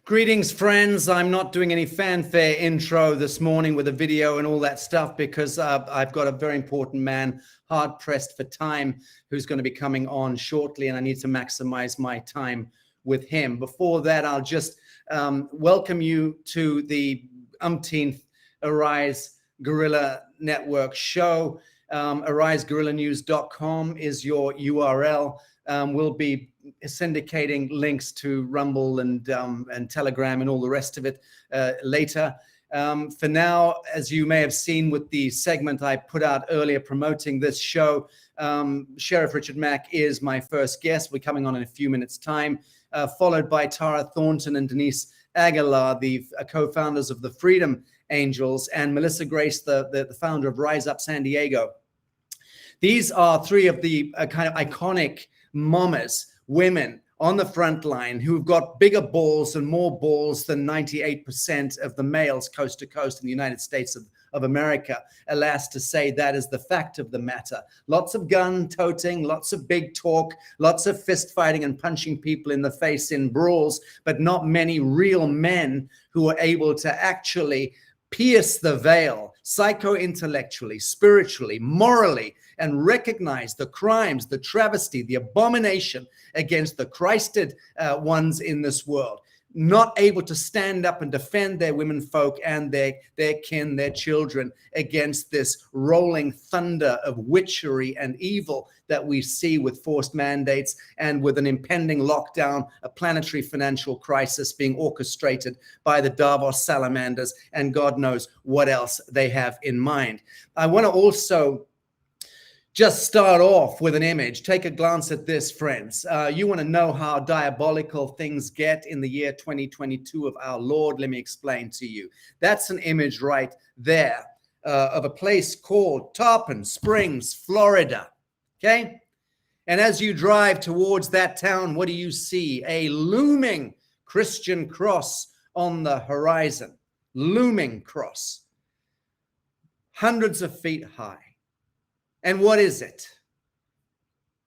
Greetings, friends. I'm not doing any fanfare intro this morning with a video and all that stuff because I've got a very important man, hard-pressed for time, who's going to be coming on shortly, and I need to maximize my time with him. Before that, I'll just welcome you to the umpteenth Arise Guerrilla Network show. AriseGuerrillaNews.com is your URL. We'll be syndicating links to Rumble and Telegram and all the rest of it later. For now, as you may have seen with the segment I put out earlier promoting this show, Sheriff Richard Mack is my first guest. We're coming on in a few minutes' time, followed by Tara Thornton and Denise Aguilar, the co-founders of the Freedom Angels, and Melissa Grace, the founder of Rise Up San Diego. These are three of the kind of iconic mamas, women on the front line who've got bigger balls and more balls than 98% of the males coast to coast in the United States of America. Alas to say, that is the fact of the matter. Lots of gun toting, lots of big talk, lots of fist fighting and punching people in the face in brawls, but not many real men who are able to actually pierce the veil psycho-intellectually, spiritually, morally, and recognize the crimes, the travesty, the abomination against the Christed ones in this world, not able to stand up and defend their women folk and their kin, their children, against this rolling thunder of witchery and evil that we see with forced mandates and with an impending lockdown, a planetary financial crisis being orchestrated by the Davos salamanders, and God knows what else they have in mind. I want to also just start off with an image. Take a glance at this, friends. You want to know how diabolical things get in the year 2022 of our Lord? Let me explain to you. That's an image right there of a place called Tarpon Springs, Florida. Okay? And as you drive towards that town, what do you see? A looming Christian cross on the horizon. Looming cross. Hundreds of feet high. And what is it?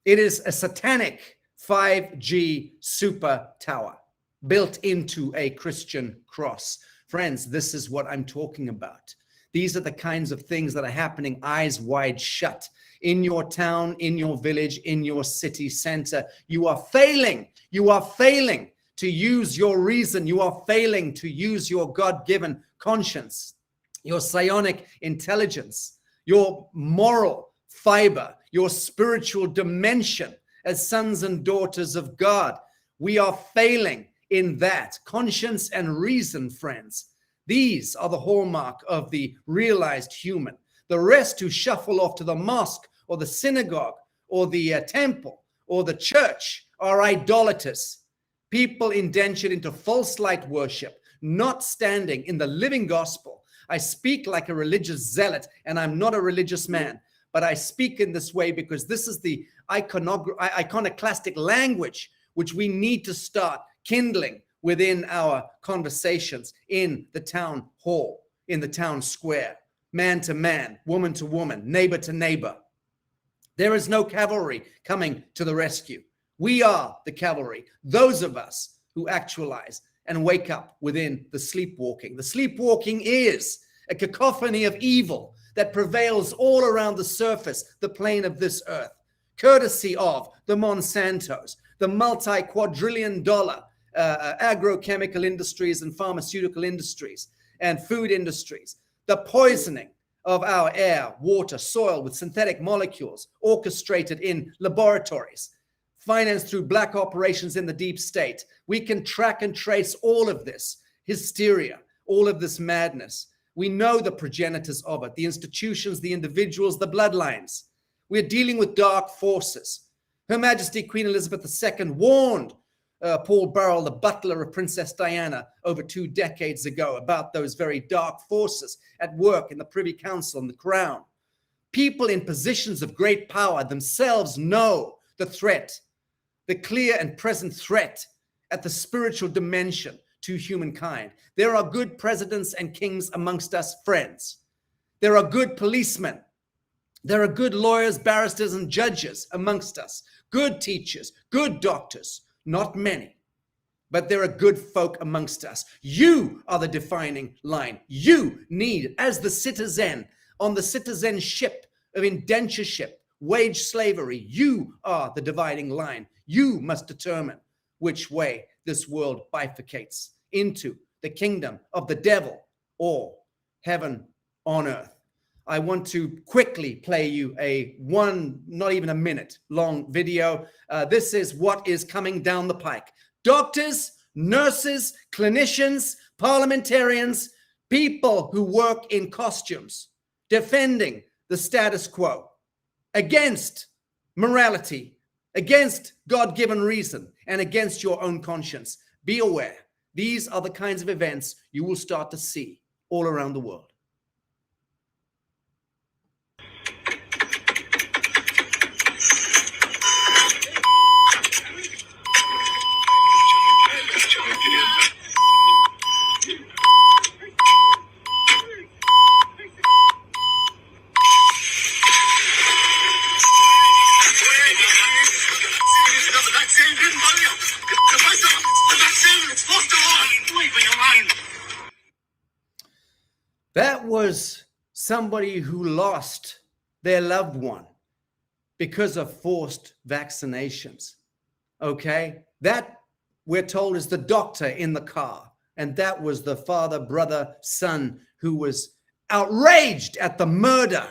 It is a satanic 5G super tower built into a Christian cross. Friends, this is what I'm talking about. These are the kinds of things that are happening eyes wide shut in your town, in your village, in your city center. You are failing. You are failing to use your reason. You are failing to use your God-given conscience, your psionic intelligence, your moral fiber, your spiritual dimension as sons and daughters of God. We are failing in that. Conscience and reason, friends. These are the hallmark of the realized human. The rest who shuffle off to the mosque or the synagogue or the temple or the church are idolaters. People indentured into false light worship, not standing in the living gospel. I speak like a religious zealot, and I'm not a religious man. But I speak in this way because this is the iconoclastic language which we need to start kindling within our conversations in the town hall, in the town square, man to man, woman to woman, neighbor to neighbor. There is no cavalry coming to the rescue. We are the cavalry, those of us who actualize and wake up within the sleepwalking. The sleepwalking is a cacophony of evil that prevails all around the surface, the plane of this earth, courtesy of the Monsantos, the multi-quadrillion-dollar agrochemical industries and pharmaceutical industries and food industries, the poisoning of our air, water, soil with synthetic molecules orchestrated in laboratories, financed through black operations in the deep state. We can track and trace all of this hysteria, all of this madness. We know the progenitors of it, the institutions, the individuals, the bloodlines. We're dealing with dark forces. Her Majesty Queen Elizabeth II warned Paul Burrell, the butler of Princess Diana, over 2 decades ago about those very dark forces at work in the Privy Council and the Crown. People in positions of great power themselves know the threat, the clear and present threat at the spiritual dimension to humankind. There are good presidents and kings amongst us, friends. There are good policemen. There are good lawyers, barristers, and judges amongst us. Good teachers, good doctors. Not many, but there are good folk amongst us. You are the defining line. You need, as the citizen on the citizenship of indentureship, wage slavery, you are the dividing line. You must determine which way this world bifurcates into the kingdom of the devil or heaven on earth. I want to quickly play you not even a minute long video. This is what is coming down the pike. Doctors, nurses, clinicians, parliamentarians, people who work in costumes, defending the status quo against morality, against God-given reason, and against your own conscience. Be aware. These are the kinds of events you will start to see all around the world. That was somebody who lost their loved one because of forced vaccinations. Okay? That, we're told, is the doctor in the car. And that was the father, brother, son who was outraged at the murder,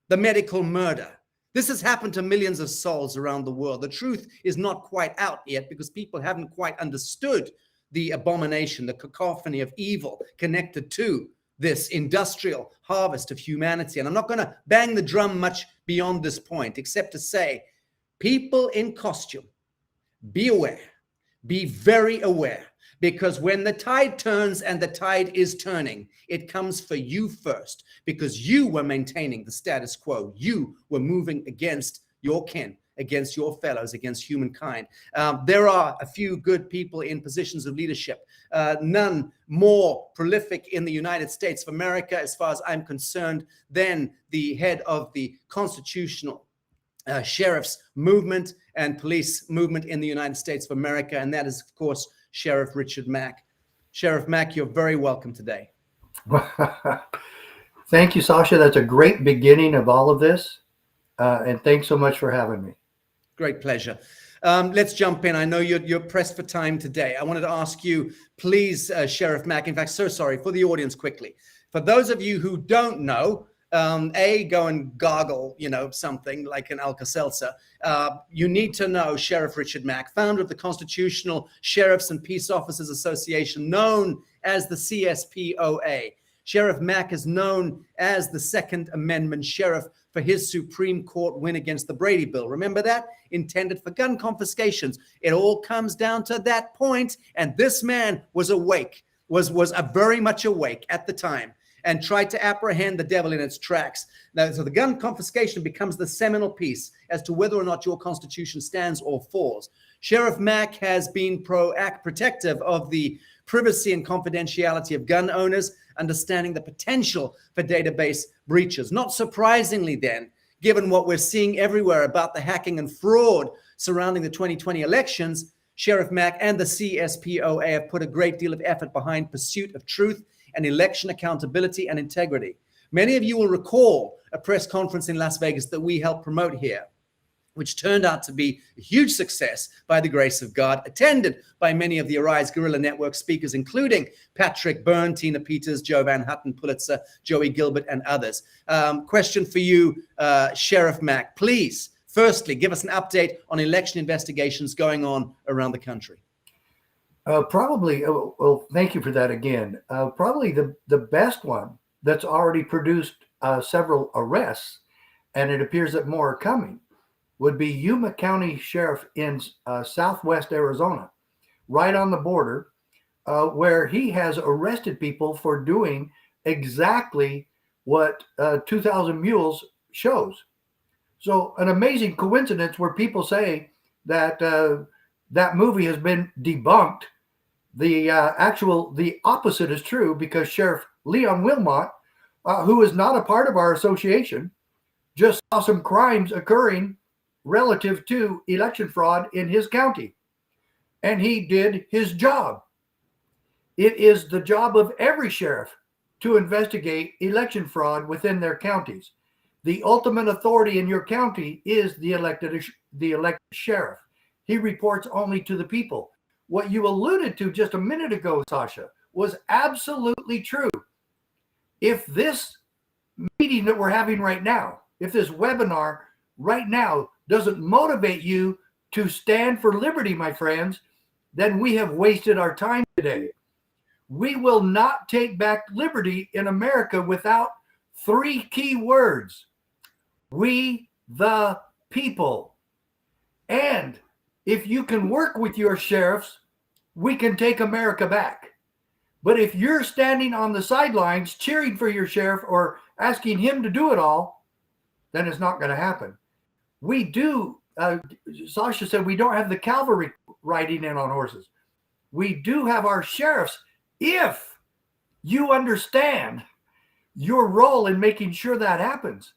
the medical murder. This has happened to millions of souls around the world. The truth is not quite out yet because people haven't quite understood the abomination, the cacophony of evil connected to this industrial harvest of humanity. And I'm not going to bang the drum much beyond this point, except to say, people in costume, be aware, be very aware, because when the tide turns, and the tide is turning, it comes for you first, because you were maintaining the status quo. You were moving against your kin, against your fellows, against humankind. There are a few good people in positions of leadership, none more prolific in the United States of America, as far as I'm concerned, than the head of the constitutional sheriff's movement and police movement in the United States of America, and that is, of course, Sheriff Richard Mack. Sheriff Mack, you're very welcome today. Thank you, Sacha. That's a great beginning of all of this, and thanks so much for having me. Great pleasure. Let's jump in. I know you're pressed for time today. I wanted to ask you, please, Sheriff Mack, in fact, so sorry, for the audience quickly. For those of you who don't know, go and gargle, something like an Alka-Seltzer. You need to know Sheriff Richard Mack, founder of the Constitutional Sheriffs and Peace Officers Association, known as the CSPOA. Sheriff Mack is known as the Second Amendment Sheriff for his Supreme Court win against the Brady Bill. Remember that? Intended for gun confiscations. It all comes down to that point, and this man was awake, was very much awake at the time, and tried to apprehend the devil in its tracks. Now, so the gun confiscation becomes the seminal piece as to whether or not your Constitution stands or falls. Sheriff Mack has been protective of the privacy and confidentiality of gun owners, understanding the potential for database breaches. Not surprisingly then, given what we're seeing everywhere about the hacking and fraud surrounding the 2020 elections, Sheriff Mack and the CSPOA have put a great deal of effort behind pursuit of truth and election accountability and integrity. Many of you will recall a press conference in Las Vegas that we helped promote here, which turned out to be a huge success by the grace of God, attended by many of the Arise Guerrilla Network speakers, including Patrick Byrne, Tina Peters, Joe Van Hutton, Pulitzer, Joey Gilbert, and others. Question for you, Sheriff Mack, please, firstly, give us an update on election investigations going on around the country. Well, thank you for that again. Probably the best one that's already produced several arrests, and it appears that more are coming, would be Yuma County Sheriff in southwest Arizona, right on the border, where he has arrested people for doing exactly what 2,000 Mules shows. So an amazing coincidence where people say that that movie has been debunked. The opposite is true, because Sheriff Leon Wilmot, who is not a part of our association, just saw some crimes occurring relative to election fraud in his county. and he did his job. It is the job of every sheriff to investigate election fraud within their counties. The ultimate authority in your county is the elected sheriff. He reports only to the people. What you alluded to just a minute ago, Sacha, was absolutely true. If this meeting that we're having right now, if this webinar right now doesn't motivate you to stand for liberty, my friends, then we have wasted our time today. We will not take back liberty in America without 3 key words. We the people. And if you can work with your sheriffs, we can take America back. But if you're standing on the sidelines cheering for your sheriff or asking him to do it all, then it's not going to happen. We do, Sacha said, we don't have the cavalry riding in on horses. We do have our sheriffs. If you understand your role in making sure that happens,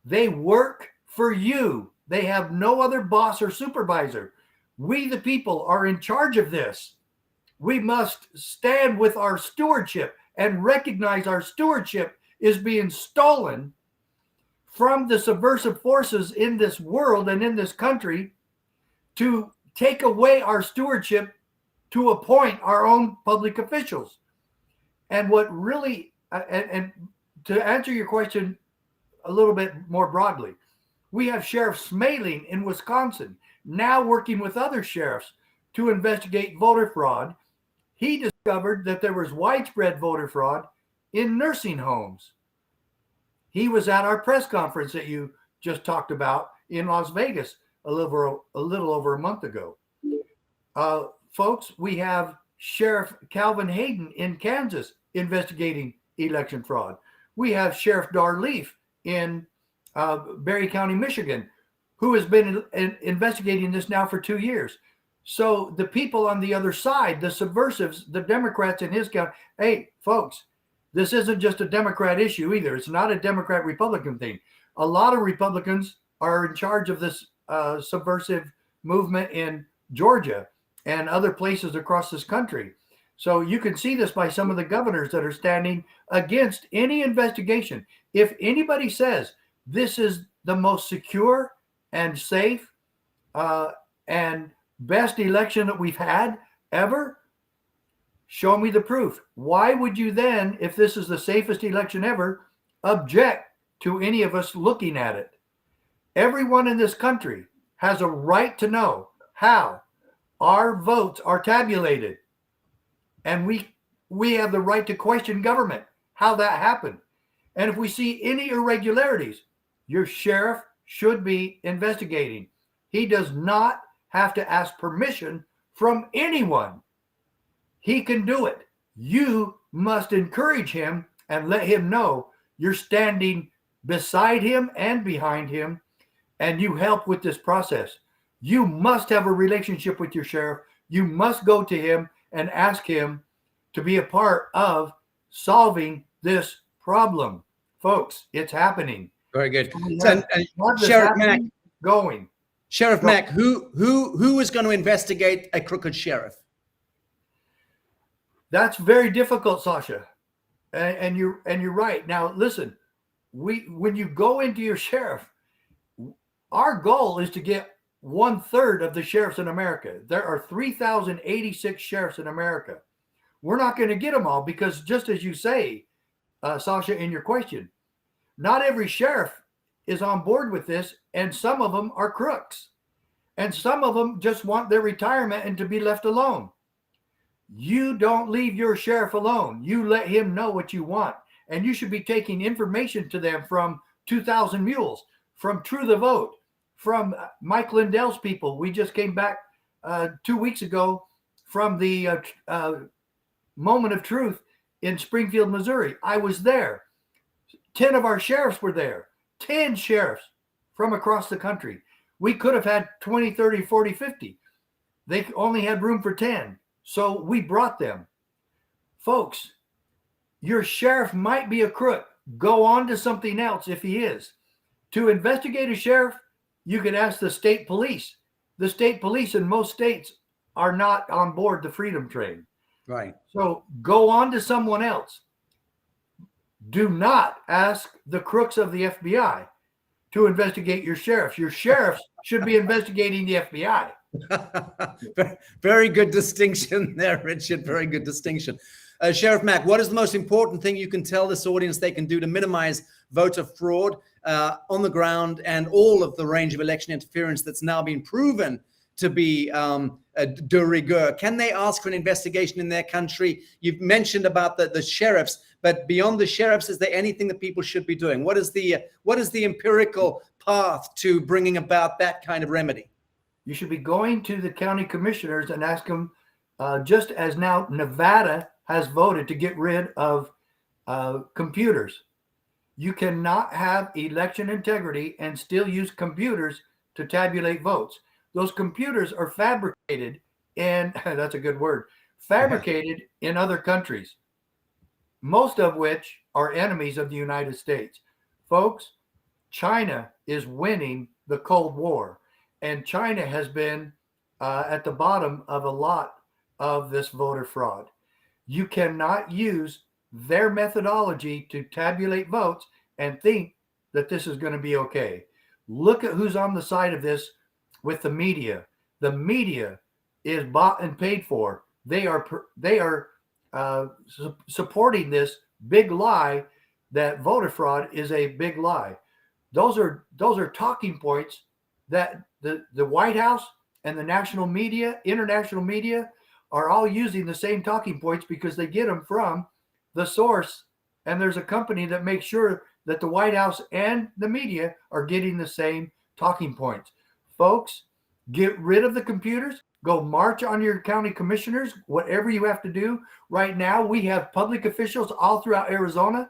they work for you. They have no other boss or supervisor. We, the people, are in charge of this. We must stand with our stewardship and recognize our stewardship is being stolen from the subversive forces in this world and in this country to take away our stewardship to appoint our own public officials. And what really, and to answer your question a little bit more broadly, we have Sheriff Smaling in Wisconsin now working with other sheriffs to investigate voter fraud. He discovered that there was widespread voter fraud in nursing homes. He was at our press conference that you just talked about in Las Vegas a little over a month ago. Folks, we have Sheriff Calvin Hayden in Kansas investigating election fraud. We have Sheriff Darleaf in Berry County, Michigan, who has been investigating this now for 2 years. So the people on the other side, the subversives, the Democrats in his county, hey, folks, this isn't just a Democrat issue either. It's not a Democrat-Republican thing. A lot of Republicans are in charge of this subversive movement in Georgia and other places across this country. So you can see this by some of the governors that are standing against any investigation. If anybody says this is the most secure and safe and best election that we've had ever, show me the proof. Why would you then, if this is the safest election ever, object to any of us looking at it? Everyone in this country has a right to know how our votes are tabulated. And we have the right to question government, how that happened. And if we see any irregularities, your sheriff should be investigating. He does not have to ask permission from anyone. He can do it. You must encourage him and let him know you're standing beside him and behind him, and you help with this process. You must have a relationship with your sheriff. You must go to him and ask him to be a part of solving this problem. Folks, it's happening. Very good. So, Sheriff Mack, going. Sheriff Mack, who is going to investigate a crooked sheriff? That's very difficult, Sacha. And you're right. Now, listen, when you go into your sheriff, our goal is to get 1/3 of the sheriffs in America. There are 3,086 sheriffs in America. We're not going to get them all because, just as you say, Sacha, in your question, not every sheriff is on board with this, and some of them are crooks, and some of them just want their retirement and to be left alone. You don't leave your sheriff alone. You let him know what you want, and you should be taking information to them from 2,000 Mules, from True the Vote, from Mike Lindell's people. We just came back 2 weeks ago from the Moment of Truth in Springfield, Missouri. I was there. 10 of our sheriffs were there. 10 sheriffs from across the country. We could have had 20, 30, 40, 50. They only had room for 10. So we brought them. Folks, your sheriff might be a crook. Go on to something else if he is. To investigate a sheriff, you could ask the state police. The state police in most states are not on board the freedom train. Right. So go on to someone else. Do not ask the crooks of the FBI to investigate your sheriffs. Your sheriffs should be investigating the FBI. Very good distinction there, Richard. Very good distinction. Sheriff Mack, what is the most important thing you can tell this audience they can do to minimize voter fraud on the ground and all of the range of election interference that's now been proven to be de rigueur? Can they ask for an investigation in their country? You've mentioned about the sheriffs, but beyond the sheriffs, is there anything that people should be doing? What is the empirical path to bringing about that kind of remedy? You should be going to the county commissioners and ask them, just as now Nevada has voted to get rid of computers. You cannot have election integrity and still use computers to tabulate votes. Those computers are fabricated in, that's a good word, fabricated in other countries, most of which are enemies of the United States. Folks, China is winning the Cold War, and China has been at the bottom of a lot of this voter fraud. You cannot use their methodology to tabulate votes and think that this is going to be okay. Look at who's on the side of this with the media. The media is bought and paid for. They are supporting this big lie that voter fraud is a big lie. Those are talking points that the White House and the national media, international media, are all using the same talking points because they get them from the source. And there's a company that makes sure that the White House and the media are getting the same talking points. Folks, get rid of the computers. Go march on your county commissioners, whatever you have to do. Right now, we have public officials all throughout Arizona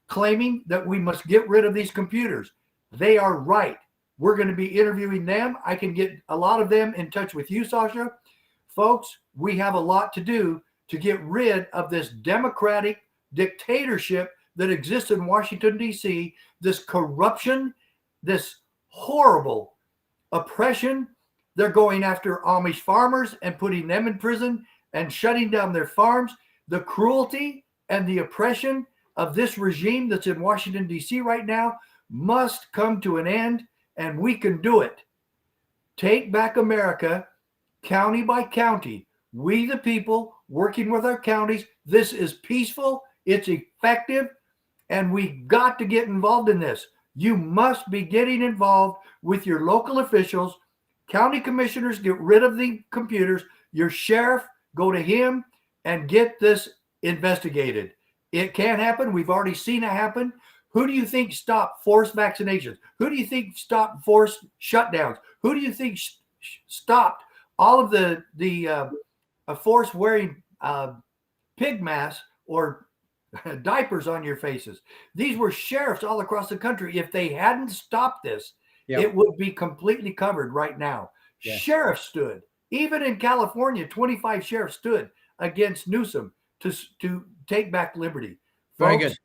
claiming that we must get rid of these computers. They are right. We're going to be interviewing them. I can get a lot of them in touch with you, Sacha. Folks, we have a lot to do to get rid of this democratic dictatorship that exists in Washington, D.C., this corruption, this horrible oppression. They're going after Amish farmers and putting them in prison and shutting down their farms. The cruelty and the oppression of this regime that's in Washington, D.C. right now must come to an end, and we can do it. Take back America, county by county. We, the people, working with our counties. This is peaceful, it's effective, and we got to get involved in this. You must be getting involved with your local officials. County commissioners, get rid of the computers. Your sheriff, go to him and get this investigated. It can happen. We've already seen it happen. Who do you think stopped forced vaccinations? Who do you think stopped forced shutdowns? Who do you think stopped all of the forced wearing pig masks or diapers on your faces? These were sheriffs all across the country. If they hadn't stopped this, it would be completely covered right now. Yeah. Sheriffs stood. Even in California, 25 sheriffs stood against Newsom to take back liberty. Very Folks, good.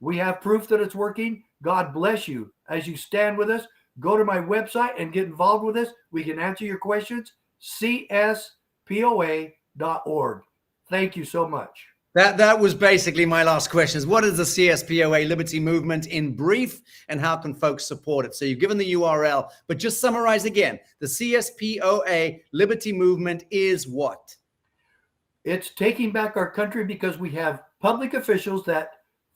We have proof that it's working. God bless you as you stand with us. Go to my website and get involved with us. We can answer your questions. CSPOA.org. Thank you so much. That was basically my last question. What is the CSPOA Liberty Movement in brief, and how can folks support it? So you've given the URL, but just summarize again. The CSPOA Liberty Movement is what? It's taking back our country because we have public officials that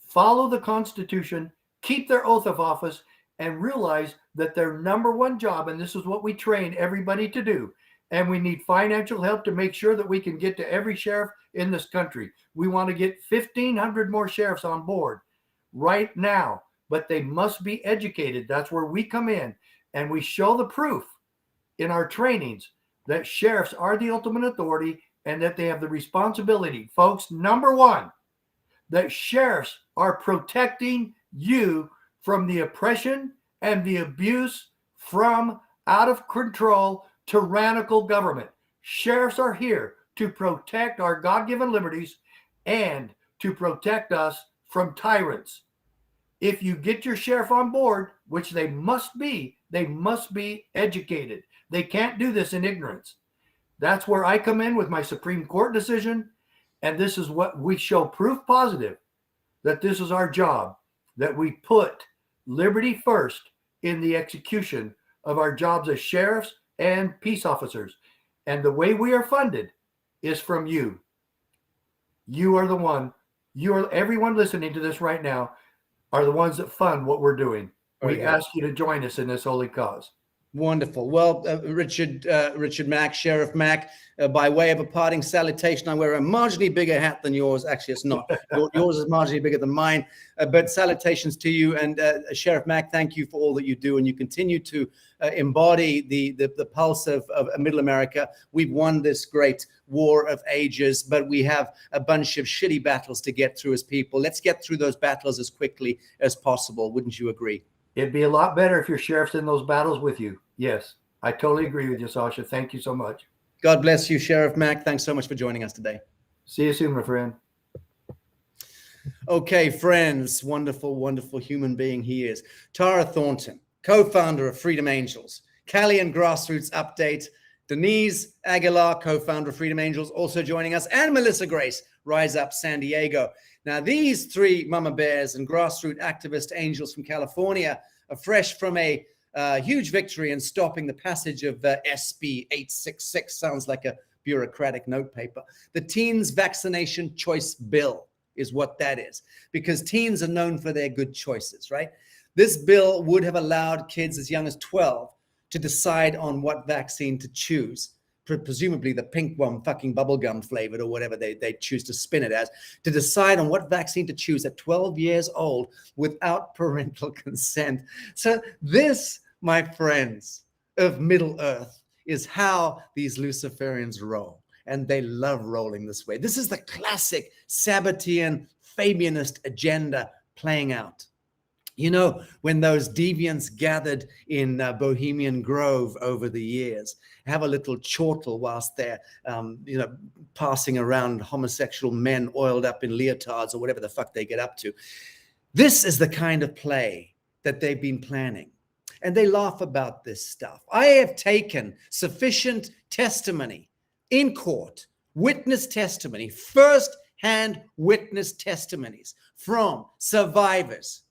follow the Constitution, keep their oath of office, and realize that their number one job, and this is what we train everybody to do, and we need financial help to make sure that we can get to every sheriff in this country. We want to get 1,500 more sheriffs on board right now, but they must be educated. That's where we come in, and we show the proof in our trainings that sheriffs are the ultimate authority and that they have the responsibility. Folks, number one, that sheriffs are protecting you from the oppression and the abuse from out of control tyrannical government. Sheriffs are here to protect our God-given liberties and to protect us from tyrants. If you get your sheriff on board, which they must be educated. They can't do this in ignorance. That's where I come in with my Supreme Court decision. And this is what we show proof positive that this is our job, that we put liberty first in the execution of our jobs as sheriffs and peace officers. And the way we are funded is from you. You are the one, everyone listening to this right now are the ones that fund what we're doing. We ask you to join us in this holy cause. Wonderful. Well, Richard Mack, Sheriff Mack, by way of a parting salutation, I wear a marginally bigger hat than yours. Actually, it's not. Yours is marginally bigger than mine. But salutations to you. And Sheriff Mack, thank you for all that you do. And you continue to embody the pulse of Middle America. We've won this great war of ages, but we have a bunch of shitty battles to get through as people. Let's get through those battles as quickly as possible. Wouldn't you agree? It'd be a lot better if your sheriff's in those battles with you. Yes, I totally agree with you, Sacha. Thank you so much. God bless you, Sheriff Mack. Thanks so much for joining us today. See you soon, my friend. Okay, friends, wonderful, wonderful human being he is. Tara Thornton, co-founder of Freedom Angels. Callie and Grassroots Update. Denise Aguilar, co-founder of Freedom Angels, also joining us. And Melissa Grace, Rise Up San Diego. Now, these three mama bears and grassroots activist angels from California are fresh from a huge victory in stopping the passage of SB 866. Sounds like a bureaucratic notepaper. The Teens Vaccination Choice Bill is what that is, because teens are known for their good choices, right? This bill would have allowed kids as young as 12 to decide on what vaccine to choose. Presumably the pink one, fucking bubblegum flavored or whatever they choose to spin it as, to decide on what vaccine to choose at 12 years old without parental consent. So this, my friends of Middle Earth, is how these Luciferians roll. And they love rolling this way. This is the classic Sabbatean Fabianist agenda playing out. You know, when those deviants gathered in Bohemian Grove over the years, have a little chortle whilst they're, passing around homosexual men oiled up in leotards or whatever the fuck they get up to. This is the kind of play that they've been planning. And they laugh about this stuff. I have taken sufficient testimony in court, witness testimony, first-hand witness testimonies from survivors,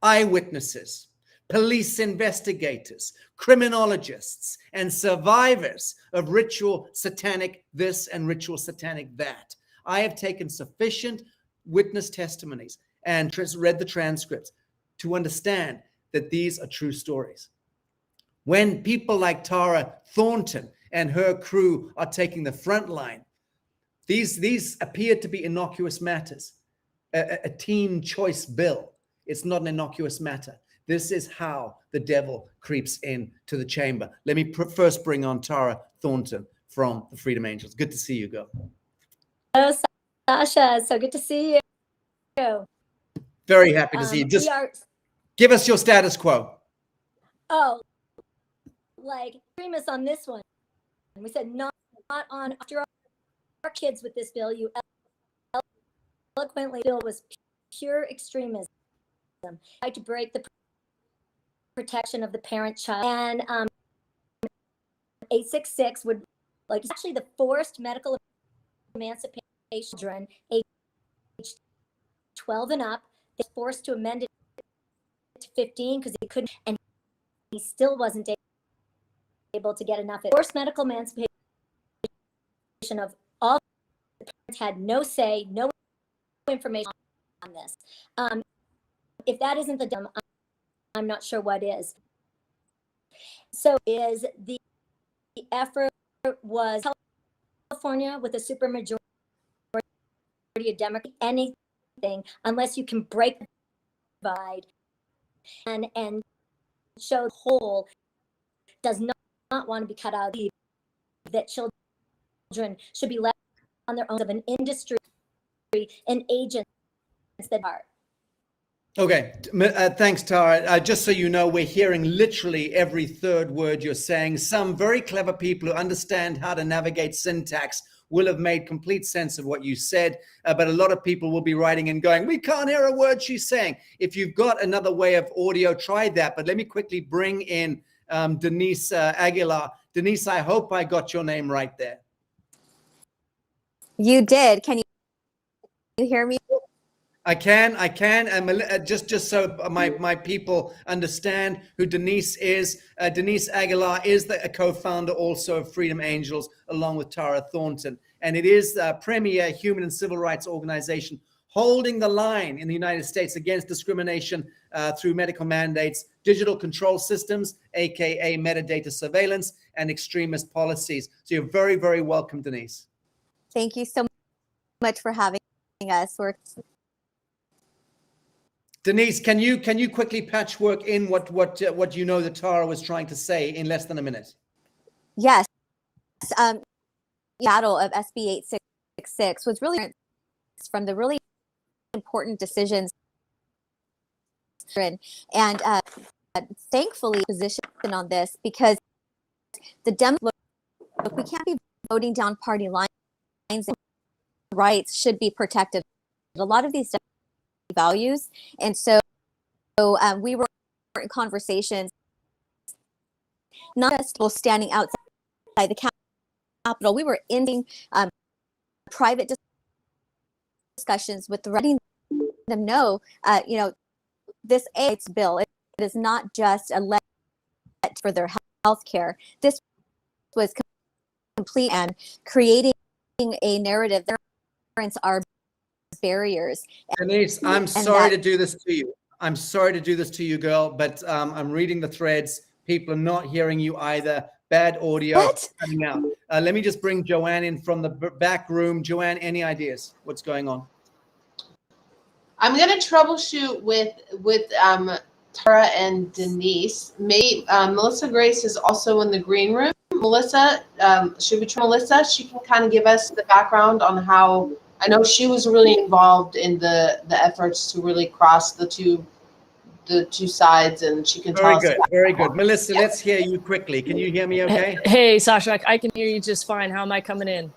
eyewitnesses, police investigators, criminologists, and survivors of ritual satanic this and ritual satanic that. I have taken sufficient witness testimonies and read the transcripts to understand that these are true stories. When people like Tara Thornton and her crew are taking the front line, these appear to be innocuous matters. A teen choice bill. It's not an innocuous matter. This is how the devil creeps into the chamber. Let me first bring on Tara Thornton from the Freedom Angels. Good to see you, girl. Hello, Sacha. So good to see you. Very happy to see you. Just give us your status quo. Oh, like extremists on this one. We said not on after our kids with this bill. You eloquently, bill was pure extremism. Tried to break the protection of the parent-child, and 866 would it's actually the forced medical emancipation children age 12 and up. They were forced to amend it to 15 because he couldn't, and he still wasn't able to get enough. Forced medical emancipation of all the parents had no say, no information on this. If that isn't the dumb, I'm not sure what is. So is the effort was California with a supermajority of Democrats, anything unless you can break the divide and show the whole does not want to be cut out of that children should be left on their own of an industry and agents that are. Okay, thanks, Tara. Just so you know, we're hearing literally every third word you're saying. Some very clever people who understand how to navigate syntax will have made complete sense of what you said, but a lot of people will be writing and going, we can't hear a word she's saying. If you've got another way of audio, try that. But let me quickly bring in Denise Aguilar Denise, I hope I got your name right there. You did. Can you hear me? I can, and just so my people understand who Denise is. Denise Aguilar is a co-founder also of Freedom Angels, along with Tara Thornton, and it is the premier human and civil rights organization holding the line in the United States against discrimination through medical mandates, digital control systems, aka metadata surveillance, and extremist policies. So you're very, very welcome, Denise. Thank you so much for having us. Denise, can you quickly patchwork in what you know that Tara was trying to say in less than a minute? Yes. Battle of SB 866 was really from the really important decisions, and thankfully position on this, because the Democrats, we can't be voting down party lines, and rights should be protected. A lot of these values, and so we were in conversations, not just standing outside the Capitol. We were in private discussions with letting them know, this AIDS bill, it is not just a let for their health care. This was complete and creating a narrative that are barriers. Denise, I'm sorry to do this to you. I'm sorry to do this to you, girl, but I'm reading the threads. People are not hearing you either. Bad audio coming out. Let me just bring Joanne in from the back room. Joanne, any ideas? What's going on? I'm going to troubleshoot with Tara and Denise. Maybe Melissa Grace is also in the green room. Melissa, should we try Melissa? She can kind of give us the background on how. I know she was really involved in the efforts to really cross the two sides, and she can tell us. Very good. Melissa, let's hear you quickly. Can you hear me okay? Hey, Sacha, I can hear you just fine. How am I coming in?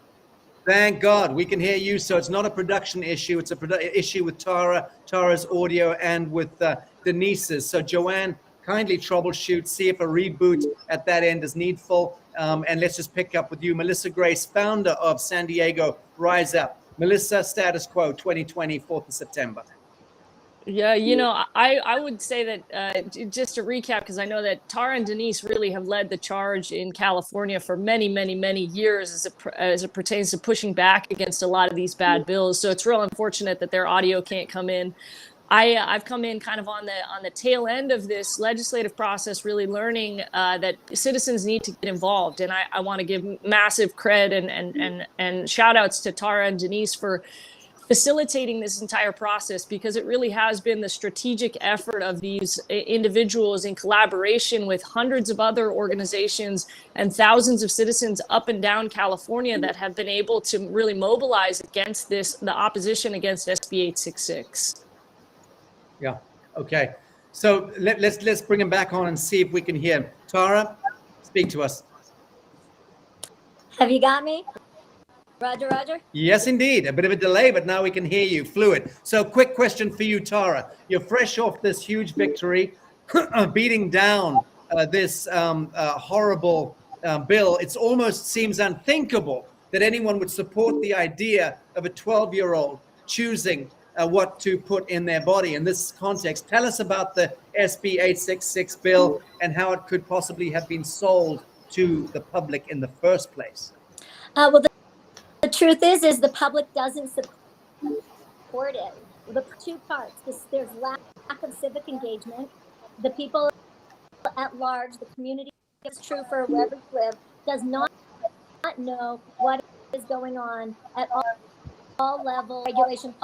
Thank God we can hear you. So it's not a production issue. It's a issue with Tara's audio and with Denise's. So Joanne, kindly troubleshoot, see if a reboot at that end is needful. And let's just pick up with you. Melissa Grace, founder of San Diego Rise Up. Melissa, status quo 2020, 4th of September. Yeah, I would say that just to recap, because I know that Tara and Denise really have led the charge in California for many, many, many years as it pertains to pushing back against a lot of these bad bills. So it's real unfortunate that their audio can't come in. I've come in kind of on the tail end of this legislative process, really learning that citizens need to get involved. And I want to give massive cred and shout outs to Tara and Denise for facilitating this entire process, because it really has been the strategic effort of these individuals in collaboration with hundreds of other organizations and thousands of citizens up and down California that have been able to really mobilize against the opposition against SB 866. Yeah. Okay. So let's bring him back on and see if we can hear him. Tara, speak to us. Have you got me? Roger, Roger. Yes, indeed. A bit of a delay, but now we can hear you fluid. So quick question for you, Tara. You're fresh off this huge victory, beating down this horrible bill. It almost seems unthinkable that anyone would support the idea of a 12-year-old choosing what to put in their body. In this context, tell us about the SB 866 bill and how it could possibly have been sold to the public in the first place. Well, the truth is the public doesn't support it. The two parts. There's lack of civic engagement. The people at large, the community, it's true for wherever you live, does not know what is going on at all levels. Regulation,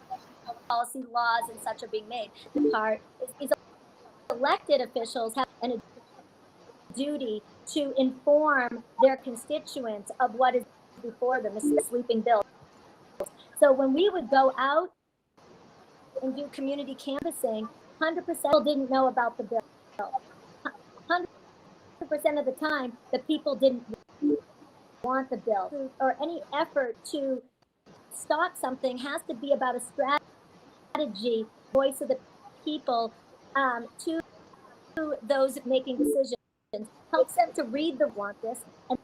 policy, laws, and such are being made. The part is elected officials have a duty to inform their constituents of what is before them, a sweeping bill. So when we would go out and do community canvassing, 100% people didn't know about the bill. 100% of the time, the people didn't want the bill. Or any effort to stop something has to be about a strategy, voice of the people, to those making decisions. helps them to read the want this. And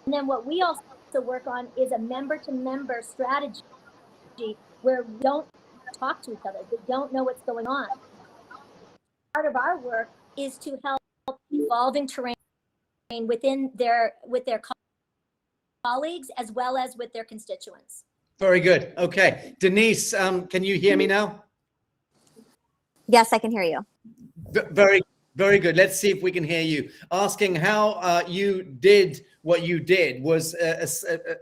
then what we also work on is a member-to-member strategy where we don't talk to each other. They don't know what's going on. Part of our work is to help evolving terrain with their colleagues as well as with their constituents. Very good. Okay. Denise, can you hear me now? Yes, I can hear you. Very, very good. Let's see if we can hear you. Asking how you did what you did was a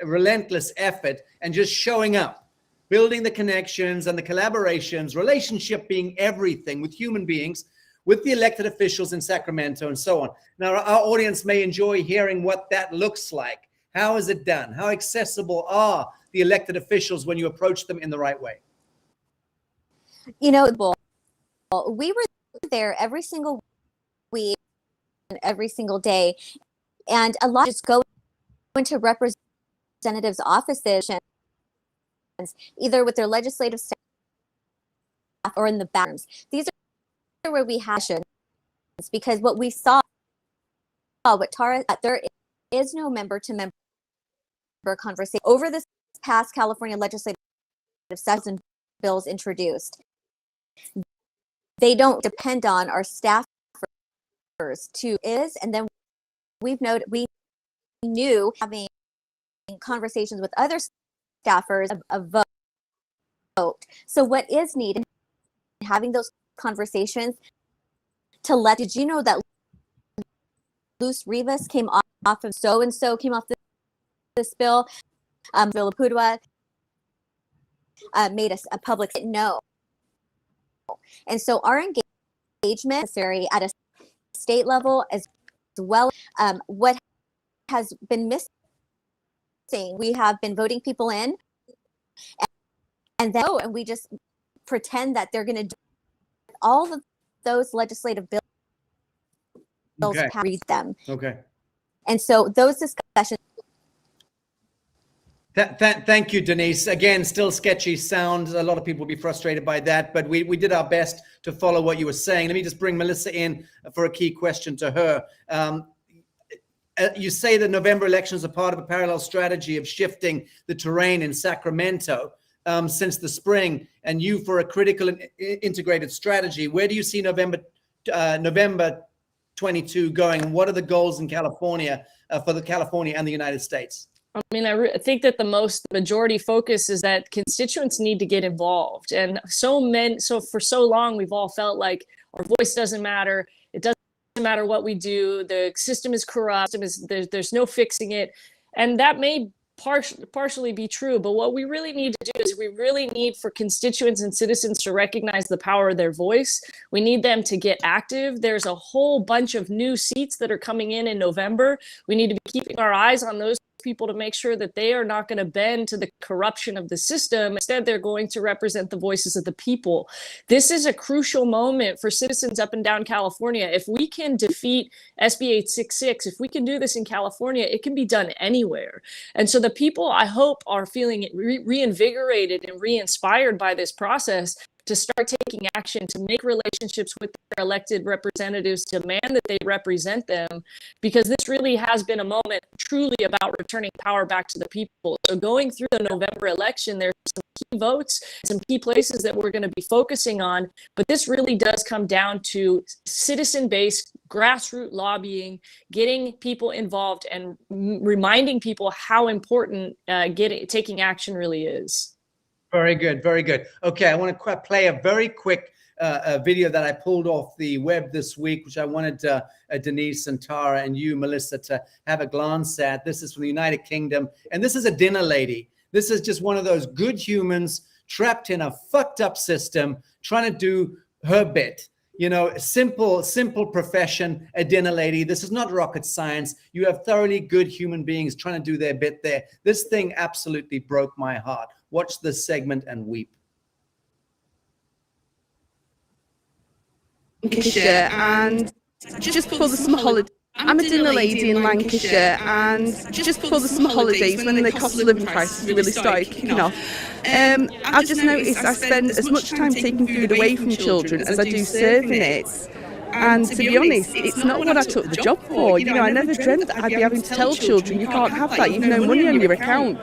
relentless effort and just showing up, building the connections and the collaborations, relationship being everything with human beings, with the elected officials in Sacramento and so on. Now, our audience may enjoy hearing what that looks like. How is it done? How accessible are the elected officials when you approach them in the right way? You know, we were there every single week and every single day. And a lot just go into representatives' offices, either with their legislative staff or in the bathrooms. These are where we have sessions, because what we saw, what Tara, there is no member-to-member conversation. Over this past California legislative session bills introduced, they don't depend on our staffers and then we knew having conversations with other staffers a vote. So what is needed, having those conversations to did you know that Luz Rivas came off of so-and-so came off this bill? Villapudua made a public no. And so our engagement is necessary at a state level as well. What has been missing, we have been voting people in and we just pretend that they're going to do all of those legislative bills, Okay. read them. Okay. And so those discussions. Thank you, Denise. Again, still sketchy sound. A lot of people will be frustrated by that, but we did our best to follow what you were saying. Let me just bring Melissa in for a key question to her. You say the November elections are part of a parallel strategy of shifting the terrain in Sacramento since the spring, and you for a critical and integrated strategy. Where do you see November 22 going, and what are the goals in California for the California and the United States? I mean, I think that the majority focus is that constituents need to get involved. And so for so long, we've all felt like our voice doesn't matter. It doesn't matter what we do. The system is corrupt. There's no fixing it. And that may partially be true. But what we really need to do is we really need for constituents and citizens to recognize the power of their voice. We need them to get active. There's a whole bunch of new seats that are coming in November. We need to be keeping our eyes on those people to make sure that they are not going to bend to the corruption of the system. Instead, they're going to represent the voices of the people. This is a crucial moment for citizens up and down California. If we can defeat SB 866, if we can do this in California, it can be done anywhere. And so the people, I hope, are feeling reinvigorated and re-inspired by this process to start taking action, to make relationships with their elected representatives, to demand that they represent them, because this really has been a moment truly about returning power back to the people. So going through the November election, there's some key votes, some key places that we're going to be focusing on, but this really does come down to citizen-based grassroots lobbying, getting people involved and reminding people how important taking action really is. Very good, very good. Okay, I want to play a very quick video that I pulled off the web this week, which I wanted Denise and Tara and you, Melissa, to have a glance at. This is from the United Kingdom, and this is a dinner lady. This is just one of those good humans trapped in a fucked up system, trying to do her bit. You know, simple profession, a dinner lady. This is not rocket science. You have thoroughly good human beings trying to do their bit there. This thing absolutely broke my heart. Watch this segment and weep. Lancashire, and just before the summer holidays, I'm a dinner lady in Lancashire, and just before the summer holidays, when the cost of living crisis really started kicking off, I've just noticed I spend as much time taking food away from children as I do serving it. And to be honest, it's not what I took the job for. You know, I never dreamt that I'd be having to tell children, you can't have that, you've no money on your account.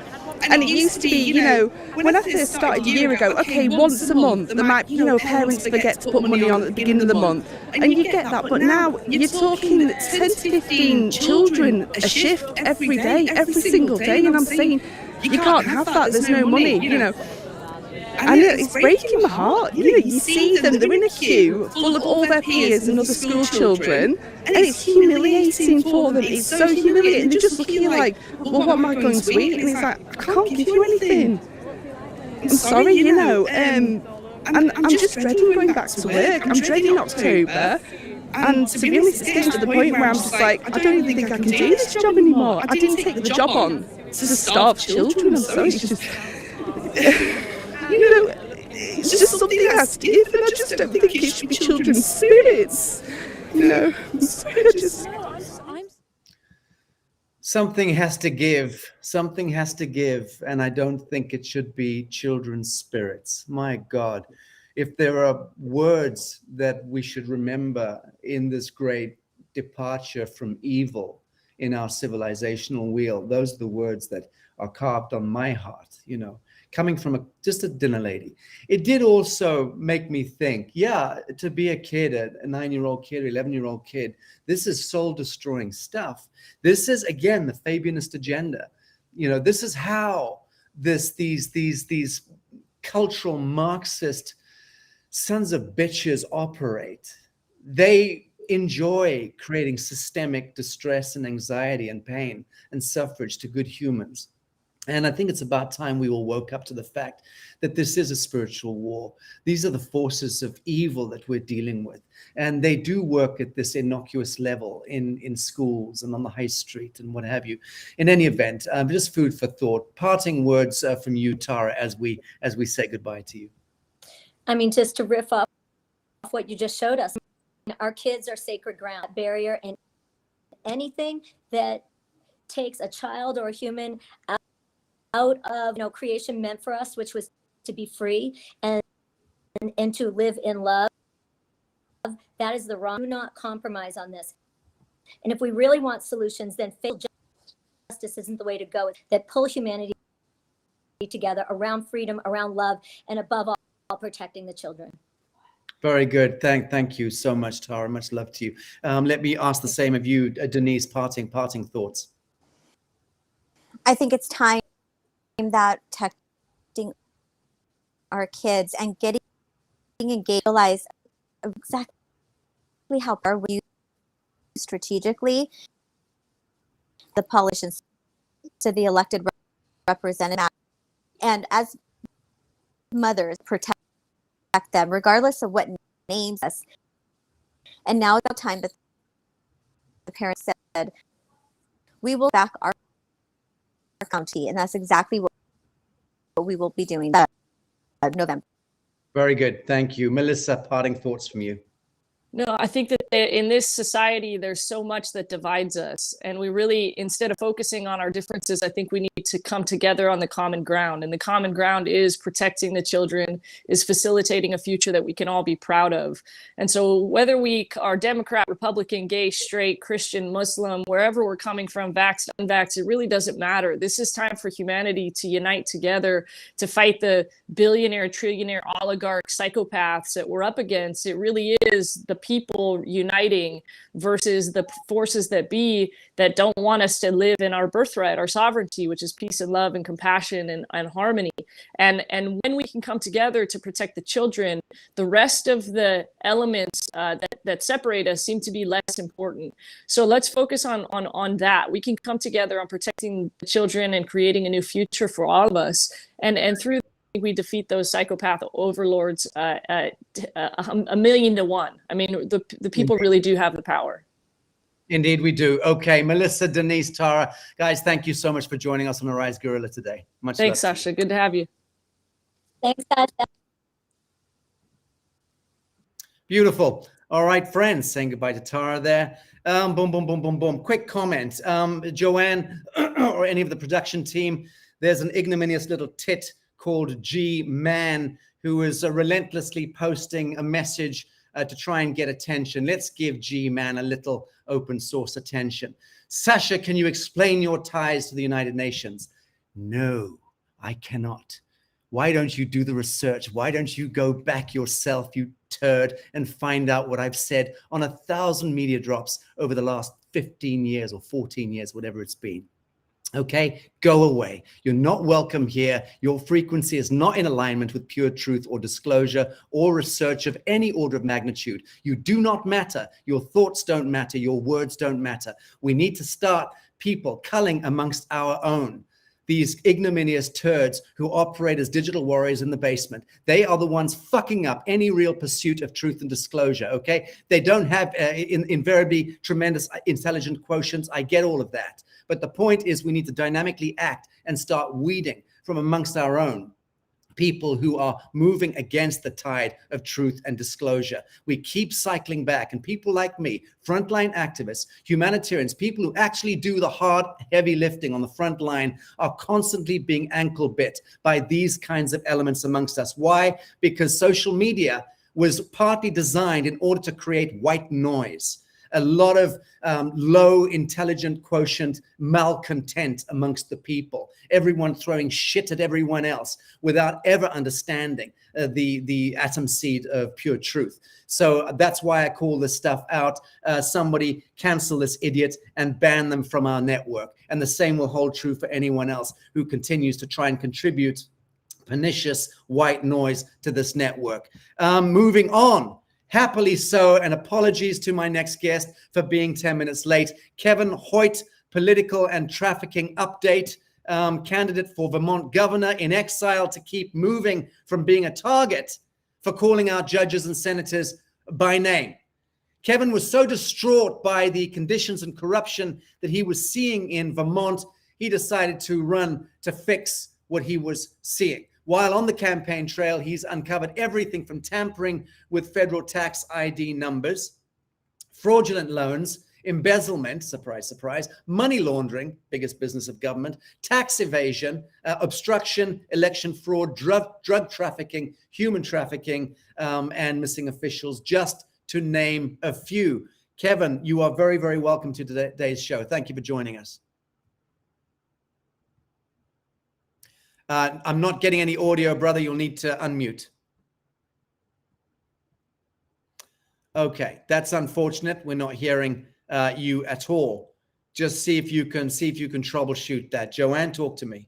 And it used to be, you know, when I first started a year ago, okay, once a month, there might, you know, parents forget to put money on at the beginning of the month, and you get that. But now you're talking 10 to 15 children a shift every day, every single day, and I'm saying, you can't have that, there's no money, you know. And it's breaking my heart. You know, you see them, they're in a queue full of all their peers and other school children, and it's humiliating for them. It's so humiliating. They're just looking like, well, what am I going to eat? And it's like, I can't give you anything. I'm sorry, you know. And I'm just dreading going back to work. I'm dreading October. And to be honest, it's getting to the point where I'm just like, I don't even think I can do this job anymore. I didn't take the job on to starve children. I'm sorry. It's just... You know, it's just something I has to give, and I just don't think it should be children's spirits. You know, Something has to give. Something has to give, and I don't think it should be children's spirits. My God, if there are words that we should remember in this great departure from evil in our civilizational wheel, those are the words that are carved on my heart, you know. Coming from just a dinner lady. It did also make me think, yeah, to be a kid, a 9-year-old kid, 11-year-old kid, this is soul-destroying stuff. This is, again, the Fabianist agenda. You know, this is how these cultural Marxist sons of bitches operate. They enjoy creating systemic distress and anxiety and pain and suffrage to good humans. And I think it's about time we all woke up to the fact that this is a spiritual war. These are the forces of evil that we're dealing with. And they do work at this innocuous level in schools and on the high street and what have you. In any event, just food for thought. Parting words from you, Tara, as we say goodbye to you. I mean, just to riff off what you just showed us, our kids are sacred ground, barrier, and anything that takes a child or a human out of, you know, creation meant for us, which was to be free and to live in love. That is the wrong. Do not compromise on this. And if we really want solutions, then faith justice isn't the way to go. That pull humanity together around freedom, around love, and above all, protecting the children. Very good. Thank you so much, Tara. Much love to you. Let me ask the same of you, Denise. Parting thoughts. I think it's time that protecting our kids and getting engaged, realize exactly how power we use strategically the politicians to the elected representative, and as mothers protect them regardless of what names us. And now it's time that the parents said, we will back our county, and that's exactly what we will be doing November. Very good. Thank you. Melissa, parting thoughts from you. No, I think that in this society, there's so much that divides us. And we really, instead of focusing on our differences, I think we need to come together on the common ground. And the common ground is protecting the children, is facilitating a future that we can all be proud of. And so whether we are Democrat, Republican, gay, straight, Christian, Muslim, wherever we're coming from, vaxxed, unvaxxed, it really doesn't matter. This is time for humanity to unite together to fight the billionaire, trillionaire, oligarch psychopaths that we're up against. It really is the people uniting versus the forces that be that don't want us to live in our birthright, our sovereignty, which is peace and love and compassion and harmony. And when we can come together to protect the children, the rest of the elements that separate us seem to be less important. So let's focus on that. We can come together on protecting the children and creating a new future for all of us. And through we defeat those psychopath overlords 1,000,000 to 1. I mean, the people really do have the power. Indeed, we do. Okay, Melissa, Denise, Tara, guys, thank you so much for joining us on Arise Guerrilla today. Thanks, Sacha. Good to have you. Thanks, Sacha. Beautiful. All right, friends, saying goodbye to Tara there. Boom, boom, boom, boom, boom. Quick comment. Joanne or any of the production team, there's an ignominious little tit called G Man, who is relentlessly posting a message to try and get attention. Let's give G-Man a little open source attention. Sacha, can you explain your ties to the United Nations? No, I cannot. Why don't you do the research? Why don't you go back yourself, you turd, and find out what I've said on 1,000 media drops over the last 15 years or 14 years, whatever it's been. Okay, go away. You're not welcome here. Your frequency is not in alignment with pure truth or disclosure or research of any order of magnitude. You do not matter. Your thoughts don't matter. Your words don't matter. We need to start people culling amongst our own. These ignominious turds who operate as digital warriors in the basement, they are the ones fucking up any real pursuit of truth and disclosure, okay? They don't have invariably tremendous intelligent quotients. I get all of that. But the point is we need to dynamically act and start weeding from amongst our own people who are moving against the tide of truth and disclosure. We keep cycling back, and people like me, frontline activists, humanitarians, people who actually do the hard, heavy lifting on the front line, are constantly being ankle bit by these kinds of elements amongst us. Why? Because social media was partly designed in order to create white noise. A lot of low intelligent quotient malcontent amongst the people, everyone throwing shit at everyone else without ever understanding the atom seed of pure truth. So that's why I call this stuff out. Somebody cancel this idiot and ban them from our network. And the same will hold true for anyone else who continues to try and contribute pernicious white noise to this network. Moving on. Happily so, and apologies to my next guest for being 10 minutes late. Kevin Hoyt, political and trafficking update, candidate for Vermont governor in exile to keep moving from being a target for calling out judges and senators by name. Kevin was so distraught by the conditions and corruption that he was seeing in Vermont, he decided to run to fix what he was seeing. While on the campaign trail, he's uncovered everything from tampering with federal tax ID numbers, fraudulent loans, embezzlement, surprise, surprise, money laundering, biggest business of government, tax evasion, obstruction, election fraud, drug trafficking, human trafficking, and missing officials, just to name a few. Kevin, you are very, very welcome to today's show. Thank you for joining us. I'm not getting any audio, brother. You'll need to unmute. Okay, that's unfortunate. We're not hearing you at all. Just see if you can troubleshoot that. Joanne, talk to me.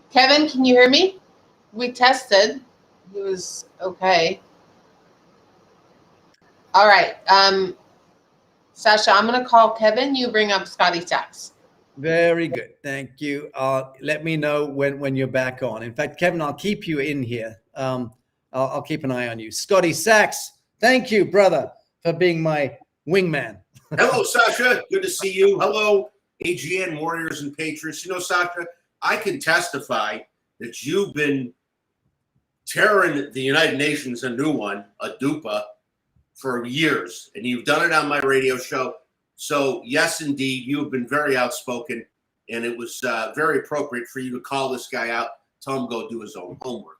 Kevin, can you hear me? We tested. He was okay. All right. Sacha, I'm going to call Kevin. You bring up Scotty Tax. Very good. Thank you. Let me know when you're back on. In fact, Kevin, I'll keep you in here. I'll keep an eye on you. Scotty Sachs, thank you, brother, for being my wingman. Hello, Sacha. Good to see you. Hello, AGN Warriors and Patriots. You know, Sacha, I can testify that you've been tearing the United Nations a new one, a dupa, for years, and you've done it on my radio show. So, yes, indeed, you have been very outspoken, and it was very appropriate for you to call this guy out, tell him to go do his own homework.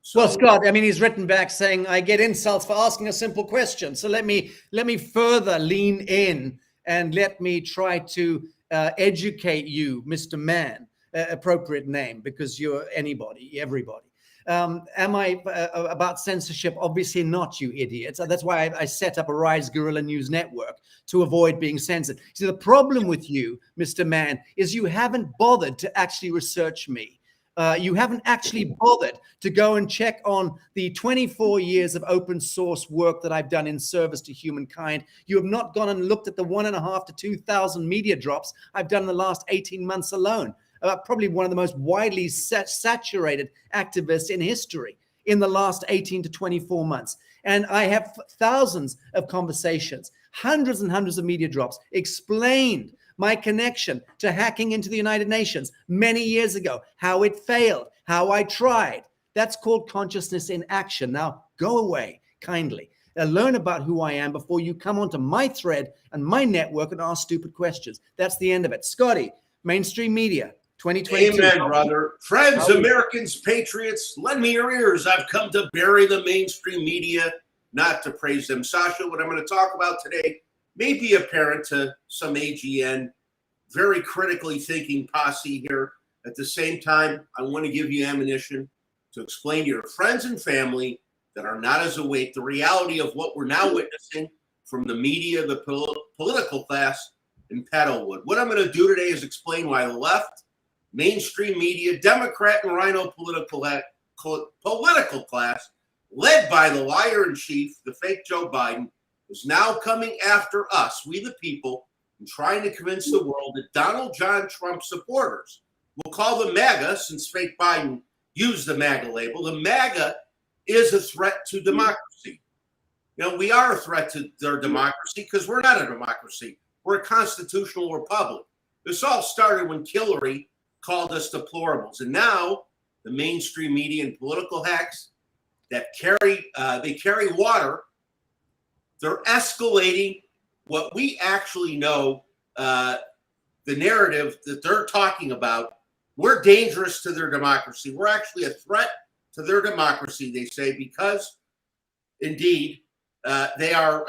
So, well, Scott, I mean, he's written back saying, I get insults for asking a simple question. So let me further lean in and let me try to educate you, Mr. Man, appropriate name, because you're anybody, everybody. Am I about censorship? Obviously not, you idiots. That's why I set up a Rise Guerrilla News Network to avoid being censored. See, the problem with you, Mr. Man, is you haven't bothered to actually research me. You haven't actually bothered to go and check on the 24 years of open source work that I've done in service to humankind. You have not gone and looked at the 1,500 to 2,000 media drops I've done in the last 18 months alone. Probably one of the most widely saturated activists in history in the last 18 to 24 months. And I have thousands of conversations, hundreds and hundreds of media drops, explained my connection to hacking into the United Nations many years ago, how it failed, how I tried. That's called consciousness in action. Now, go away, kindly. Learn about who I am before you come onto my thread and my network and ask stupid questions. That's the end of it. Scotty, mainstream media, 2022. Amen, brother. Friends, Americans, patriots, lend me your ears. I've come to bury the mainstream media, not to praise them. Sacha, what I'm going to talk about today may be apparent to some AGN, very critically thinking posse here. At the same time, I want to give you ammunition to explain to your friends and family that are not as awake the reality of what we're now witnessing from the media, the political class in Petalwood. What I'm going to do today is explain why the left, mainstream media, Democrat and Rhino political class, led by the liar-in-chief, the fake Joe Biden, is now coming after us, we the people, and trying to convince the world that Donald John Trump supporters, we'll call them MAGA since fake Biden used the MAGA label, the MAGA is a threat to democracy. You know, we are a threat to their democracy because we're not a democracy. We're a constitutional republic. This all started when Hillary called us deplorables. And now the mainstream media and political hacks that carry water, they're escalating what we actually know, the narrative that they're talking about. We're dangerous to their democracy. We're actually a threat to their democracy, they say, because indeed they are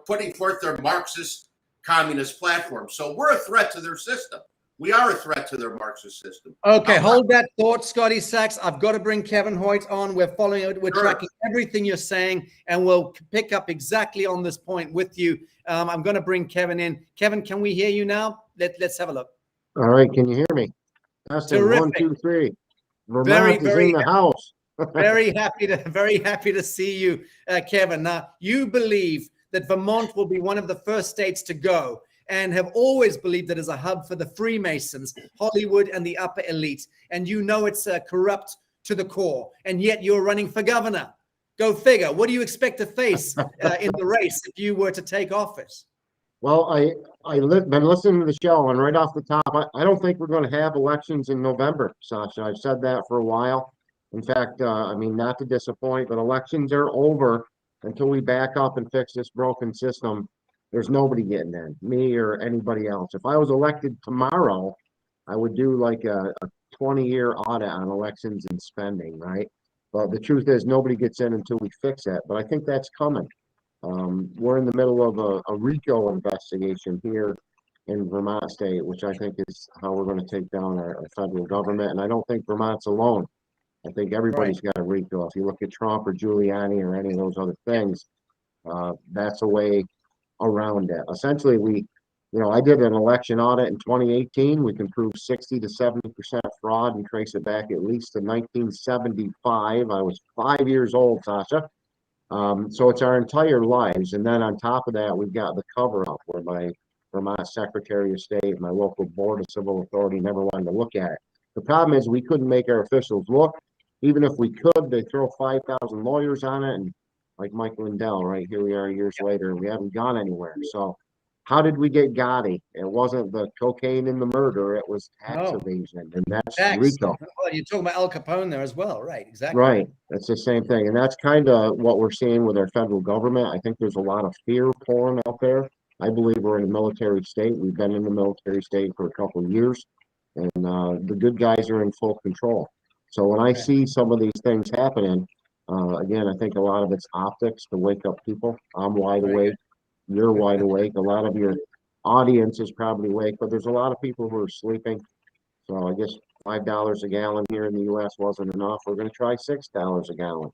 putting forth their Marxist communist platform. So we're a threat to their system. We are a threat to their Marxist system. Okay, hold that thought, Scotty Sachs. I've got to bring Kevin Hoyt on. We're following it. We're Sure. tracking everything you're saying, and we'll pick up exactly on this point with you. I'm going to bring Kevin in. Kevin, can we hear you now? Let's have a look. All right, can you hear me? Testing, Terrific. 1, 2, 3. Vermont Very, is very in the house. very happy to see you, Kevin. Now, you believe that Vermont will be one of the first states to go, and have always believed it as a hub for the Freemasons, Hollywood, and the upper elite. And you know it's corrupt to the core, and yet you're running for governor. Go figure. What do you expect to face in the race if you were to take office? Well, been listening to the show, and right off the top, I don't think we're going to have elections in November, Sacha. I've said that for a while. In fact, I mean, not to disappoint, but elections are over until we back up and fix this broken system. There's nobody getting in, me or anybody else. If I was elected tomorrow, I would do like a 20-year audit on elections and spending, right? But the truth is, nobody gets in until we fix that. But I think that's coming. We're in the middle of a RICO investigation here in Vermont state, which I think is how we're going to take down our federal government. And I don't think Vermont's alone. I think everybody's got a RICO. If you look at Trump or Giuliani or any of those other things, that's a way around it. Essentially, I did an election audit in 2018. We can prove 60 to 70% fraud and trace it back at least to 1975. I was 5 years old, Sacha. So it's our entire lives. And then on top of that, we've got the cover up where my Vermont Secretary of State, my local board of civil authority never wanted to look at it. The problem is we couldn't make our officials look. Even if we could, they throw 5,000 lawyers on it. And like Mike Lindell, right here we are years later, and we haven't gone anywhere. So how did we get Gotti? It wasn't the cocaine and the murder. It was tax evasion. And that's RICO. Well, you're talking about Al Capone there as well, right? Exactly. Right. That's the same thing. And that's kind of what we're seeing with our federal government. I think there's a lot of fear porn out there. I believe we're in a military state. We've been in the military state for a couple of years, and the good guys are in full control. So when I see some of these things happening, again, I think a lot of it's optics to wake up people. I'm wide awake. You're wide awake. A lot of your audience is probably awake, but there's a lot of people who are sleeping. So I guess $5 a gallon here in the U.S. wasn't enough. We're going to try $6 a gallon.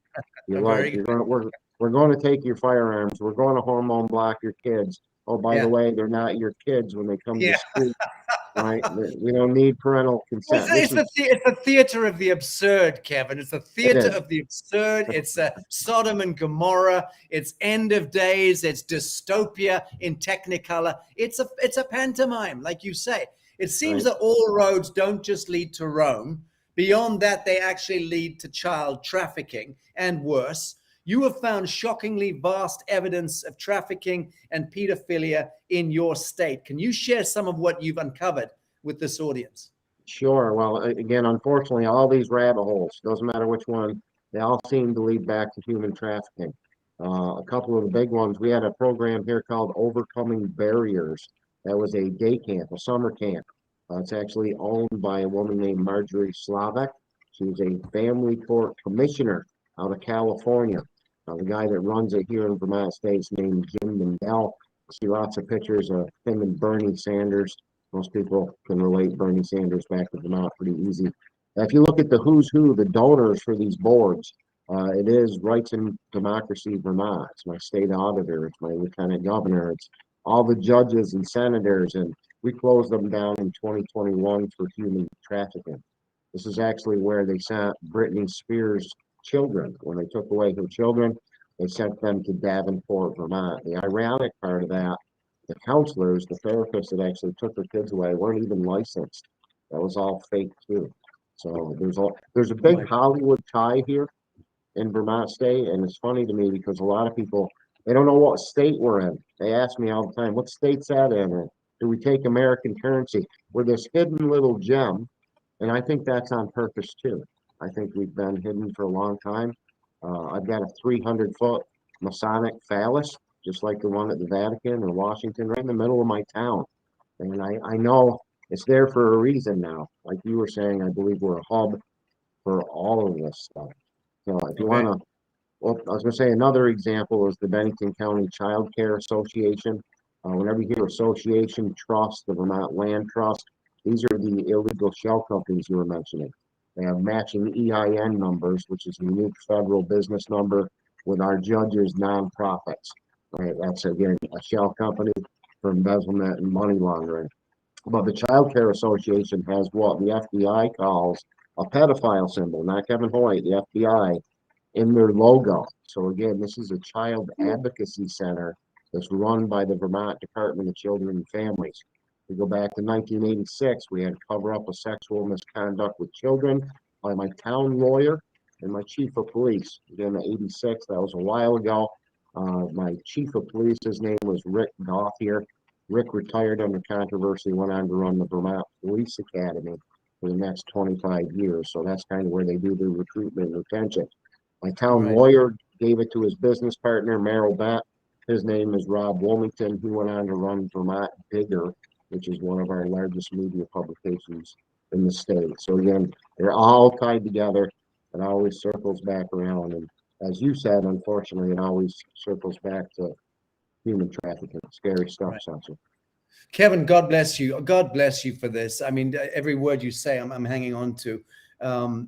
We're going to take your firearms. We're going to hormone block your kids. Oh, by the way, they're not your kids when they come to school. Right? We don't need parental consent. It's a theater of the absurd, Kevin. It's a theater of the absurd. It's Sodom and Gomorrah. It's end of days. It's dystopia in Technicolor. It's a pantomime, like you say. It seems that all roads don't just lead to Rome. Beyond that, they actually lead to child trafficking and worse. You have found shockingly vast evidence of trafficking and pedophilia in your state. Can you share some of what you've uncovered with this audience? Sure. Well, again, unfortunately, all these rabbit holes, doesn't matter which one, they all seem to lead back to human trafficking. A couple of the big ones, we had a program here called Overcoming Barriers. That was a day camp, a summer camp. It's actually owned by a woman named Marjorie Slavek. She's a family court commissioner out of California. The guy that runs it here in Vermont State's named Jim Mendel. See lots of pictures of him and Bernie Sanders. Most people can relate Bernie Sanders back to Vermont pretty easy. If you look at the who's who, the donors for these boards, it is Rights and Democracy Vermont. It's my state auditor. It's my lieutenant governor. It's all the judges and senators, and we closed them down in 2021 for human trafficking. This is actually where they sent Britney Spears' children. When they took away her children, they sent them to Davenport, Vermont. The ironic part of that, the counselors, the therapists that actually took her kids away weren't even licensed. That was all fake too. So there's a big Hollywood tie here in Vermont State, and it's funny to me because a lot of people, they don't know what state we're in. They ask me all the time, what state's that in? Or do we take American currency? We're this hidden little gem, and I think that's on purpose too. I think we've been hidden for a long time. I've got a 300-foot Masonic phallus, just like the one at the Vatican or Washington, right in the middle of my town. And I know it's there for a reason now. Like you were saying, I believe we're a hub for all of this stuff. So if you want to, well, I was going to say another example is the Bennington County Child Care Association. Whenever you hear association, trust, the Vermont Land Trust, these are the illegal shell companies you were mentioning. They have matching EIN numbers, which is a unique federal business number with our judges' nonprofits. Right, that's again a shell company for embezzlement and money laundering. But the Child Care Association has what the FBI calls a pedophile symbol, not Kevin Hoyt, the FBI, in their logo. So again, this is a child advocacy center that's run by the Vermont Department of Children and Families. We go back to 1986, we had to cover up a sexual misconduct with children by my town lawyer and my chief of police. Again, in 86, that was a while ago. My chief of police, his name was Rick Gauthier. Rick retired under controversy, went on to run the Vermont Police Academy for the next 25 years. So that's kind of where they do their recruitment and retention. My town lawyer gave it to his business partner, Merrill Bett. His name is Rob Wilmington, who went on to run Vermont Bigger, which is one of our largest media publications in the state. So again, they're all tied together. It always circles back around. And as you said, unfortunately, it always circles back to human trafficking. Scary stuff, Sacha. Kevin, God bless you. God bless you for this. I mean, every word you say, I'm hanging on to.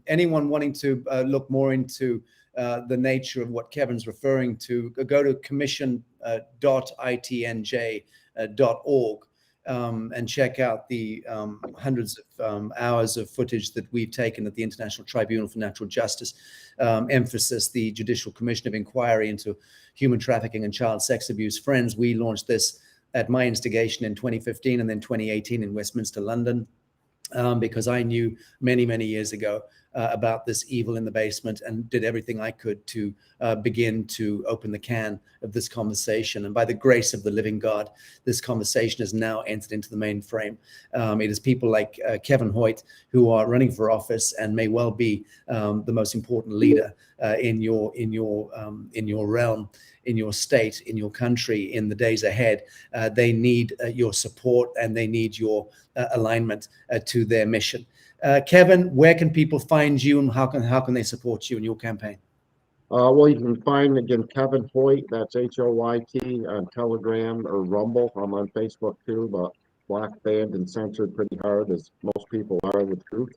Anyone wanting to look more into the nature of what Kevin's referring to, go to commission.itnj.org and check out the hundreds of hours of footage that we've taken at the International Tribunal for Natural Justice, emphasis, the Judicial Commission of Inquiry into Human Trafficking and Child Sex Abuse. Friends, we launched this at my instigation in 2015 and then 2018 in Westminster, London, because I knew many, many years ago about this evil in the basement and did everything I could to begin to open the can of this conversation. And by the grace of the living God, this conversation has now entered into the mainframe. It is people like Kevin Hoyt who are running for office and may well be the most important leader in your realm, in your state, in your country, in the days ahead. They need your support and they need your alignment to their mission. Kevin, where can people find you and how can they support you in your campaign? Well, you can find, again, Kevin Hoyt, that's Hoyt, on Telegram or Rumble. I'm on Facebook too, but blocked, banned, and censored pretty hard, as most people are, the truth.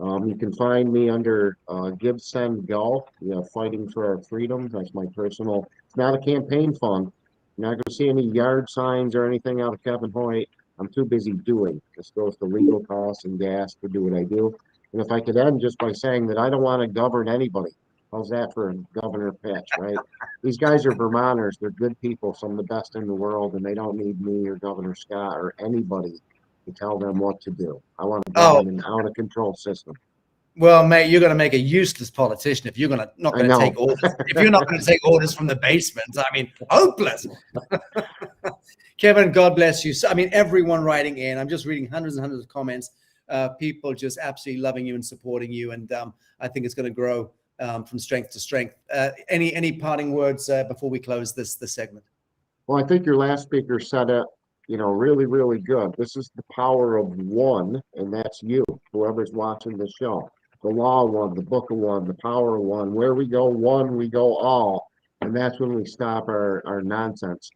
You can find me under Give, Send, Go, Fighting for Our Freedom. That's my personal, it's not a campaign fund. You're not going to see any yard signs or anything out of Kevin Hoyt. I'm too busy doing. This goes to legal costs and gas to do what I do. And if I could end just by saying that I don't want to govern anybody. How's that for a governor pitch, right? These guys are Vermonters. They're good people, some of the best in the world, and they don't need me or Governor Scott or anybody to tell them what to do. I want to govern an out-of-control system. Well, mate, you're going to make a useless politician if you're not going to take orders. If you're not going to take orders from the basement, I mean, hopeless. Kevin, God bless you. So, I mean, everyone writing in. I'm just reading hundreds and hundreds of comments. People just absolutely loving you and supporting you, and I think it's going to grow from strength to strength. Any parting words before we close this segment? Well, I think your last speaker said it really, really good. This is the power of one, and that's you, whoever's watching the show. The law of one, the book of one, the power of one. Where we go one, we go all. And that's when we stop our nonsense.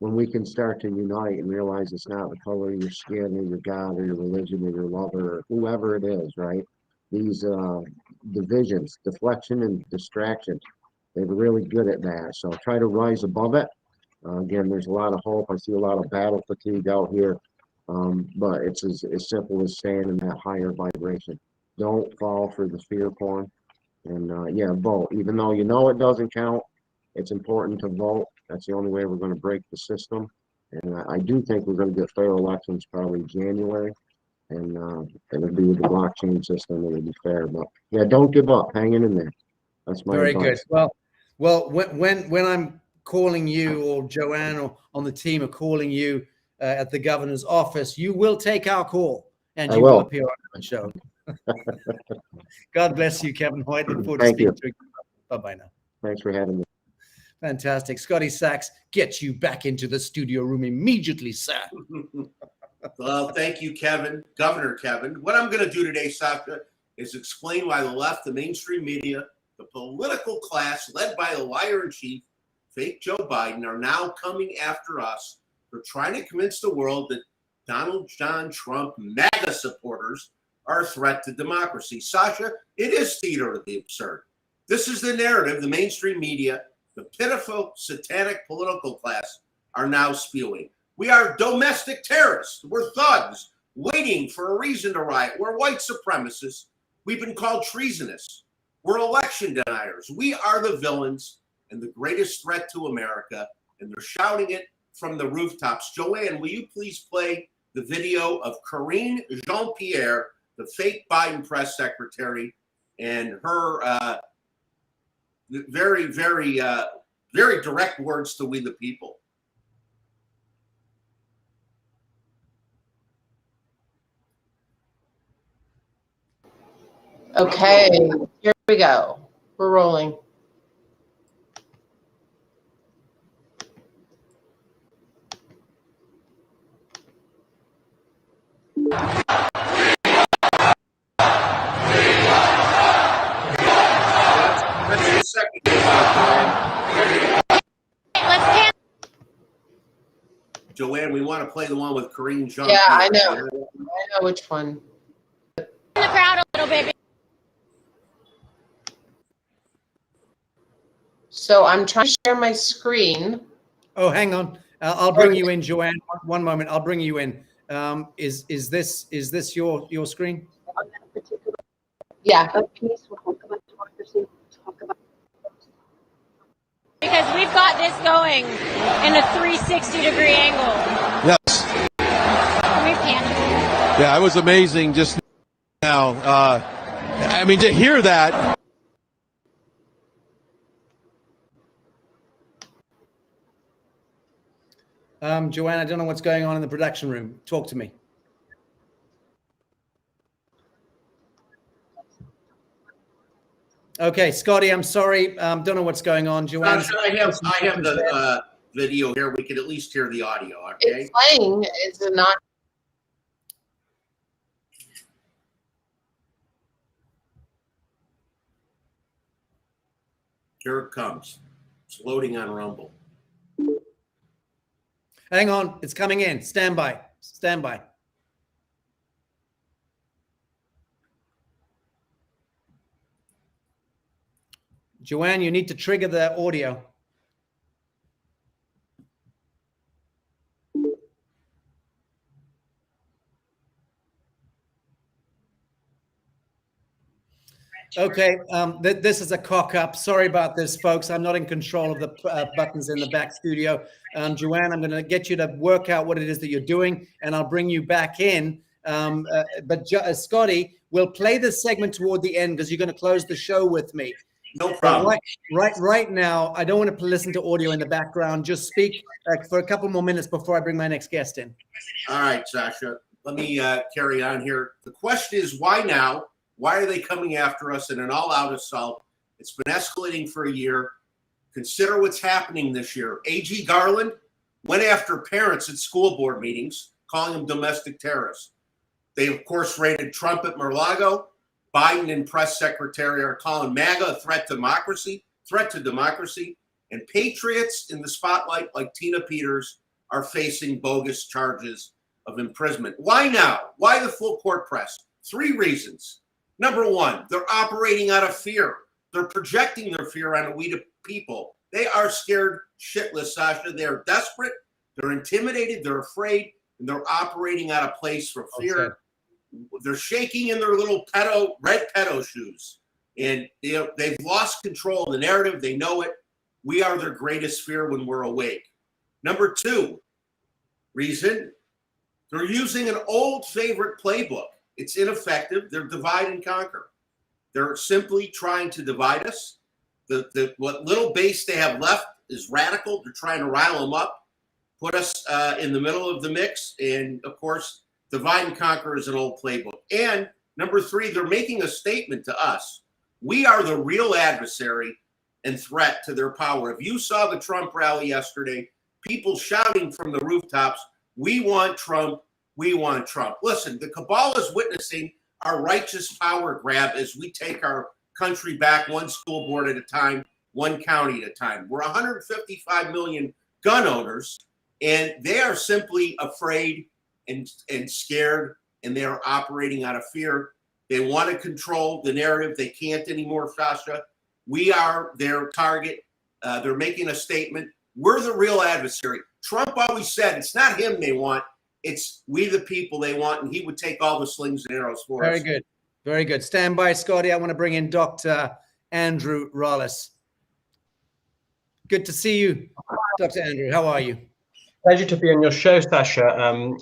When we can start to unite and realize it's not the color of your skin or your God or your religion or your lover or whoever it is, right? These divisions, deflection and distraction, they're really good at that. So try to rise above it. Again, there's a lot of hope. I see a lot of battle fatigue out here, but it's as simple as staying in that higher vibration. Don't fall for the fear porn. And yeah, vote. Even though it doesn't count, it's important to vote. That's the only way we're going to break the system. And I do think we're going to get fair elections probably January. And it'll be with the blockchain system. It'll be fair. But yeah, don't give up. Hanging in there. That's my Very advice. good. Well, when I'm calling you or Joanne or on the team are calling you at the governor's office, you will take our call and you will appear on the show. God bless you, Kevin Hoyt. Look forward to speaking to you. Bye-bye now. Thanks for having me. Fantastic. Scotty Sachs, get you back into the studio room immediately, sir. Well, thank you, Kevin, Governor Kevin. What I'm going to do today, Sacha, is explain why the left, the mainstream media, the political class led by the liar-in-chief, fake Joe Biden, are now coming after us for trying to convince the world that Donald John Trump MAGA supporters are a threat to democracy. Sacha, it is theater of the absurd. This is the narrative the mainstream media, the pitiful, satanic political class are now spewing. We are domestic terrorists. We're thugs waiting for a reason to riot. We're white supremacists. We've been called treasonous. We're election deniers. We are the villains and the greatest threat to America, and they're shouting it from the rooftops. Joanne, will you please play the video of Karine Jean-Pierre, the fake Biden press secretary, and her very, very, very direct words to we the people. Okay, here we go. We're rolling. Joanne, we want to play the one with Karine Jean. Yeah, I know. I know which one. In the crowd a little bit. So I'm trying to share my screen. Oh, hang on. I'll bring you in, Joanne. One moment. I'll bring you in. Is this your screen? Yeah. Because we've got this going in a 360-degree angle. Yes. Yeah, it was amazing just now. I mean, to hear that. Joanne, I don't know what's going on in the production room. Talk to me. Okay, Scotty, I'm sorry. Don't know what's going on. Joanne, I have the video here. We can at least hear the audio. Okay. It's playing. It's not. Here it comes. It's loading on Rumble. Hang on. It's coming in. Stand by. Stand by. Joanne, you need to trigger the audio. Okay, this is a cock up. Sorry about this, folks. I'm not in control of the buttons in the back studio. Joanne, I'm going to get you to work out what it is that you're doing, and I'll bring you back in. But Scotty, we'll play this segment toward the end because you're going to close the show with me. No problem. Right now, I don't want to listen to audio in the background. Just speak for a couple more minutes before I bring my next guest in. All right, Sacha. Let me carry on here. The question is, why now? Why are they coming after us in an all-out assault? It's been escalating for a year. Consider what's happening this year. A.G. Garland went after parents at school board meetings, calling them domestic terrorists. They, of course, raided Trump at Mar-a-Lago. Biden and press secretary are calling MAGA a threat to democracy. And patriots in the spotlight like Tina Peters are facing bogus charges of imprisonment. Why now? Why the full court press? 3 reasons. Number 1, they're operating out of fear. They're projecting their fear on we the people. They are scared shitless, Sasha. They're desperate. They're intimidated. They're afraid. And they're operating out of place for fear. Okay. They're shaking in their little red pedo shoes. And they've lost control of the narrative. They know it. We are their greatest fear when we're awake. Number 2 reason, they're using an old favorite playbook. It's ineffective. They're divide and conquer. They're simply trying to divide us. What little base they have left is radical. They're trying to rile them up, put us in the middle of the mix. And of course, divide and conquer is an old playbook. And number 3, they're making a statement to us. We are the real adversary and threat to their power. If you saw the Trump rally yesterday, people shouting from the rooftops, we want Trump, we want Trump. Listen, the cabal is witnessing our righteous power grab as we take our country back one school board at a time, one county at a time. We're 155 million gun owners, and they are simply afraid and scared, and they are operating out of fear. They want to control the narrative. They can't anymore, Sasha. We are their target. They're making a statement. We're the real adversary. Trump always said it's not him they want. It's we the people they want, and he would take all the slings and arrows for us. Very good. Very good. Stand by, Scotty. I want to bring in Dr. Andrew Rallis. Good to see you, Dr. Andrew. How are you? Pleasure to be on your show, Sacha.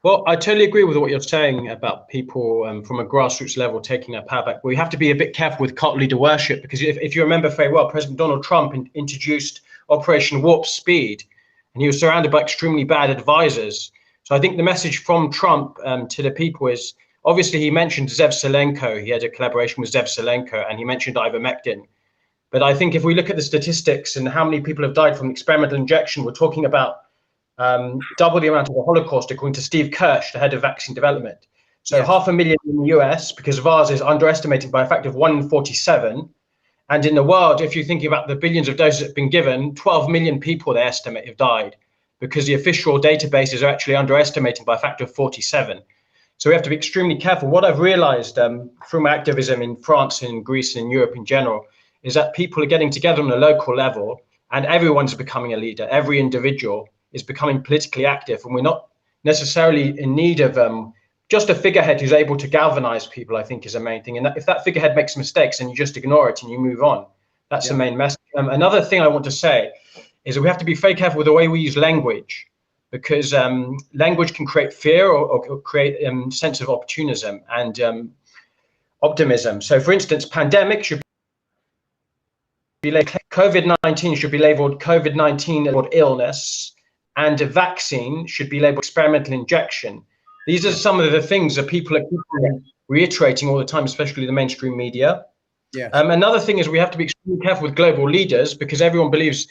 Well, I totally agree with what you're saying about people from a grassroots level taking their power back. We have to be a bit careful with cult leader worship, because if you remember very well, President Donald Trump introduced Operation Warp Speed, and he was surrounded by extremely bad advisors. So I think the message from Trump to the people is, obviously he mentioned Zev Selenko. He had a collaboration with Zev Selenko, and he mentioned ivermectin. But I think if we look at the statistics and how many people have died from experimental injection, we're talking about double the amount of the Holocaust, according to Steve Kirsch, the head of vaccine development. So 500,000 in the US, because of ours is underestimated by a factor of 1 in 47. And in the world, if you're thinking about the billions of doses that have been given, 12 million people, they estimate, have died, because the official databases are actually underestimating by a factor of 47. So we have to be extremely careful. What I've realized through my activism in France and Greece and in Europe in general is that people are getting together on a local level, and everyone's becoming a leader. Every individual is becoming politically active, and we're not necessarily in need of just a figurehead who's able to galvanize people, I think, is the main thing. And that, if that figurehead makes mistakes, and you just ignore it and you move on, that's the main message. Another thing I want to say is that we have to be very careful with the way we use language, because language can create fear or create a sense of opportunism and optimism. So, for instance, pandemic should be labeled COVID-19 should be labeled COVID-19 illness, and a vaccine should be labeled experimental injection. These are some of the things that people are reiterating all the time, especially the mainstream media. Another thing is we have to be extremely careful with global leaders, because everyone believes,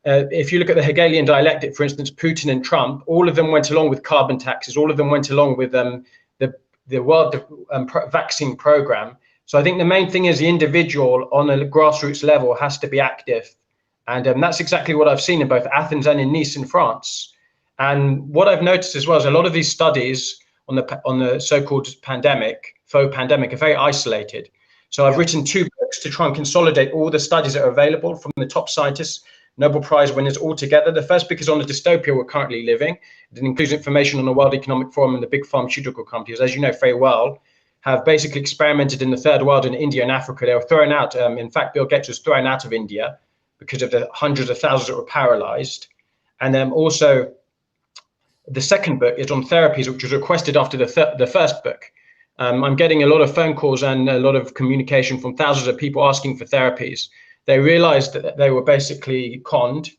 if you look at the Hegelian dialectic, for instance, Putin and Trump, all of them went along with carbon taxes, all of them went along with the world vaccine program. So I think the main thing is the individual on a grassroots level has to be active. And that's exactly what I've seen in both Athens and in Nice in France. And what I've noticed as well is a lot of these studies on the so-called pandemic, faux pandemic, are very isolated. So I've written 2 books to try and consolidate all the studies that are available from the top scientists, Nobel Prize winners all together. The first book is on the dystopia we're currently living. It includes information on the World Economic Forum and the big pharmaceutical companies, as you know very well, have basically experimented in the third world, in India and Africa. They were thrown out. In fact, Bill Gates was thrown out of India because of the hundreds of thousands that were paralyzed. And then also the second book is on therapies, which was requested after the first book. I'm getting a lot of phone calls and a lot of communication from thousands of people asking for therapies. They realized that they were basically conned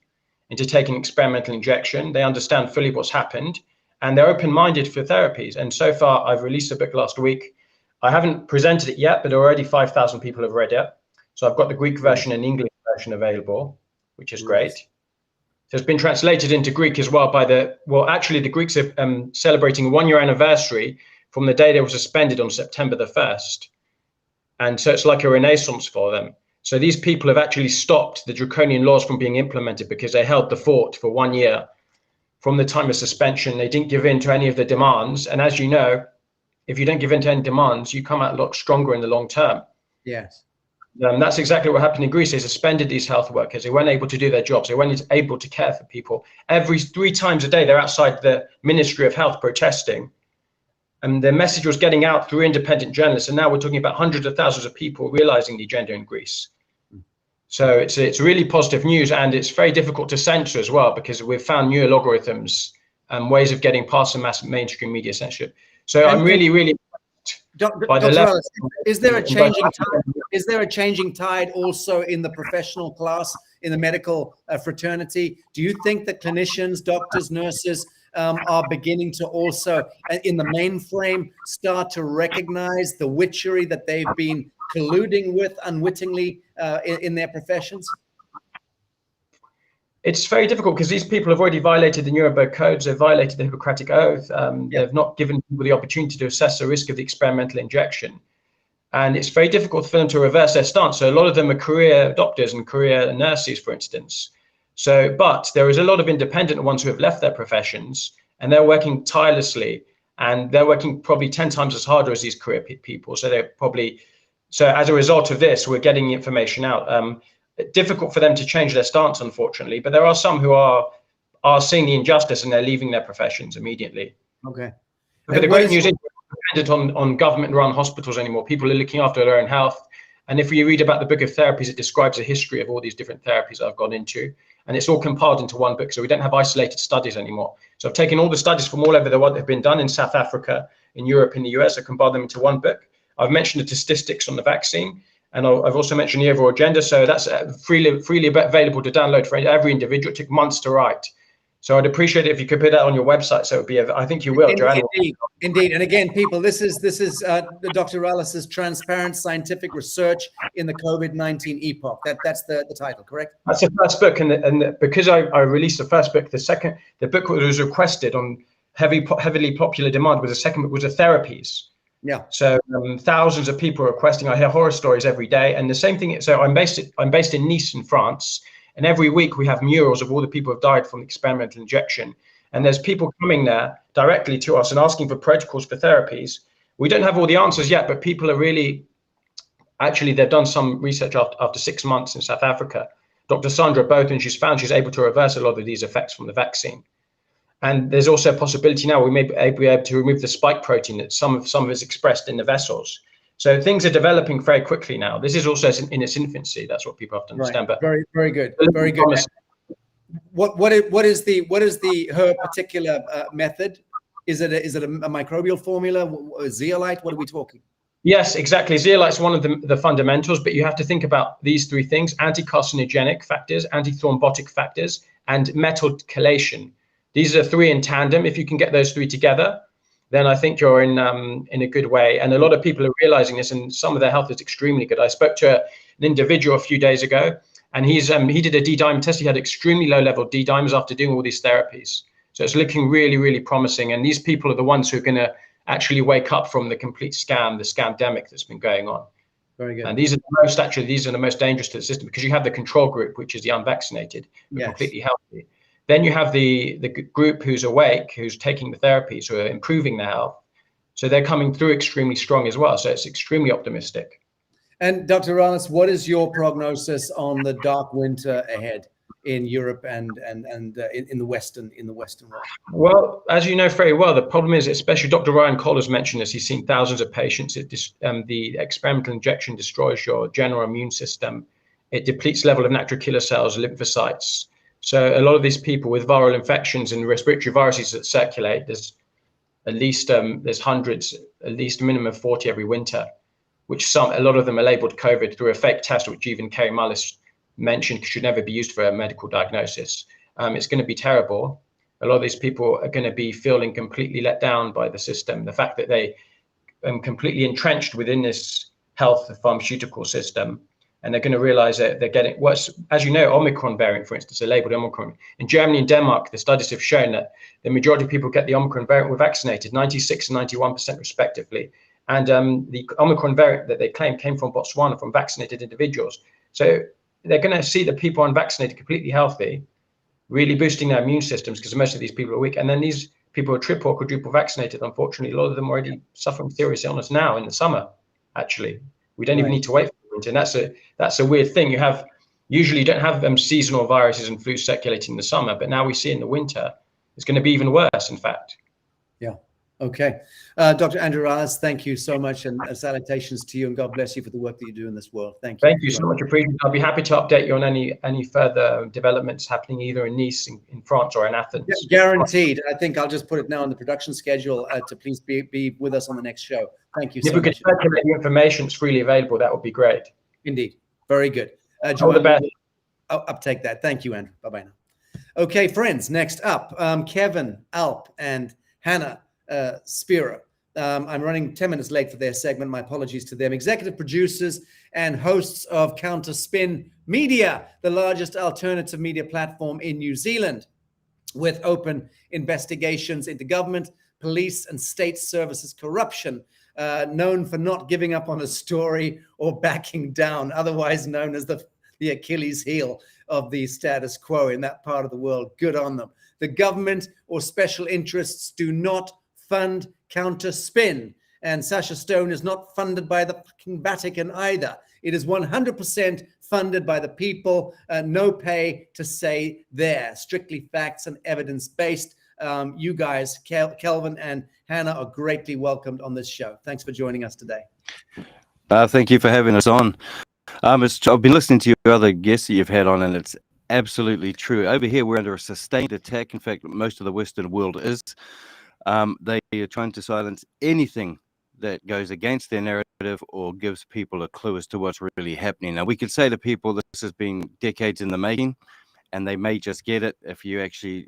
into taking experimental injection. They understand fully what's happened, and they're open-minded for therapies. And so far, I've released a book last week. I haven't presented it yet, but already 5,000 people have read it. So I've got the Greek version and English version available, which is great. So it's been translated into Greek as well actually the Greeks are celebrating a 1-year anniversary from the day they were suspended on September the 1st. And so it's like a renaissance for them. So these people have actually stopped the draconian laws from being implemented because they held the fort for 1 year from the time of suspension. They didn't give in to any of the demands. And as you know, if you don't give in to any demands, you come out a lot stronger in the long term. Yes. That's exactly what happened in Greece. They suspended these health workers. They weren't able to do their jobs. They weren't able to care for people. Every 3 times a day, they're outside the Ministry of Health protesting. And the message was getting out through independent journalists. And now we're talking about hundreds of thousands of people realizing the agenda in Greece. So it's really positive news, and it's very difficult to censor as well, because we've found new algorithms and ways of getting past the mass mainstream media censorship. So I'm really Dr. by the level. Rallis, is there a changing tide? Is there a changing tide also in the professional class, in the medical fraternity? Do you think that clinicians, doctors, nurses are beginning to also, in the mainframe, start to recognize the witchery that they've been colluding with unwittingly in their professions? It's very difficult because these people have already violated the Nuremberg codes. They've violated the Hippocratic Oath. They've not given people the opportunity to assess the risk of the experimental injection. And it's very difficult for them to reverse their stance. So a lot of them are career doctors and career nurses, for instance. So, but there is a lot of independent ones who have left their professions, and they're working tirelessly, and they're working probably 10 times as harder as these career people. So they're probably, so as a result of this, we're getting information out. Difficult for them to change their stance, unfortunately, but there are some who are seeing the injustice and they're leaving their professions immediately. Okay. But the great news is we're dependent on government-run hospitals anymore. People are looking after their own health. And if you read about the book of therapies, it describes a history of all these different therapies I've gone into. And it's all compiled into one book. So we don't have isolated studies anymore. So I've taken all the studies from all over the world that have been done in South Africa, in Europe, in the US. I compiled them into one book. I've mentioned the statistics on the vaccine. And I've also mentioned the overall agenda. So that's freely available to download for every individual. It took months to write. So I'd appreciate it if you could put that on your website. So it would be, I think you will, Joanne. Indeed. And again, people, this is Dr. Rallis's transparent scientific research in the COVID-19 epoch. That's the title, correct? That's the first book. And because I released the first book, the book that was requested on heavily popular demand was the second book, was the therapies. Yeah. So thousands of people are requesting. I hear horror stories every day, and the same thing. So I'm based in Nice, in France, and every week we have murals of all the people who have died from experimental injection. And there's people coming there directly to us and asking for protocols for therapies. We don't have all the answers yet, but people are really, actually, they've done some research after 6 months in South Africa. Dr. Sandra Bothan, she's found she's able to reverse a lot of these effects from the vaccine. And there's also a possibility now we may be able to remove the spike protein that some of us expressed in the vessels. So things are developing very quickly now. This is also in its infancy. That's what people have to understand. Right. But very good. Very good. What is her particular method? Is it a microbial formula, a zeolite? What are we talking? Yes, exactly. Zeolite is one of the fundamentals, but you have to think about these 3 things: anti-carcinogenic factors, anti-thrombotic factors, and metal chelation. These are 3 in tandem. If you can get those 3 together, then I think you're in a good way. And a lot of people are realizing this, and some of their health is extremely good. I spoke to an individual a few days ago, and he did a D-dimer test. He had extremely low level D-dimers after doing all these therapies. So it's looking really, really promising. And these people are the ones who are going to actually wake up from the complete scam, the scamdemic that's been going on. Very good. And these are the most dangerous to the system, because you have the control group, which is the unvaccinated, but completely healthy. Then you have the group who's awake, who's taking the therapies, who are improving their health. So they're coming through extremely strong as well. So it's extremely optimistic. And Dr. Rallis, what is your prognosis on the dark winter ahead in Europe and in the Western world? Well, as you know very well, the problem is, especially Dr. Ryan Coller's mentioned this, he's seen thousands of patients. The experimental injection destroys your general immune system. It depletes level of natural killer cells, lymphocytes. So a lot of these people with viral infections and respiratory viruses that circulate, there's at least hundreds, at least a minimum of 40 every winter, which a lot of them are labeled COVID through a fake test, which even Kerry Mullis mentioned should never be used for a medical diagnosis. It's going to be terrible. A lot of these people are going to be feeling completely let down by the system. The fact that they are completely entrenched within this health pharmaceutical system, and they're going to realize that they're getting what's, as you know, Omicron variant, for instance, are labeled Omicron. In Germany and Denmark, the studies have shown that the majority of people get the Omicron variant were vaccinated, 96 and 91% respectively. And the Omicron variant that they claim came from Botswana, from vaccinated individuals. So they're going to see the people unvaccinated completely healthy, really boosting their immune systems, because most of these people are weak. And then these people are triple or quadruple vaccinated. Unfortunately, a lot of them are already suffering serious illness now in the summer, actually. We don't even need to wait for winter. And that's a weird thing. Usually you don't have seasonal viruses and flu circulating in the summer, but now we see in the winter, it's going to be even worse, in fact. Yeah. Okay. Dr. Andrew Rallis, thank you so much, and salutations to you, and God bless you for the work that you do in this world. Thank you. Thank you so much. Appreciate it. I'll be happy to update you on any further developments happening either in Nice, in France, or in Athens. Yeah, guaranteed. I think I'll just put it now on the production schedule to please be with us on the next show. Thank you so much. If we could circulate the information, it's freely available, that would be great. Indeed. Very good. All the best. I'll uptake that. Thank you, Andrew. Bye-bye now. Okay, friends, next up, Kevin, Alp, and Hannah Spierer. I'm running 10 minutes late for their segment. My apologies to them. Executive producers and hosts of Counterspin Media, the largest alternative media platform in New Zealand, with open investigations into government, police, and state services corruption, known for not giving up on a story or backing down, otherwise known as the Achilles heel of the status quo in that part of the world. Good on them. The government or special interests do not fund Counterspin, and Sacha Stone is not funded by the fucking Vatican either. It is 100% funded by the people, no pay to say there. Strictly facts and evidence-based. You guys, Kelvin and Hannah, are greatly welcomed on this show. Thanks for joining us today. Thank you for having us on. I've been listening to your other guests that you've had on, and it's absolutely true. Over here, we're under a sustained attack. In fact, most of the Western world is. They are trying to silence anything that goes against their narrative or gives people a clue as to what's really happening. Now, we could say to people this has been decades in the making, and they may just get it if you actually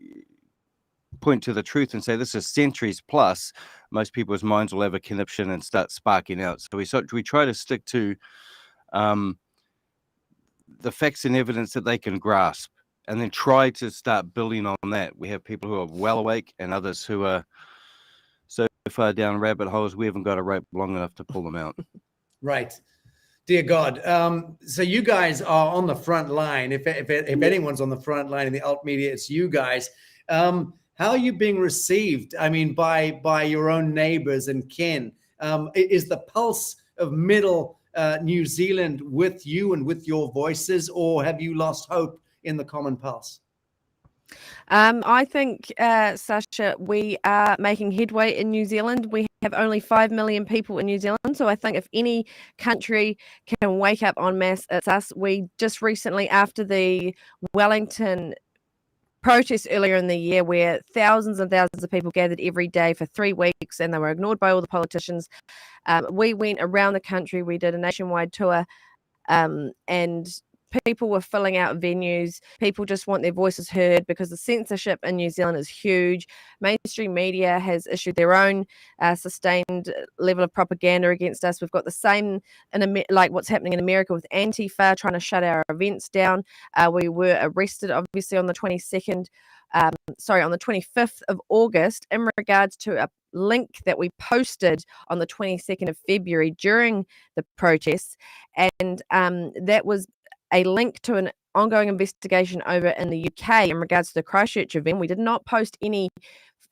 point to the truth and say this is centuries plus. Most people's minds will have a conniption and start sparking out. So we try to stick to the facts and evidence that they can grasp, and then try to start building on that. We have people who are well awake and others who are so far down rabbit holes we haven't got a rope long enough to pull them out. Right. Dear God. So you guys are on the front line. If anyone's on the front line in the alt media, it's you guys. How are you being received? I mean, by your own neighbors and kin? Is the pulse of middle New Zealand with you and with your voices, or have you lost hope in the common pulse? I think, Sacha, we are making headway in New Zealand. We have only 5 million people in New Zealand. So I think if any country can wake up en masse, it's us. We just recently, after the Wellington protests earlier in the year, where thousands and thousands of people gathered every day for 3 weeks and they were ignored by all the politicians, we went around the country. We did a nationwide tour, and people were filling out venues. People just want their voices heard because the censorship in New Zealand is huge. Mainstream media has issued their own sustained level of propaganda against us. We've got the same like what's happening in America with Antifa trying to shut our events down. We were arrested, obviously, on the 25th of August in regards to a link that we posted on the 22nd of February during the protests, and that was a link to an ongoing investigation over in the UK in regards to the Christchurch event. We did not post any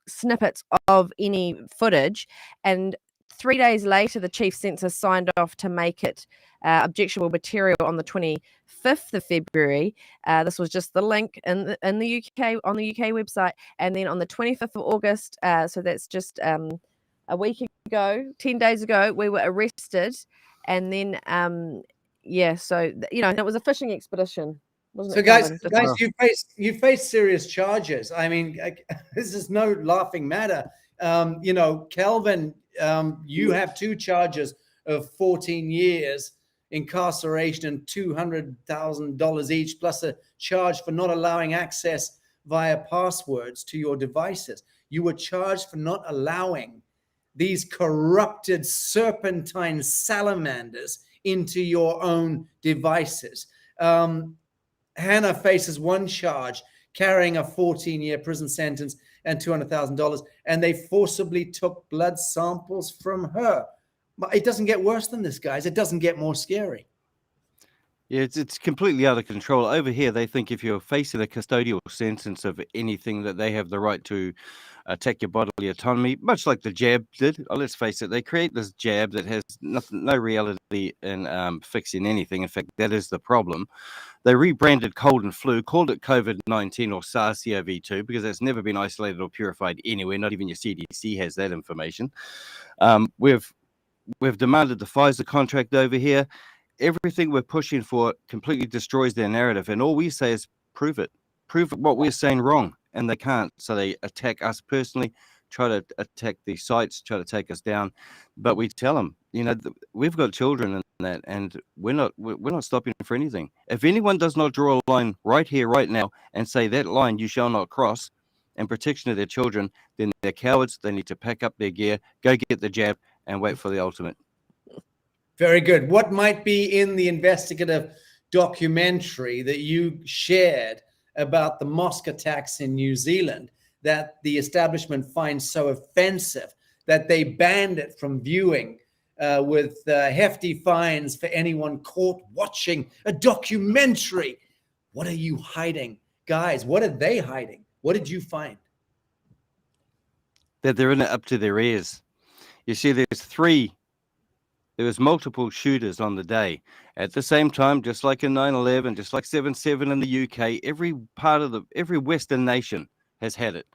snippets of any footage, and 3 days later the chief censor signed off to make it objectionable material on the 25th of February. This was just the link in the UK, on the UK website, and then on the 25th of August, so that's just a week ago, 10 days ago, we were arrested, and then so it was a fishing expedition, wasn't it? So guys, you face serious charges. I mean, this is no laughing matter. Kelvin, you have 2 charges of 14 years incarceration and $200,000 each, plus a charge for not allowing access via passwords to your devices. You were charged for not allowing these corrupted serpentine salamanders into your own devices. Hannah faces one charge, carrying a 14-year prison sentence and $200,000, and they forcibly took blood samples from her. But it doesn't get worse than this, guys. It doesn't get more scary. Yeah, it's completely out of control. Over here, they think if you're facing a custodial sentence of anything, that they have the right to attack your bodily autonomy, much like the jab did. Oh, let's face it, they create this jab that has nothing, no reality in fixing anything. In fact, that is the problem. They rebranded cold and flu, called it COVID-19 or SARS-CoV-2 because it's never been isolated or purified anywhere. Not even your CDC has that information. We've demanded the Pfizer contract over here. Everything we're pushing for completely destroys their narrative. And all we say is prove it. Prove what we're saying wrong. And they can't. So they attack us personally, try to attack the sites, try to take us down. But we tell them, we've got children in that, and we're not stopping for anything. If anyone does not draw a line right here, right now, and say that line you shall not cross, in protection of their children, then they're cowards. They need to pack up their gear, go get the jab, and wait for the ultimate. Very good. What might be in the investigative documentary that you shared about the mosque attacks in New Zealand that the establishment finds so offensive that they banned it from viewing with hefty fines for anyone caught watching a documentary? What are you hiding? Guys, what are they hiding? What did you find? That they're in it up to their ears. You see, there was multiple shooters on the day. At the same time, just like in 9/11, just like 7/7 in the UK, every Western nation has had it.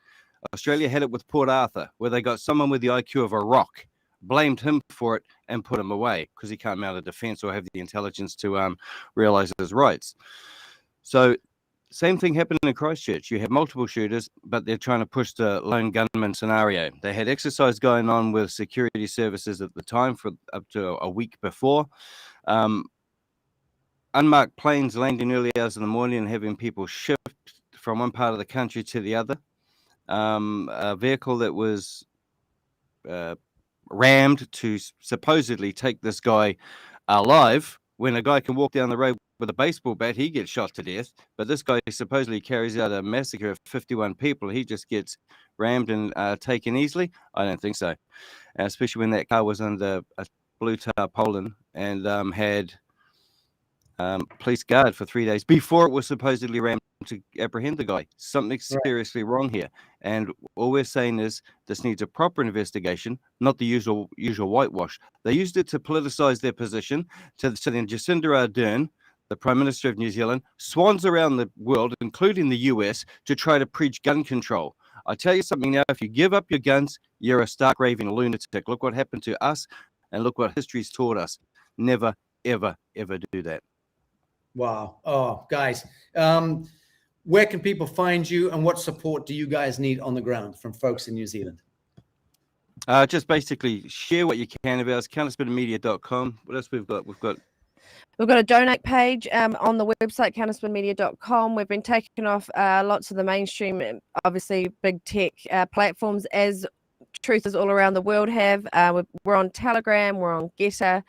Australia had it with Port Arthur, where they got someone with the IQ of a rock, blamed him for it, and put him away because he can't mount a defense or have the intelligence to realize his rights. So same thing happened in Christchurch. You have multiple shooters, but they're trying to push the lone gunman scenario. They had exercise going on with security services at the time for up to a week before. Unmarked planes landing early hours in the morning and having people shift from one part of the country to the other. A vehicle that was rammed to supposedly take this guy alive. When a guy can walk down the road with a baseball bat, he gets shot to death. But this guy supposedly carries out a massacre of 51 people. He just gets rammed and taken easily. I don't think so, especially when that car was under a blue tarpaulin and had police guard for 3 days before it was supposedly rammed to apprehend the guy. Something's seriously wrong here. And all we're saying is this needs a proper investigation, not the usual whitewash. They used it to politicize their position. So then Jacinda Ardern, the Prime Minister of New Zealand, swans around the world, including the US, to try to preach gun control. I tell you something now, if you give up your guns, you're a stark raving lunatic. Look what happened to us, and look what history's taught us. Never, ever, ever do that. Wow. Oh, guys, where can people find you, and what support do you guys need on the ground from folks in New Zealand? Just basically share what you can about us. Counterspinmedia.com. What else we've got? We've got a donate page on the website, counterspinmedia.com. We've been taking off lots of the mainstream, obviously big tech platforms, as truthers all around the world have. We're on Telegram, we're on Getter.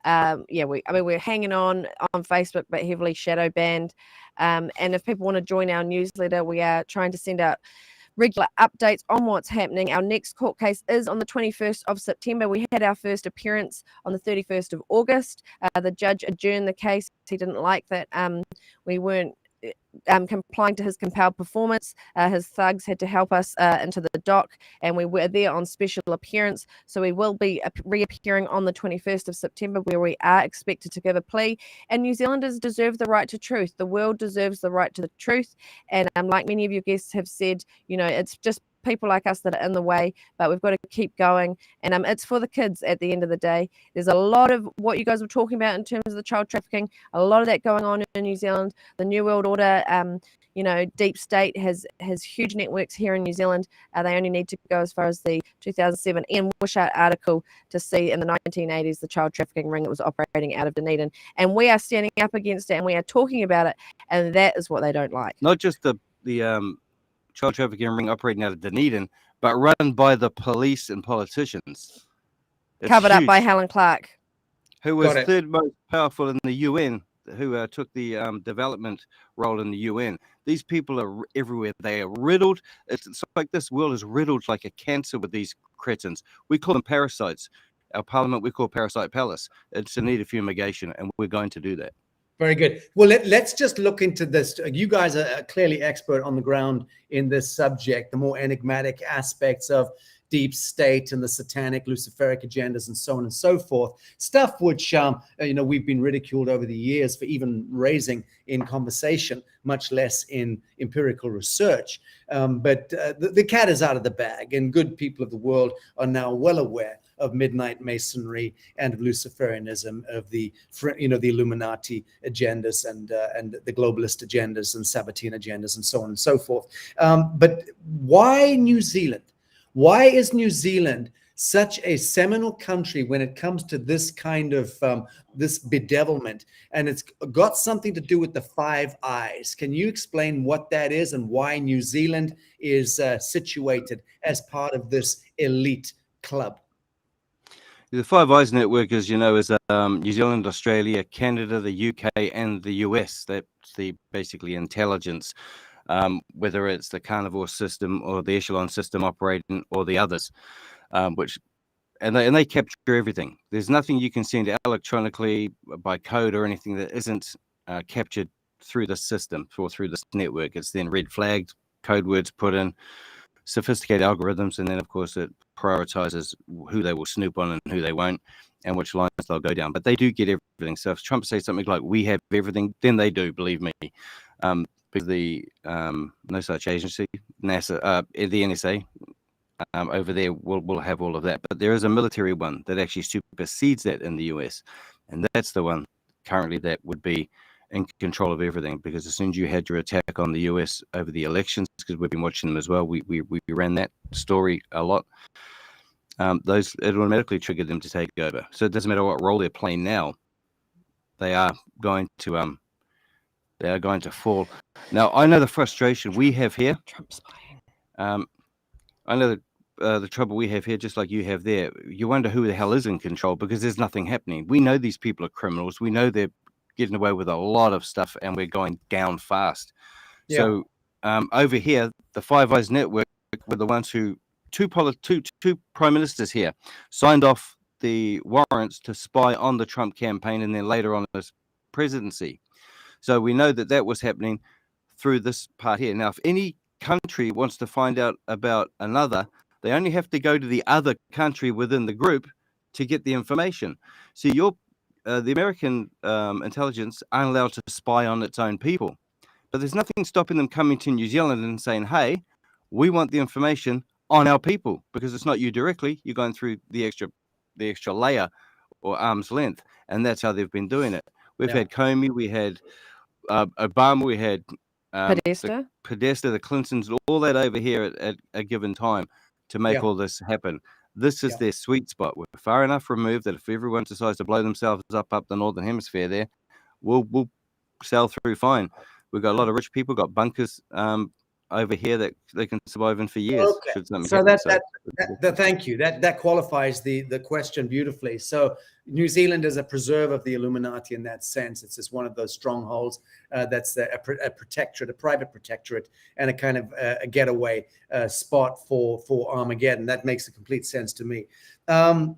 We're hanging on Facebook, but heavily shadow banned. And if people want to join our newsletter, we are trying to send out regular updates on what's happening. Our next court case is on the 21st of September. We had our first appearance on the 31st of August. The judge adjourned the case. He didn't like that we weren't complying to his compelled performance. His thugs had to help us into the dock, and we were there on special appearance. So we will be reappearing on the 21st of September, where we are expected to give a plea. And New Zealanders deserve the right to truth. The world deserves the right to the truth. And like many of your guests have said, it's just people like us that are in the way, but we've got to keep going. And it's for the kids at the end of the day. There's a lot of what you guys were talking about in terms of the child trafficking, a lot of that going on in New Zealand. The New World Order, deep state has huge networks here in New Zealand. They only need to go as far as the 2007 Ian Wishart article to see in the 1980s the child trafficking ring that was operating out of Dunedin. And we are standing up against it, and we are talking about it, and that is what they don't like. Not just the child trafficking ring operating out of Dunedin, but run by the police and politicians. It's covered huge. Up by Helen Clark. who was Got it. third most powerful in the UN, who took the development role in the UN. These people are everywhere. They are riddled. It's like this world is riddled like a cancer with these cretins. We call them parasites. Our parliament, we call Parasite Palace. It's in need of fumigation, and we're going to do that. Very good. Well, let's just look into this. You guys are clearly expert on the ground in this subject, the more enigmatic aspects of deep state and the satanic luciferic agendas and so on and so forth, stuff which we've been ridiculed over the years for even raising in conversation, much less in empirical research. But the cat is out of the bag, and good people of the world are now well aware of midnight masonry and of Luciferianism, of the Illuminati agendas and the globalist agendas and Sabbatean agendas and so on and so forth. But why New Zealand? Why is New Zealand such a seminal country when it comes to this kind of this bedevilment? And it's got something to do with the Five Eyes. Can you explain what that is and why New Zealand is situated as part of this elite club? The Five Eyes network, as you know, is New Zealand, Australia, Canada, the UK, and the US. That's the basically intelligence, whether it's the carnivore system or the echelon system operating or the others, and they capture everything. There's nothing you can send electronically by code or anything that isn't captured through the system or through this network. It's then red flagged, code words put in, sophisticated algorithms, and then of course it prioritizes who they will snoop on and who they won't, and which lines they'll go down. But they do get everything. So if Trump says something like "we have everything," then they do, believe me. Because the no such agency, NASA, the NSA over there will have all of that. But there is a military one that actually supersedes that in the US, and that's the one currently that would be in control of everything. Because as soon as you had your attack on the US over the elections, because we've been watching them as well, we ran that story a lot. It automatically triggered them to take over. So it doesn't matter what role they're playing now; they are going to fall. Now I know the frustration we have here. Trump spying. I know the trouble we have here, just like you have there. You wonder who the hell is in control because there's nothing happening. We know these people are criminals. We know they're getting away with a lot of stuff, and we're going down fast. Yeah. So over here, the Five Eyes Network were the ones who two prime ministers here signed off the warrants to spy on the Trump campaign, and then later on his presidency. So we know that was happening through this part here. Now, if any country wants to find out about another, they only have to go to the other country within the group to get the information. See, the American intelligence aren't allowed to spy on its own people, but there's nothing stopping them coming to New Zealand and saying, "Hey, we want the information on our people," because it's not you directly. You're going through the extra layer or arm's length, and that's how they've been doing it. We've had Comey, we had Obama, we had Podesta, the Clintons, all that over here at a given time to make all this happen. This is their sweet spot. We're far enough removed that if everyone decides to blow themselves up the northern hemisphere there, we'll sail through fine. We've got a lot of rich people, got bunkers over here that they can survive in for years. Okay. So thank you. That qualifies the question beautifully. So New Zealand is a preserve of the Illuminati in that sense. It's just one of those strongholds that's a protectorate, a private protectorate, and a kind of a getaway spot for Armageddon. That makes a complete sense to me. I don't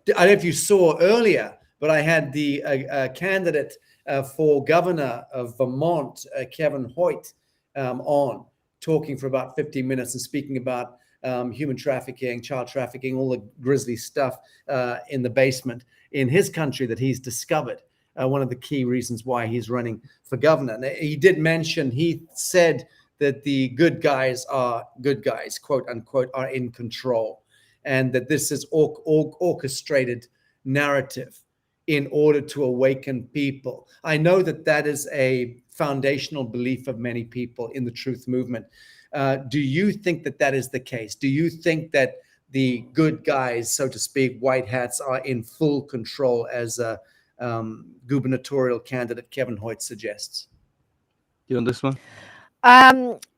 know if you saw earlier, but I had the candidate for governor of Vermont, Kevin Hoyt, on, talking for about 15 minutes and speaking about human trafficking, child trafficking, all the grisly stuff in the basement in his country that he's discovered. One of the key reasons why he's running for governor. And he did mention, he said that the good guys, quote unquote, are in control, and that this is orchestrated narrative in order to awaken people. I know that is a foundational belief of many people in the truth movement. Do you think that is the case? Do you think that the good guys, so to speak, white hats, are in full control, as gubernatorial candidate Kevin Hoyt suggests? You on this one?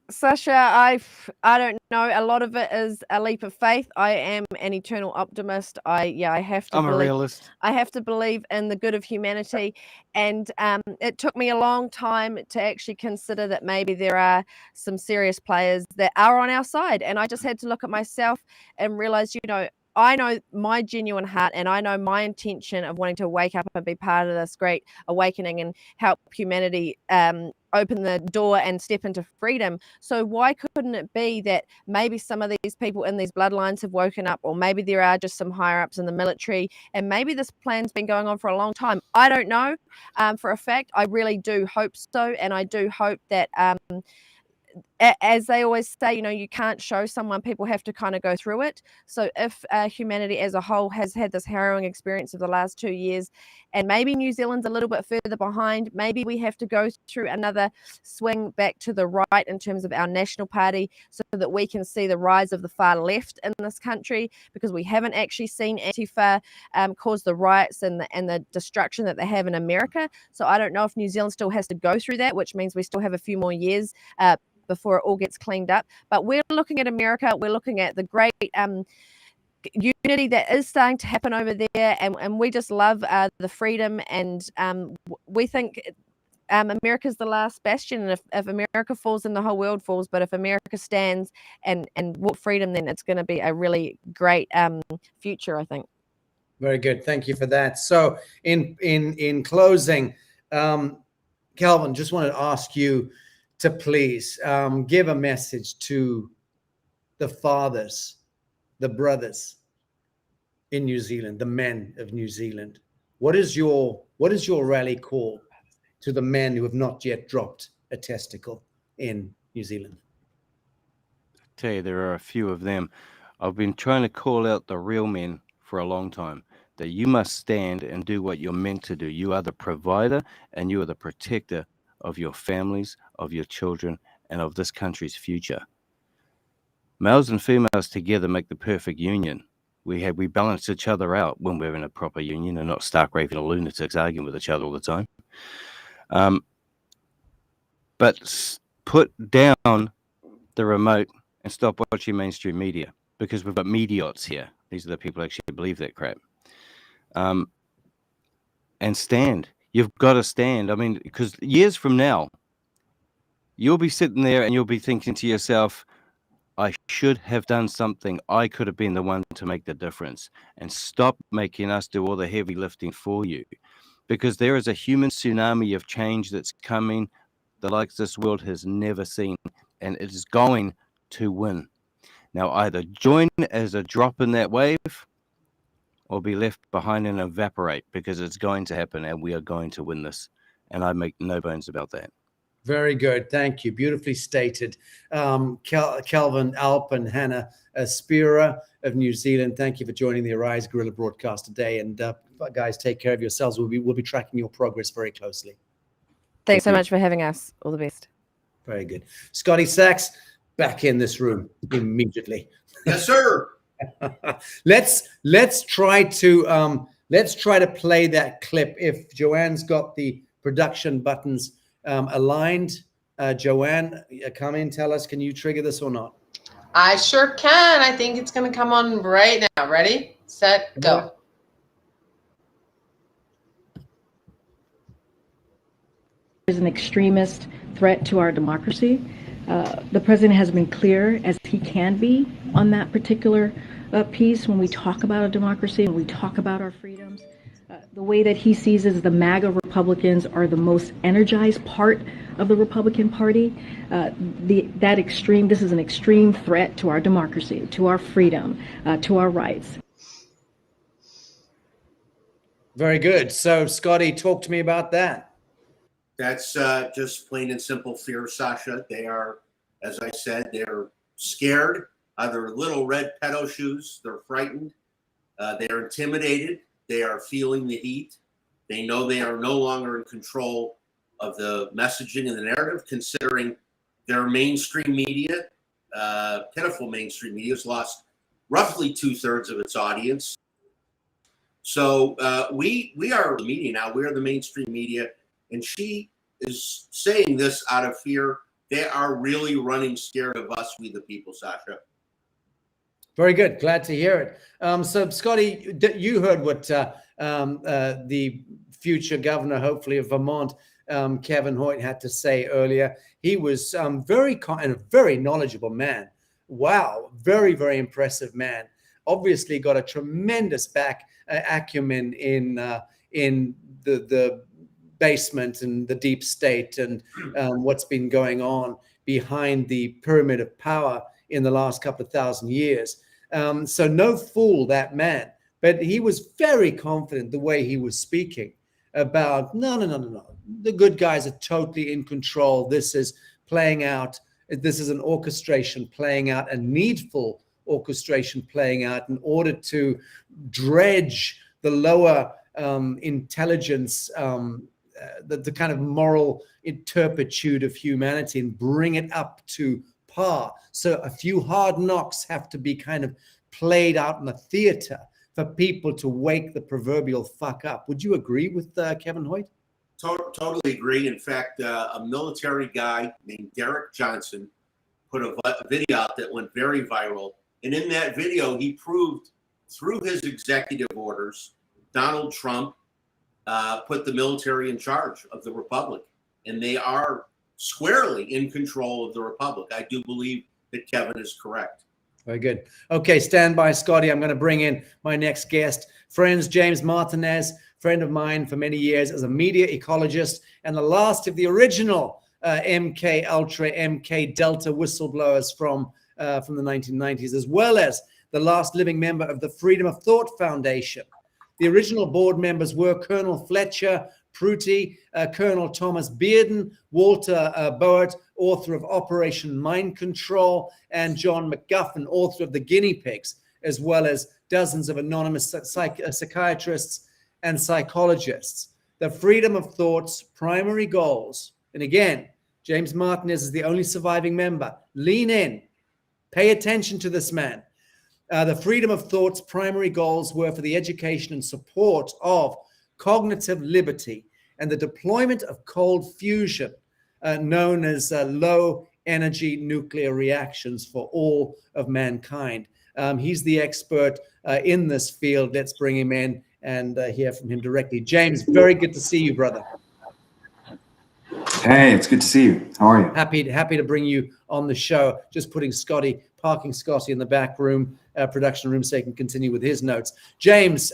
Sacha, I don't know. A lot of it is a leap of faith. I am an eternal optimist. I have to I'm a believe. realist. I have to believe in the good of humanity, and it took me a long time to actually consider that maybe there are some serious players that are on our side, and I just had to look at myself and realize, I know my genuine heart, and I know my intention of wanting to wake up and be part of this great awakening and help humanity open the door and step into freedom. So why couldn't it be that maybe some of these people in these bloodlines have woken up, or maybe there are just some higher ups in the military, and maybe this plan's been going on for a long time? I don't know for a fact. I really do hope so, and I do hope that as they always say, you can't show someone, people have to kind of go through it. So if humanity as a whole has had this harrowing experience of the last 2 years, and maybe New Zealand's a little bit further behind, maybe we have to go through another swing back to the right in terms of our national party, so that we can see the rise of the far left in this country, because we haven't actually seen Antifa cause the riots and the destruction that they have in America. So I don't know if New Zealand still has to go through that, which means we still have a few more years before it all gets cleaned up. But we're looking at America. We're looking at the great unity that is starting to happen over there, and we just love the freedom, and we think America's the last bastion, and if America falls, then the whole world falls. But if America stands and walk freedom, then it's going to be a really great future, I think. Very good. Thank you for that. So in closing, Calvin, just wanted to ask you to please give a message to the fathers, the brothers in New Zealand, the men of New Zealand. What is your rally call to the men who have not yet dropped a testicle in New Zealand? I tell you, there are a few of them. I've been trying to call out the real men for a long time, that you must stand and do what you're meant to do. You are the provider and you are the protector of your families, of your children, and of this country's future. Males and females together make the perfect union. We balance each other out when we're in a proper union and not stark raving lunatics arguing with each other all the time. But put down the remote and stop watching mainstream media, because we've got mediots here. These are the people who actually believe that crap. And stand. You've got to stand. I mean, because years from now, you'll be sitting there and you'll be thinking to yourself, I should have done something. I could have been the one to make the difference. And stop making us do all the heavy lifting for you. Because there is a human tsunami of change that's coming, the likes this world has never seen. And it is going to win. Now, either join as a drop in that wave, or be left behind and evaporate, because it's going to happen and we are going to win this. And I make no bones about that. Very good. Thank you. Beautifully stated. Calvin, Alp, and Hannah Spierer of New Zealand, thank you for joining the Arise Guerrilla broadcast today. And guys, take care of yourselves. We'll be tracking your progress very closely. Thanks so much for having us. All the best. Very good. Scotty Sachs, back in this room immediately. Yes, sir. Let's try to play that clip. If Joanne's got the production buttons aligned, Joanne, come in, tell us, can you trigger this or not? I sure can. I think it's going to come on right now. Ready, set, go. Is an extremist threat to our democracy. The president has been clear as he can be on that particular piece when we talk about a democracy and we talk about our freedoms. The way that he sees it is the MAGA Republicans are the most energized part of the Republican Party. This is an extreme threat to our democracy, to our freedom, to our rights. Very good. So, Scotty, talk to me about that. That's just plain and simple fear, Sacha. They are, as I said, they're scared of their little red pedo shoes. They're frightened. They're intimidated. They are feeling the heat. They know they are no longer in control of the messaging and the narrative, considering their mainstream media, pitiful mainstream media, has lost roughly 2/3 of its audience. So we are the media now. We are the mainstream media. And she is saying this out of fear They are really running scared of us, we the people, Sacha. Very good. Glad to hear it. So, Scotty, you heard what the future governor, hopefully, of Vermont, Kevin Hoyt, had to say earlier. He was very kind, a very knowledgeable man. Wow. Very, very impressive man. Obviously got a tremendous acumen in the basement and the deep state and what's been going on behind the pyramid of power in the last couple of thousand years. So no fool, that man. But he was very confident the way he was speaking about, no. The good guys are totally in control. This is playing out. This is an orchestration playing out, a needful orchestration playing out in order to dredge the lower intelligence, the kind of moral turpitude of humanity and bring it up to par. So a few hard knocks have to be kind of played out in the theater for people to wake the proverbial fuck up. Would you agree with Kevin Hoyt? Totally agree. In fact, a military guy named Derek Johnson put a video out that went very viral. And in that video, he proved through his executive orders, Donald Trump put the military in charge of the republic. And they are squarely in control of the republic. I do believe that Kevin is correct. Very good. Okay, stand by, Scotty. I'm going to bring in my next guest. Friends, James Martinez, friend of mine for many years as a media ecologist and the last of the original MK Ultra, MK Delta whistleblowers from the 1990s, as well as the last living member of the Freedom of Thought Foundation. The original board members were Colonel Fletcher Pruty, Colonel Thomas Bearden, Walter Boert, author of Operation Mind Control, and John McGuffin, author of The Guinea Pigs, as well as dozens of anonymous psychiatrists and psychologists. The Freedom of Thought's primary goals, and again, James Martinez is the only surviving member. Lean in. Pay attention to this man. The Freedom of Thought's primary goals were for the education and support of cognitive liberty and the deployment of cold fusion, known as low energy nuclear reactions for all of mankind. He's the expert in this field. Let's bring him in and hear from him directly. James, very good to see you, brother. Hey, it's good to see you. How are you? Happy to bring you on the show. Just parking Scotty in the back room, production room, so he can continue with his notes. James,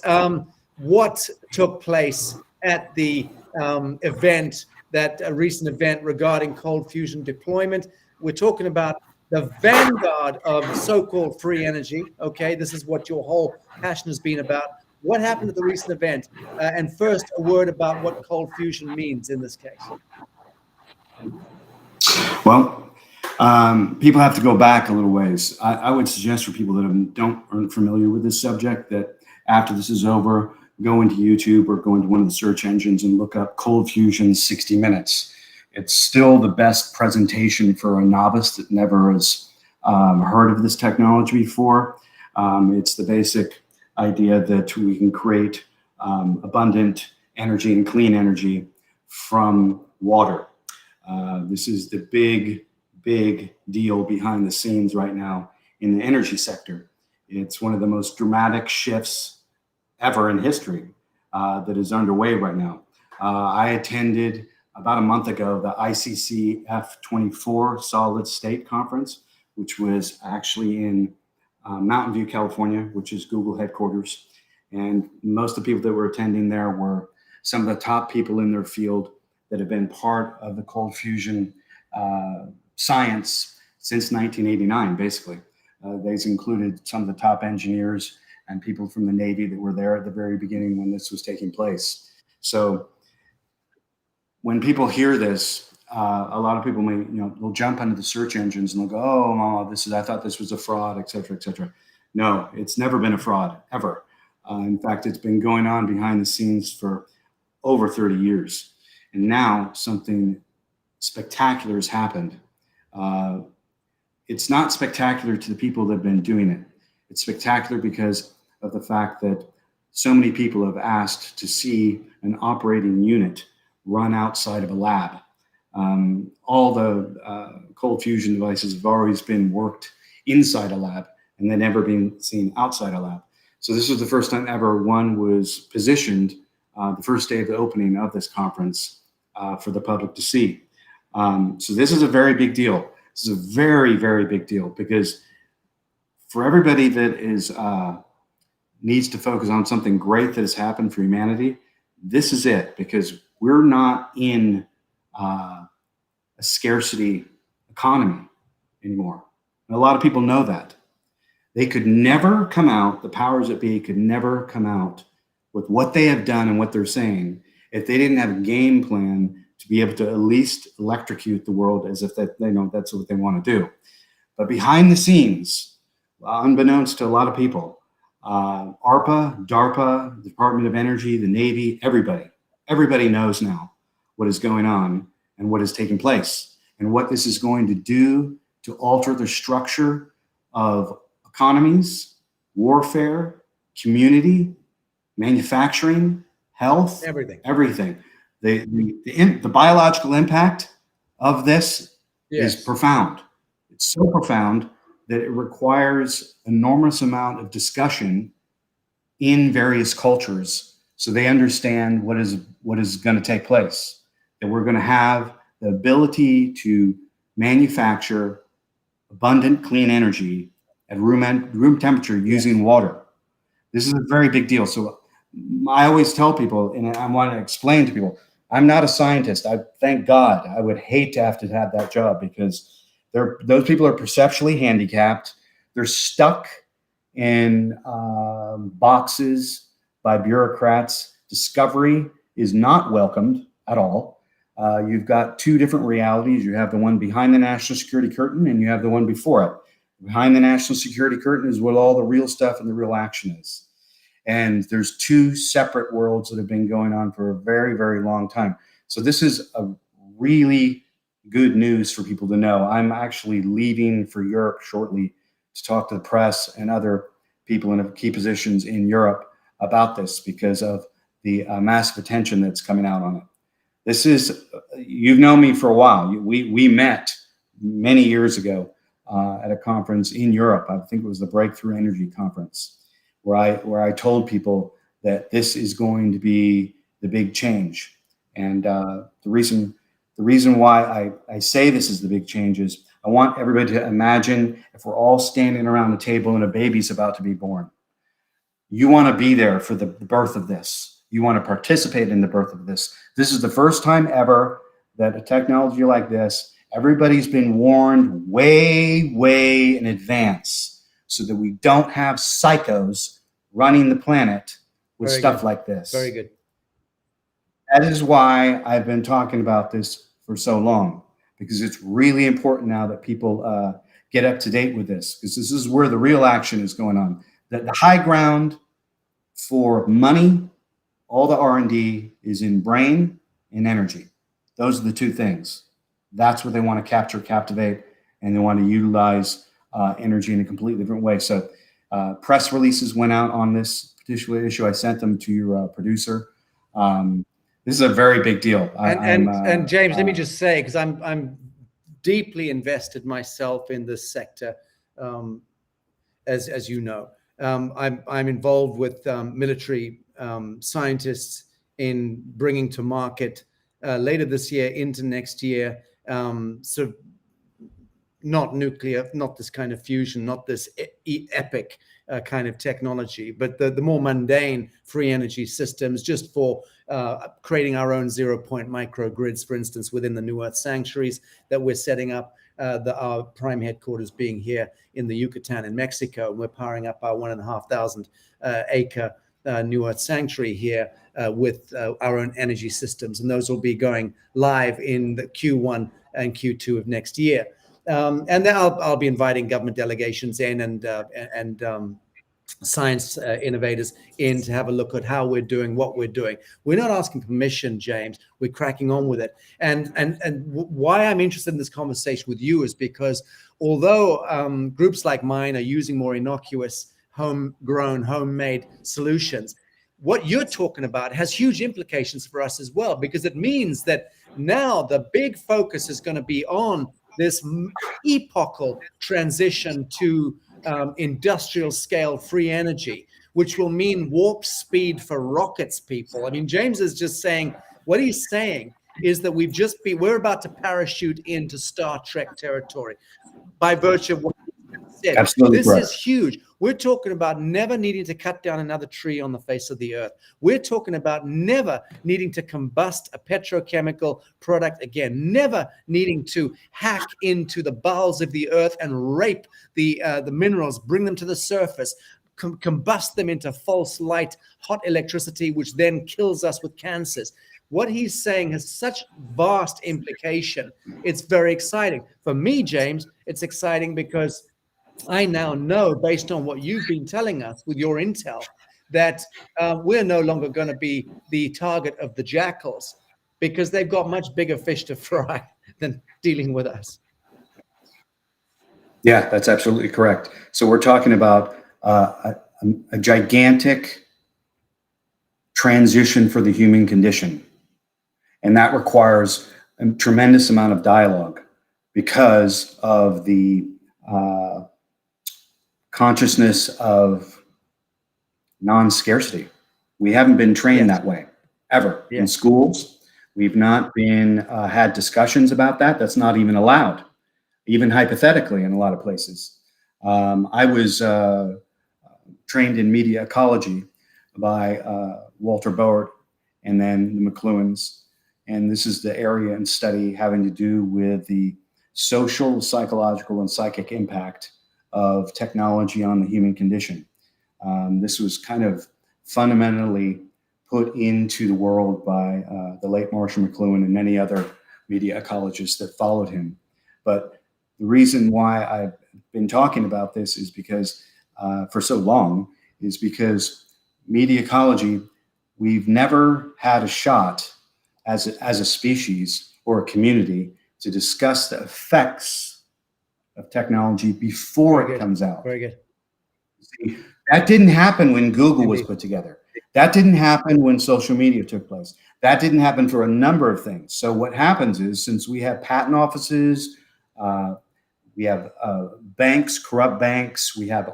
what took place at the event, that recent event regarding cold fusion deployment? We're talking about the vanguard of so-called free energy. Okay, this is what your whole passion has been about. What happened at the recent event? And first, a word about what cold fusion means in this case. Well, people have to go back a little ways. I would suggest for people that aren't familiar with this subject that after this is over, go into YouTube or go into one of the search engines and look up Cold Fusion 60 Minutes. It's still the best presentation for a novice that never has heard of this technology before. It's the basic idea that we can create abundant energy and clean energy from water. This is the big deal behind the scenes right now in the energy sector. It's one of the most dramatic shifts ever in history that is underway right now. I attended about a month ago the ICC F24 Solid State Conference, which was actually in Mountain View, California, which is Google headquarters. And most of the people that were attending there were some of the top people in their field that have been part of the cold fusion science since 1989, basically. These included some of the top engineers and people from the Navy that were there at the very beginning when this was taking place. So when people hear this, a lot of people they'll jump into the search engines and they'll go, oh, I thought this was a fraud, et cetera, et cetera. No, it's never been a fraud, ever. In fact, it's been going on behind the scenes for over 30 years. And now something spectacular has happened. It's not spectacular to the people that have been doing it. It's spectacular because of the fact that so many people have asked to see an operating unit run outside of a lab. All the cold fusion devices have always been worked inside a lab and then never been seen outside a lab. So this was the first time ever one was positioned the first day of the opening of this conference for the public to see. So this is a very big deal. This is a very, very big deal, because for everybody that is needs to focus on something great that has happened for humanity, this is it, because we're not in a scarcity economy anymore. And a lot of people know that. They could never come out, the powers that be could never come out with what they have done and what they're saying if they didn't have a game plan to be able to at least electrocute the world as if that they know that's what they want to do. But behind the scenes, unbeknownst to a lot of people, ARPA, DARPA, the Department of Energy, the Navy, everybody knows now what is going on and what is taking place and what this is going to do to alter the structure of economies, warfare, community, manufacturing, health, everything. The biological impact of this is profound. It's so profound that it requires enormous amount of discussion in various cultures so they understand what is going to take place. That we're going to have the ability to manufacture abundant clean energy at room temperature using water. This is a very big deal. So I always tell people, and I want to explain to people, I'm not a scientist. Thank God. I would hate to have that job, because those people are perceptually handicapped. They're stuck in boxes by bureaucrats. Discovery is not welcomed at all. You've got two different realities. You have the one behind the national security curtain, and you have the one before it. Behind the national security curtain is what all the real stuff and the real action is. And there's two separate worlds that have been going on for a very, very long time. So this is a really good news for people to know. I'm actually leaving for Europe shortly to talk to the press and other people in key positions in Europe about this, because of the massive attention that's coming out on it. This is, you've known me for a while. We met many years ago at a conference in Europe. I think it was the Breakthrough Energy Conference, where I told people that this is going to be the big change. And the reason why I say this is the big change is I want everybody to imagine if we're all standing around the table and a baby's about to be born. You want to be there for the birth of this. You want to participate in the birth of this. This is the first time ever that a technology like this, everybody's been warned way, way in advance so that we don't have psychos running the planet with stuff like this. Very good. That is why I've been talking about this for so long, because it's really important now that people get up to date with this, because this is where the real action is going on. The high ground for money, all the R&D is in brain and energy. Those are the two things. That's what they want to capture, captivate, and they want to utilize energy in a completely different way. So press releases went out on this particular issue. I sent them to your producer. This is a very big deal. And James, let me just say, because I'm deeply invested myself in this sector, as you know. I'm involved with military scientists in bringing to market later this year into next year, sort of not nuclear, not this kind of fusion, not this epic kind of technology, but the more mundane free energy systems, just for creating our own 0-point microgrids, for instance, within the New Earth sanctuaries that we're setting up. Our prime headquarters being here in the Yucatan in Mexico, and we're powering up our 1,500 acre New Earth sanctuary here with our own energy systems, and those will be going live in the Q1 and Q2 of next year. And then I'll be inviting government delegations in and science innovators in to have a look at how we're doing what we're doing. We're not asking permission, James. We're cracking on with it. And why I'm interested in this conversation with you is because although groups like mine are using more innocuous, homegrown, homemade solutions, what you're talking about has huge implications for us as well, because it means that now the big focus is going to be on this epochal transition to industrial scale free energy, which will mean warp speed for rockets, people. I mean, James is just saying, what he's saying is that we're about to parachute into Star Trek territory by virtue of what he said. Absolutely This correct. is huge. We're talking about never needing to cut down another tree on the face of the earth. We're talking about never needing to combust a petrochemical product again, never needing to hack into the bowels of the earth and rape the minerals, bring them to the surface, combust them into false light, hot electricity, which then kills us with cancers. What he's saying has such vast implication. It's very exciting. For me, James, it's exciting because I now know, based on what you've been telling us with your intel, that we're no longer going to be the target of the jackals, because they've got much bigger fish to fry than dealing with us. Yeah, that's absolutely correct. So we're talking about a gigantic transition for the human condition. And that requires a tremendous amount of dialogue because of the consciousness of non-scarcity. We haven't been trained that way ever in schools. We've not been had discussions about that. That's not even allowed, even hypothetically in a lot of places. I was trained in media ecology by Walter Boert and then the McLuhans. And this is the area and study having to do with the social, psychological, and psychic impact of technology on the human condition. This was kind of fundamentally put into the world by the late Marshall McLuhan and many other media ecologists that followed him. But the reason why I've been talking about this is because for so long is because media ecology, we've never had a shot as a species or a community to discuss the effects of technology before it comes out. Very good. See, that didn't happen when Google was put together. That didn't happen when social media took place. That didn't happen for a number of things. So what happens is, since we have patent offices, we have banks, corrupt banks, we have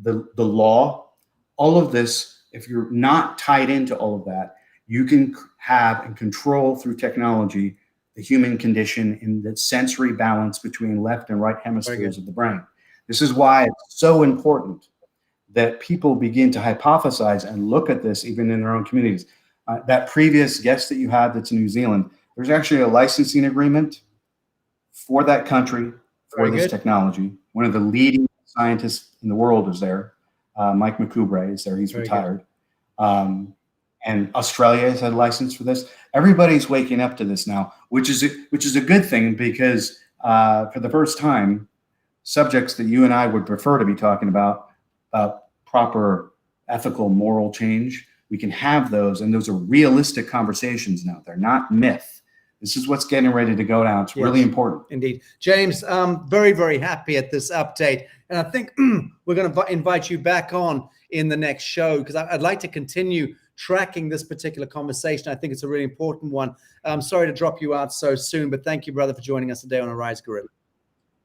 the law, all of this, if you're not tied into all of that, you can have and control through technology the human condition in the sensory balance between left and right hemispheres of the brain. This is why it's so important that people begin to hypothesize and look at this even in their own communities. That previous guest that you had that's in New Zealand, there's actually a licensing agreement for that country for this technology. One of the leading scientists in the world is there. Mike McCubre is there. He's retired. And Australia has had a license for this. Everybody's waking up to this now, which is a good thing, because for the first time, subjects that you and I would prefer to be talking about proper ethical, moral change, we can have those, and those are realistic conversations now. They're not myth. This is what's getting ready to go down. It's really important. Indeed. James, very, very happy at this update. And I think we're going to invite you back on in the next show, because I'd like to continue tracking this particular conversation. I think it's a really important one. I'm sorry to drop you out so soon, but thank you, brother, for joining us today on Arise Guerrilla.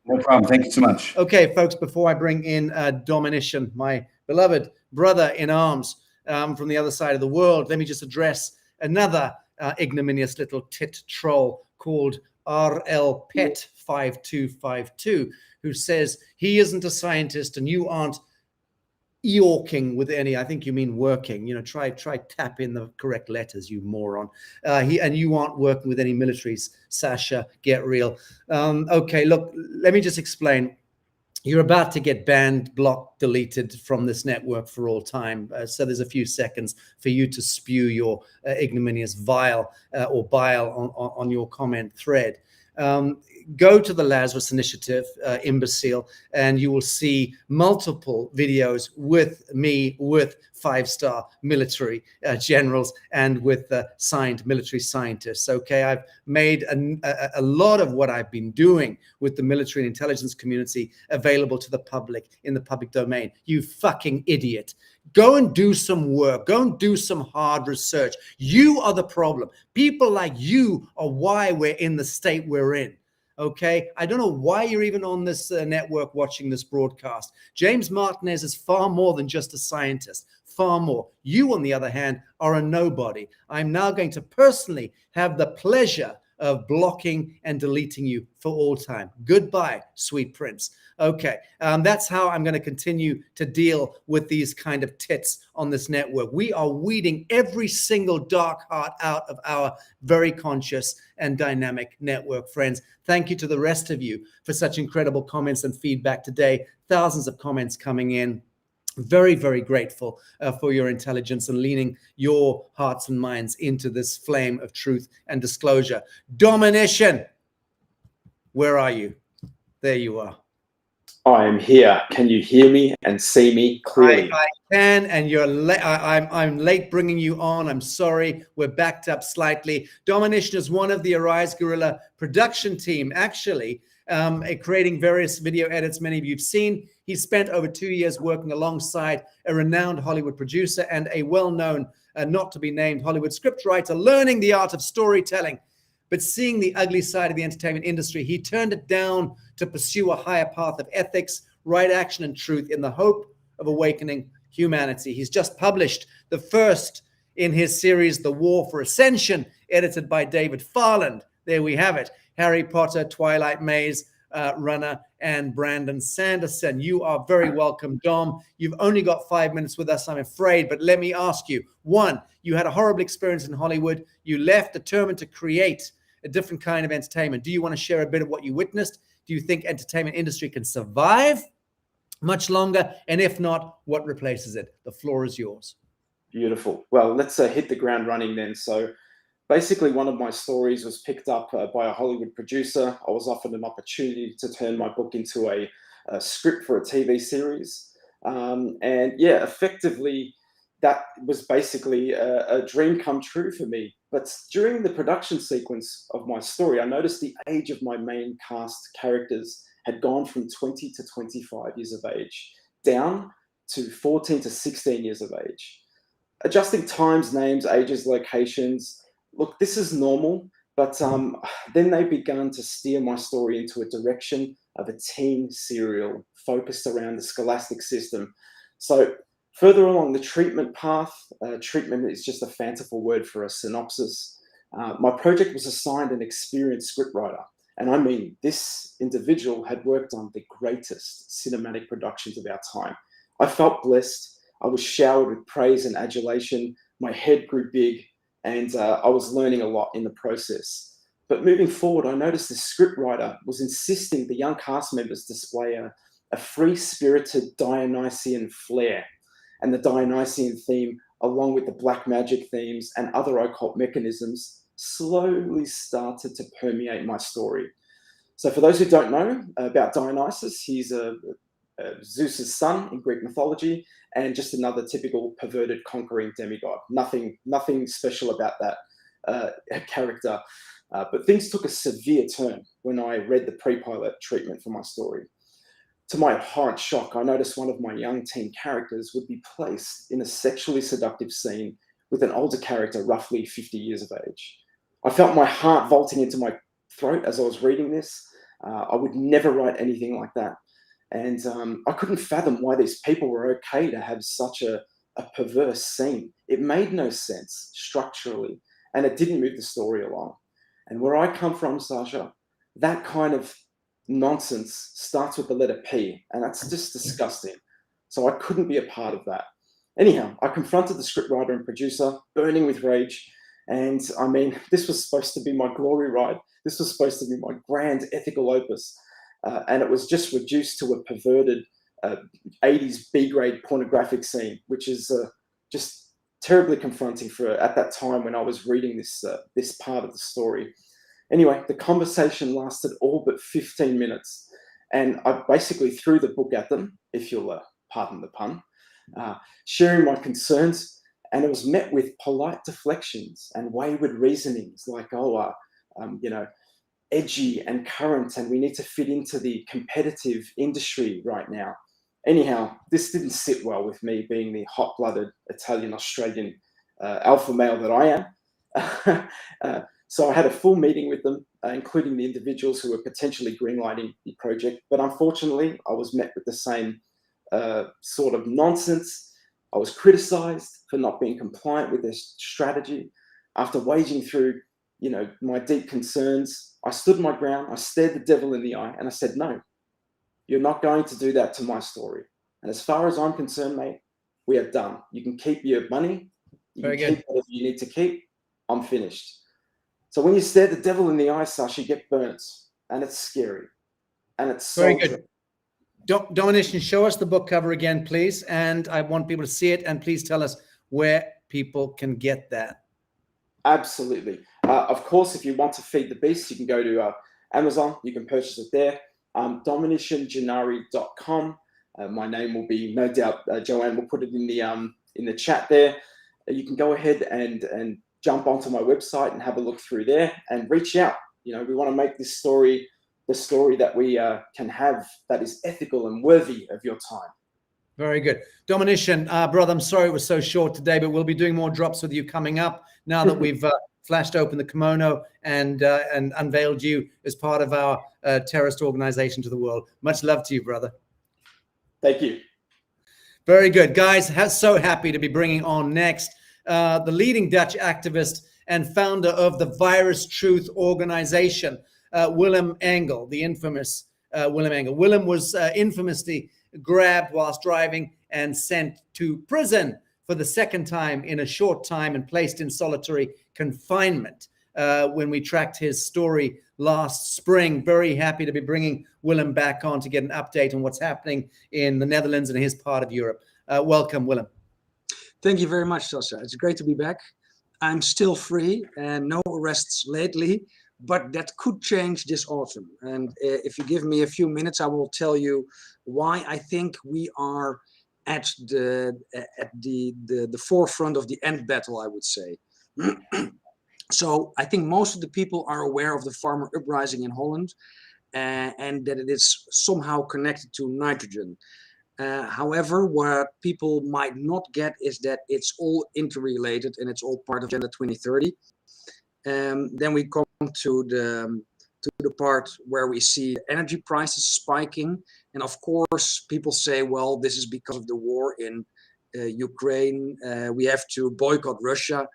No problem. Thank you so much. Okay, folks, before I bring in Dominican, my beloved brother in arms from the other side of the world, let me just address another ignominious little tit troll called RL Pet 5252, who says he isn't a scientist and you aren't Eorking with any, I think you mean working, try tap in the correct letters, you moron. And you aren't working with any militaries, Sacha, get real. Okay, look, let me just explain. You're about to get banned, blocked, deleted from this network for all time. So there's a few seconds for you to spew your ignominious vile or bile on your comment thread. Go to the Lazarus Initiative, imbecile, and you will see multiple videos with me, with 5-star military generals and with signed military scientists. Okay, I've made a lot of what I've been doing with the military and intelligence community available to the public in the public domain. You fucking idiot. Go and do some work. Go and do some hard research. You are the problem. People like you are why we're in the state we're in. Okay, I don't know why you're even on this network watching this broadcast. James Martinez is far more than just a scientist, far more. You, on the other hand, are a nobody. I'm now going to personally have the pleasure of blocking and deleting you for all time. Goodbye, sweet prince. Okay, that's how I'm going to continue to deal with these kind of tits on this network. We are weeding every single dark heart out of our very conscious and dynamic network, friends. Thank you to the rest of you for such incredible comments and feedback today. Thousands of comments coming in. Very, very grateful for your intelligence and leaning your hearts and minds into this flame of truth and disclosure. Dominican, where are you? There you are. I am here. Can you hear me and see me clearly? I can, and you're late. I'm late bringing you on. I'm sorry. We're backed up slightly. Dominican is one of the Arise Guerrilla production team, actually, creating various video edits many of you have seen. He spent over 2 years working alongside a renowned Hollywood producer and a well-known, not to be named Hollywood scriptwriter, learning the art of storytelling. But seeing the ugly side of the entertainment industry, he turned it down to pursue a higher path of ethics, right action, and truth in the hope of awakening humanity. He's just published the first in his series, The War for Ascension, edited by David Farland. There we have it. Harry Potter, Twilight Maze, runner, and Brandon Sanderson. You are very welcome, Dom. You've only got 5 minutes with us, I'm afraid, but let me ask you. One, you had a horrible experience in Hollywood. You left determined to create a different kind of entertainment. Do you want to share a bit of what you witnessed? Do you think entertainment industry can survive much longer? And if not, what replaces it? The floor is yours. Beautiful. Well, let's hit the ground running then. So basically, one of my stories was picked up by a Hollywood producer. I was offered an opportunity to turn my book into a script for a TV series. And yeah, effectively, that was basically a dream come true for me. But during the production sequence of my story, I noticed the age of my main cast characters had gone from 20 to 25 years of age, down to 14 to 16 years of age. Adjusting times, names, ages, locations, look, this is normal, but then they began to steer my story into a direction of a teen serial focused around the scholastic system. So further along the treatment path, treatment is just a fanciful word for a synopsis. My project was assigned an experienced scriptwriter. And I mean, this individual had worked on the greatest cinematic productions of our time. I felt blessed. I was showered with praise and adulation. My head grew big, and I was learning a lot in the process. But moving forward, I noticed the scriptwriter was insisting the young cast members display a free-spirited Dionysian flair. And the Dionysian theme, along with the black magic themes and other occult mechanisms, slowly started to permeate my story. So for those who don't know about Dionysus, he's Zeus's son in Greek mythology, and just another typical perverted conquering demigod. Nothing special about that character. But things took a severe turn when I read the pre-pilot treatment for my story. To my horrid shock, I noticed one of my young teen characters would be placed in a sexually seductive scene with an older character, roughly 50 years of age. I felt my heart vaulting into my throat as I was reading this. I would never write anything like that. And I couldn't fathom why these people were okay to have such a perverse scene. It made no sense structurally, and it didn't move the story along. And where I come from, Sacha, that kind of nonsense starts with the letter P, and that's just disgusting. So I couldn't be a part of that. Anyhow, I confronted the scriptwriter and producer, burning with rage. And I mean, this was supposed to be my glory ride. This was supposed to be my grand ethical opus. And it was just reduced to a perverted 80s B-grade pornographic scene, which is just terribly confronting at that time when I was reading this part of the story. Anyway, the conversation lasted all but 15 minutes. And I basically threw the book at them, if you'll pardon the pun, sharing my concerns. And it was met with polite deflections and wayward reasonings like, edgy and current, and we need to fit into the competitive industry right now. Anyhow, this didn't sit well with me, being the hot-blooded Italian-Australian alpha male that I am. So I had a full meeting with them, including the individuals who were potentially greenlighting the project. But unfortunately, I was met with the same sort of nonsense. I was criticized for not being compliant with their strategy. After waging through, my deep concerns, I stood my ground. I stared the devil in the eye and I said, no, you're not going to do that to my story. And as far as I'm concerned, mate, we are done. You can keep your money. You Very can good. keep whatever you need to keep. I'm finished. So when you stare the devil in the eye, Sacha, you get burnt. And it's scary. And it's so Very good. Dominican, show us the book cover again, please. And I want people to see it. And please tell us where people can get that. Absolutely. Of course, if you want to feed the beast, you can go to Amazon. You can purchase it there. DominicanGennari.com. My name will be, no doubt, Joanne will put it in the chat there. You can go ahead and jump onto my website and have a look through there and reach out. We want to make this story the story that we can have that is ethical and worthy of your time. Very good. Dominican, brother, I'm sorry it was so short today, but we'll be doing more drops with you coming up now that we've flashed open the kimono and unveiled you as part of our terrorist organization to the world. Much love to you, brother. Thank you. Very good. Guys, so happy to be bringing on next the leading Dutch activist and founder of the Virus Truth Organization, Willem Engel, the infamous Willem Engel. Willem was infamously grabbed whilst driving and sent to prison for the second time in a short time and placed in solitary confinement when we tracked his story last spring. Very happy to be bringing Willem back on to get an update on what's happening in the Netherlands and his part of Europe. Welcome, Willem. Thank you very much, Sacha. It's great to be back. I'm still free and no arrests lately, but that could change this autumn. And if you give me a few minutes, I will tell you why I think we are at the forefront of the end battle, I would say. So I think most of the people are aware of the farmer uprising in Holland and that it is somehow connected to nitrogen. However, what people might not get is that it's all interrelated and it's all part of Agenda 2030. Then we come to the part where we see energy prices spiking. And of course, people say, well, this is because of the war in Ukraine. We have to boycott Russia.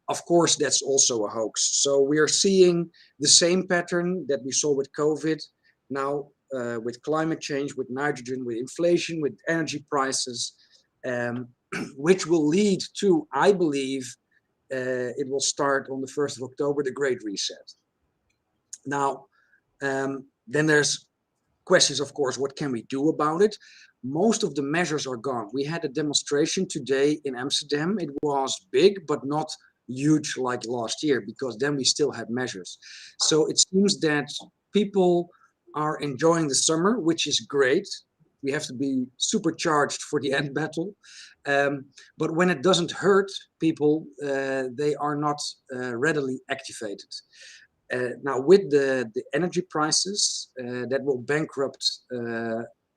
Of course, that's also a hoax. So we are seeing the same pattern that we saw with COVID, now with climate change, with nitrogen, with inflation, with energy prices, which will lead to, I believe, it will start on the 1st of October, the Great Reset. Now, then there's questions, of course, what can we do about it? Most of the measures are gone. We had a demonstration today in Amsterdam. It was big, but not huge like last year, because then we still had measures. So it seems that people are enjoying the summer, which is great. We have to be supercharged for the end battle. But when it doesn't hurt people, they are not readily activated. Now, with the energy prices, that will bankrupt,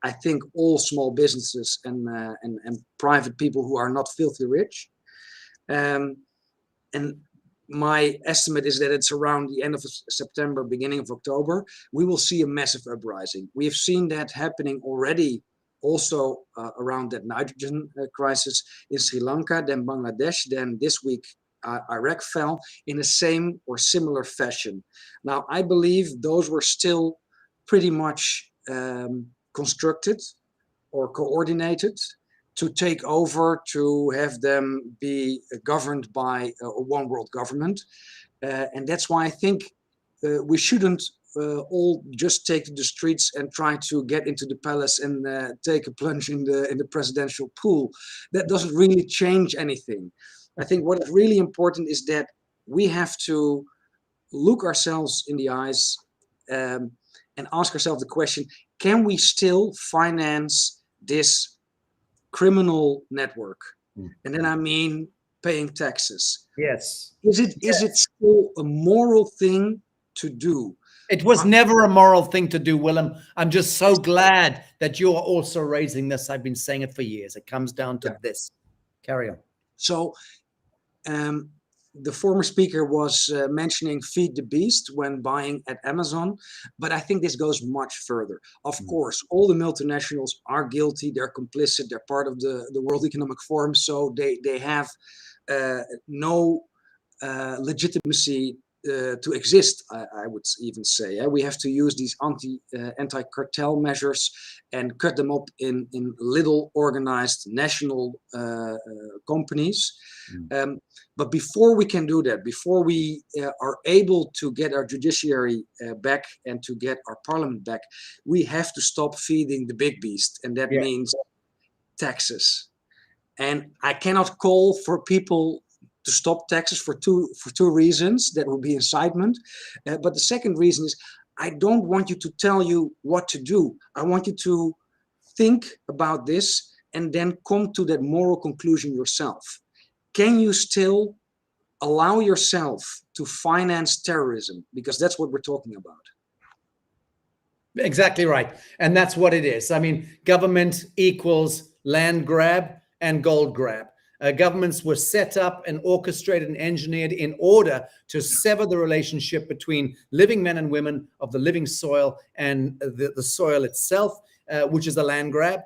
I think, all small businesses and private people who are not filthy rich. And my estimate is that it's around the end of September, beginning of October, we will see a massive uprising. We have seen that happening already also around that nitrogen crisis in Sri Lanka, then Bangladesh, then this week Iraq fell in the same or similar fashion. Now, I believe those were still pretty much constructed or coordinated to take over, to have them be governed by a one world government. And that's why I think we shouldn't all just take to the streets and try to get into the palace and take a plunge in the presidential pool. That doesn't really change anything. I think what is really important is that we have to look ourselves in the eyes and ask ourselves the question, can we still finance this criminal network? And then I mean paying taxes. Yes. Is it still a moral thing to do. It was never a moral thing to do, Willem. I'm just so glad that you're also raising this. I've been saying it for years. It comes down to this. Carry on. So the former speaker was mentioning feed the beast when buying at Amazon, but I think this goes much further. Of course, all the multinationals are guilty. They're complicit. They're part of the World Economic Forum, so they have no legitimacy to exist, I would even say. We have to use these anti-cartel measures and cut them up in little organized national companies. But before we can do that, before we are able to get our judiciary back and to get our parliament back, we have to stop feeding the big beast, and that means taxes. And I cannot call for people to stop taxes for two reasons. That would be incitement. But the second reason is I don't want you to tell you what to do. I want you to think about this and then come to that moral conclusion yourself. Can you still allow yourself to finance terrorism? Because that's what we're talking about. Exactly right. And that's what it is. I mean, government equals land grab and gold grab. Governments were set up and orchestrated and engineered in order to sever the relationship between living men and women of the living soil and the soil itself, which is a land grab,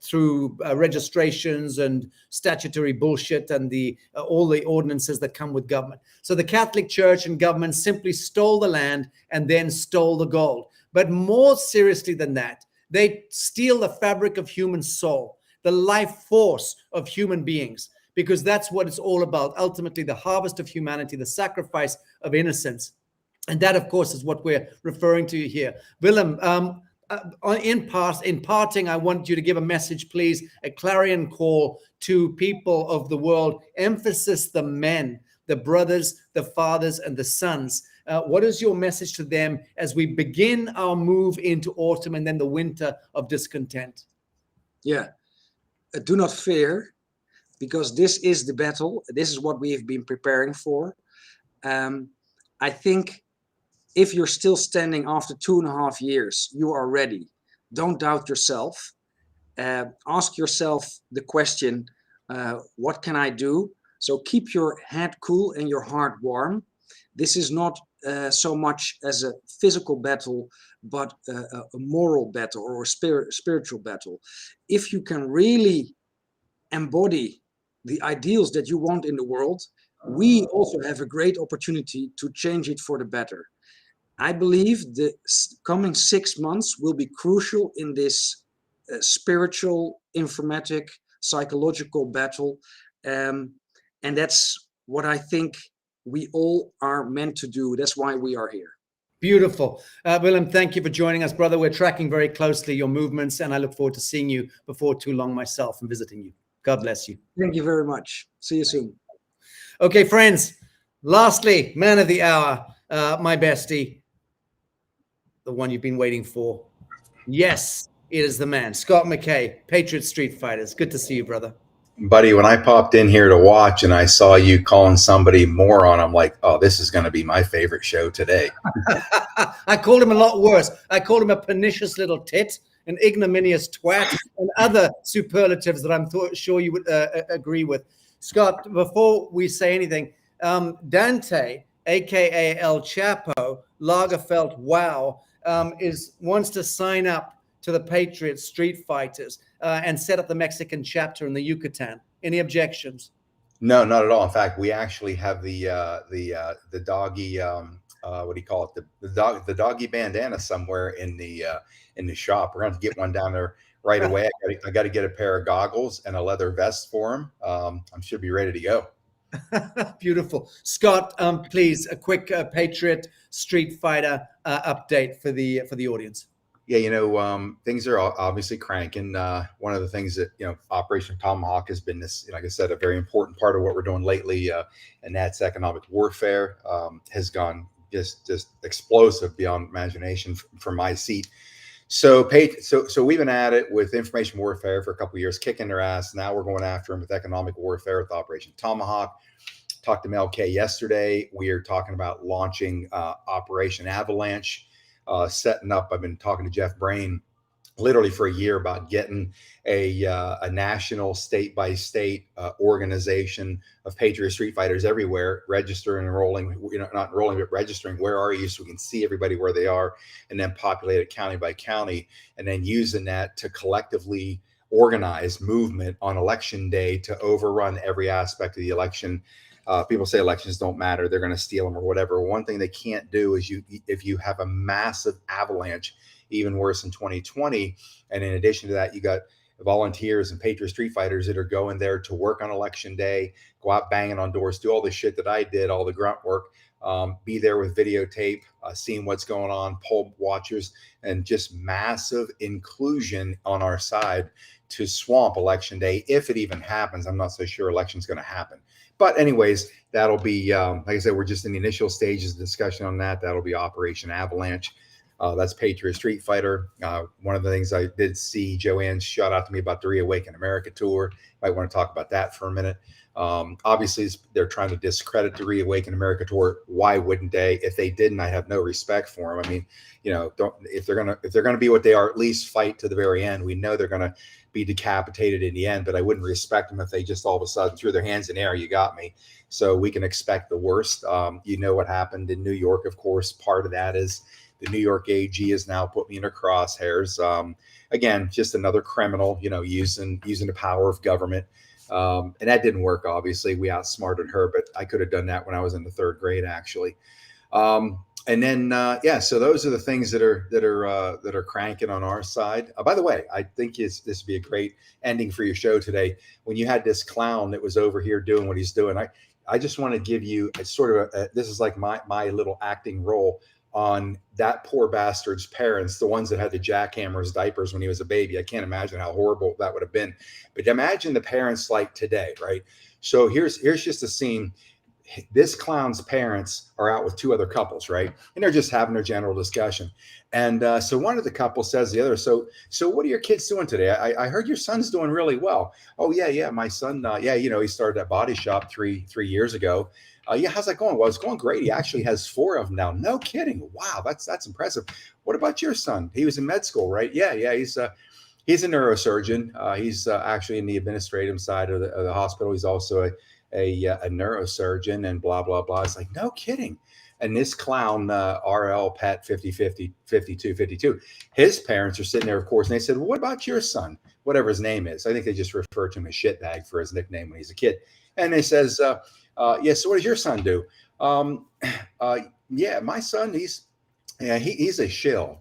through registrations and statutory bullshit and all the ordinances that come with government. So the Catholic Church and government simply stole the land and then stole the gold. But more seriously than that, they steal the fabric of human soul, the life force of human beings, because that's what it's all about. Ultimately, the harvest of humanity, the sacrifice of innocence. And that, of course, is what we're referring to here. Willem, in parting, I want you to give a message, please, a clarion call to people of the world. Emphasis the men, the brothers, the fathers, and the sons. What is your message to them as we begin our move into autumn and then the winter of discontent? Yeah. Do not fear, because this is the battle. This is what we have been preparing for. I think if you're still standing after 2.5 years, you are ready. Don't doubt yourself. Ask yourself the question, what can I do? So keep your head cool and your heart warm. This is not so much as a physical battle, but a moral battle or a spiritual battle. If you can really embody the ideals that you want in the world, we also have a great opportunity to change it for the better. I believe the coming 6 months will be crucial in this spiritual, informatic, psychological battle. And that's what I think we all are meant to do. That's why we are here. Beautiful. Willem, thank you for joining us, brother. We're tracking very closely your movements, and I look forward to seeing you before too long myself and visiting you. God bless you. Thank you very much. See you soon. Okay, friends. Lastly, man of the hour, my bestie, the one you've been waiting for. Yes, it is the man, Scott McKay, Patriot Street Fighters. Good to see you, brother. Buddy, when I popped in here to watch and I saw you calling somebody moron, I'm like, oh, this is going to be my favorite show today. I called him a lot worse. I called him a pernicious little tit, an ignominious twat, and other superlatives that I'm sure you would agree with. Scott, before we say anything, Dante, a.k.a. El Chapo, Lagerfeld, wow, wants to sign up to the Patriot Street Fighters and set up the Mexican chapter in the Yucatan. Any objections? No, not at all. In fact, we actually have the doggy, what do you call it? The doggy bandana somewhere in the shop. We're going to get one down there right away. I got to get a pair of goggles and a leather vest for him. I should be ready to go. Beautiful. Scott, please, a quick Patriot Street Fighter update for the audience. Yeah, things are obviously cranking. One of the things that, Operation Tomahawk has been this, like I said, a very important part of what we're doing lately. And that's economic warfare has gone just explosive beyond imagination from my seat. So we've been at it with information warfare for a couple of years, kicking their ass. Now we're going after them with economic warfare with Operation Tomahawk. Talked to McKay yesterday. We are talking about launching Operation Avalanche, setting up. I've been talking to Jeff Brain literally for a year about getting a national state-by-state organization of Patriot Street Fighters everywhere, registering, enrolling, not enrolling, but registering. Where are you? So we can see everybody where they are, and then populate it county by county, and then using that to collectively organize movement on election day to overrun every aspect of the election. People say elections don't matter. They're going to steal them or whatever. One thing they can't do is if you have a massive avalanche, even worse in 2020. And in addition to that, you got volunteers and Patriot Street Fighters that are going there to work on election day, go out banging on doors, do all the shit that I did, all the grunt work, be there with videotape, seeing what's going on, poll watchers, and just massive inclusion on our side to swamp election day. If it even happens, I'm not so sure election's going to happen. But anyways, that'll be, like I said, we're just in the initial stages of discussion on that. That'll be Operation Avalanche. That's Patriot Street Fighter. One of the things I did see, Joanne shout out to me about the Reawaken America tour. Might want to talk about that for a minute. Obviously, they're trying to discredit the Reawaken America tour. Why wouldn't they? If they didn't, I have no respect for them. I mean, if they're gonna be what they are, at least fight to the very end. We know they're gonna be decapitated in the end, but I wouldn't respect them if they just all of a sudden threw their hands in the air. You got me. So we can expect the worst. You know what happened in New York, of course. Part of that is the New York AG has now put me in her crosshairs. Again, just another criminal, using the power of government. And that didn't work. Obviously, we outsmarted her, but I could have done that when I was in the 3rd grade, actually. And then, so those are the things that are cranking on our side. By the way, I think this would be a great ending for your show today. When you had this clown that was over here doing what he's doing, I just want to give you a sort of this is like my little acting role on that poor bastard's parents, the ones that had to jackhammer his diapers when he was a baby. I can't imagine how horrible that would have been. But imagine the parents like today, right? So here's just a scene. This clown's parents are out with 2 other couples, right? And they're just having their general discussion. And so one of the couples says to the other, so what are your kids doing today? I heard your son's doing really well. Oh, yeah, my son, he started that body shop three years ago. How's that going? Well, it's going great. He actually has 4 of them now. No kidding. Wow, that's impressive. What about your son? He was in med school, right? Yeah, he's a neurosurgeon. He's actually in the administrative side of the hospital. He's also a neurosurgeon and blah, blah, blah. It's like, no kidding. And this clown, RL Pet 52, his parents are sitting there, of course, and they said, well, what about your son? Whatever his name is. I think they just refer to him as Shitbag for his nickname when he's a kid. And they says, so what does your son do? My son, he's a shill.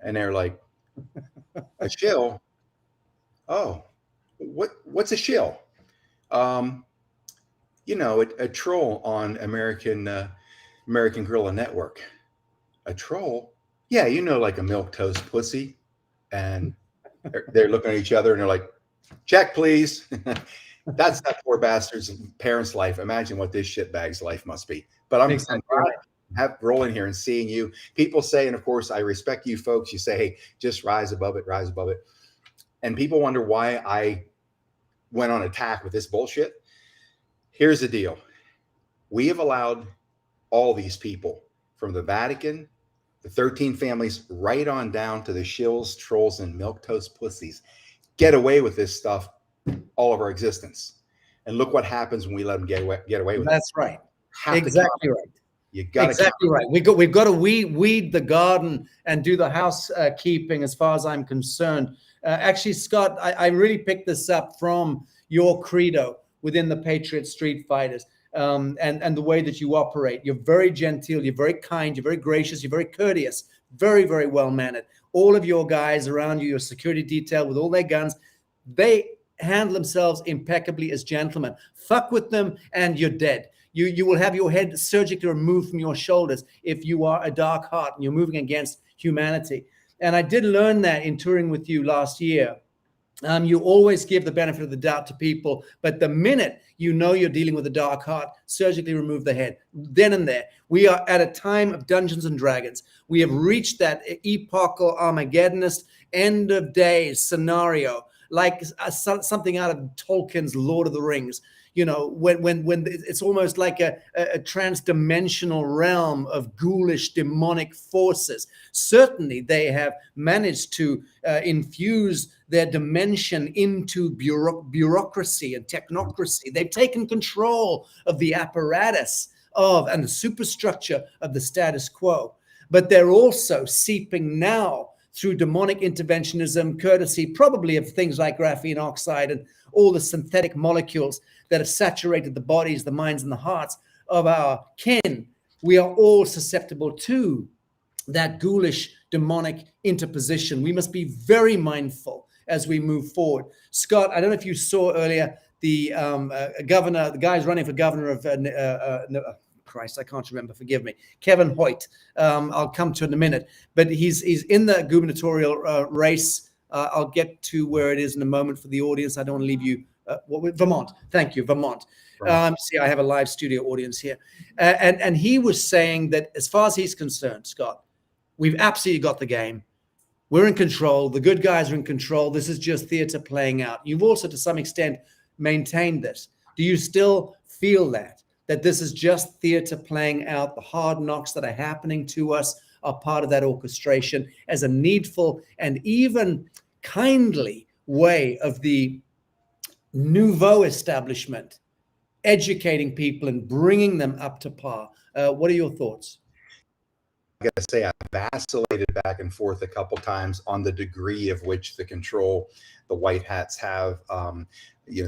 And they're like, a shill? Oh, what's a shill? A troll on American Guerrilla Network. A troll? Yeah, like a milquetoast pussy. And they're looking at each other and they're like, check, please. That's that poor bastard's parents' life. Imagine what this shitbag's life must be. But I'm rolling here and seeing you. People say, and of course, I respect you folks. You say, hey, just rise above it, rise above it. And people wonder why I went on attack with this bullshit. Here's the deal. We have allowed all these people from the Vatican, the 13 families, right on down to the shills, trolls, and milquetoast pussies get away with this stuff all of our existence. And look what happens when we let them get away with it. That's right. Exactly right. You got exactly right. We've got to weed the garden and do the housekeeping as far as I'm concerned. Actually, Scott, I really picked this up from your credo within the Patriot Street Fighters, and the way that you operate. You're very genteel, you're very kind, you're very gracious, you're very courteous, very, very well-mannered. All of your guys around you, your security detail with all their guns, they handle themselves impeccably as gentlemen. Fuck with them and you're dead. You will have your head surgically removed from your shoulders if you are a dark heart and you're moving against humanity. And I did learn that in touring with you last year. You always give the benefit of the doubt to people, but the minute you know you're dealing with a dark heart, surgically remove the head. Then and there. We are at a time of Dungeons and Dragons. We have reached that epochal Armageddonist end of days scenario, like something out of Tolkien's Lord of the Rings. You know, when it's almost like a trans-dimensional realm of ghoulish demonic forces. Certainly they have managed to infuse their dimension into bureaucracy and technocracy. They've taken control of the apparatus and the superstructure of the status quo. But they're also seeping now through demonic interventionism, courtesy probably of things like graphene oxide and all the synthetic molecules that have saturated the bodies, the minds, and the hearts of our kin. We are all susceptible to that ghoulish demonic interposition. We must be very mindful as we move forward. Scott, I don't know if you saw earlier the governor, the guy's running for governor of Christ, I can't remember, forgive me, Kevin Hoyt. I'll come to it in a minute, but he's in the gubernatorial race. I'll get to where it is in a moment for the audience. I don't want to leave you. Vermont. Thank you, Vermont. See, I have a live studio audience here. And he was saying that as far as he's concerned, Scott, we've absolutely got the game. We're in control. The good guys are in control. This is just theater playing out. You've also, to some extent, maintained this. Do you still feel that this is just theater playing out? The hard knocks that are happening to us are part of that orchestration as a needful and even kindly way of the nouveau establishment educating people and bringing them up to par. What are your thoughts? I gotta say, I vacillated back and forth a couple times on the degree of which the control the white hats have.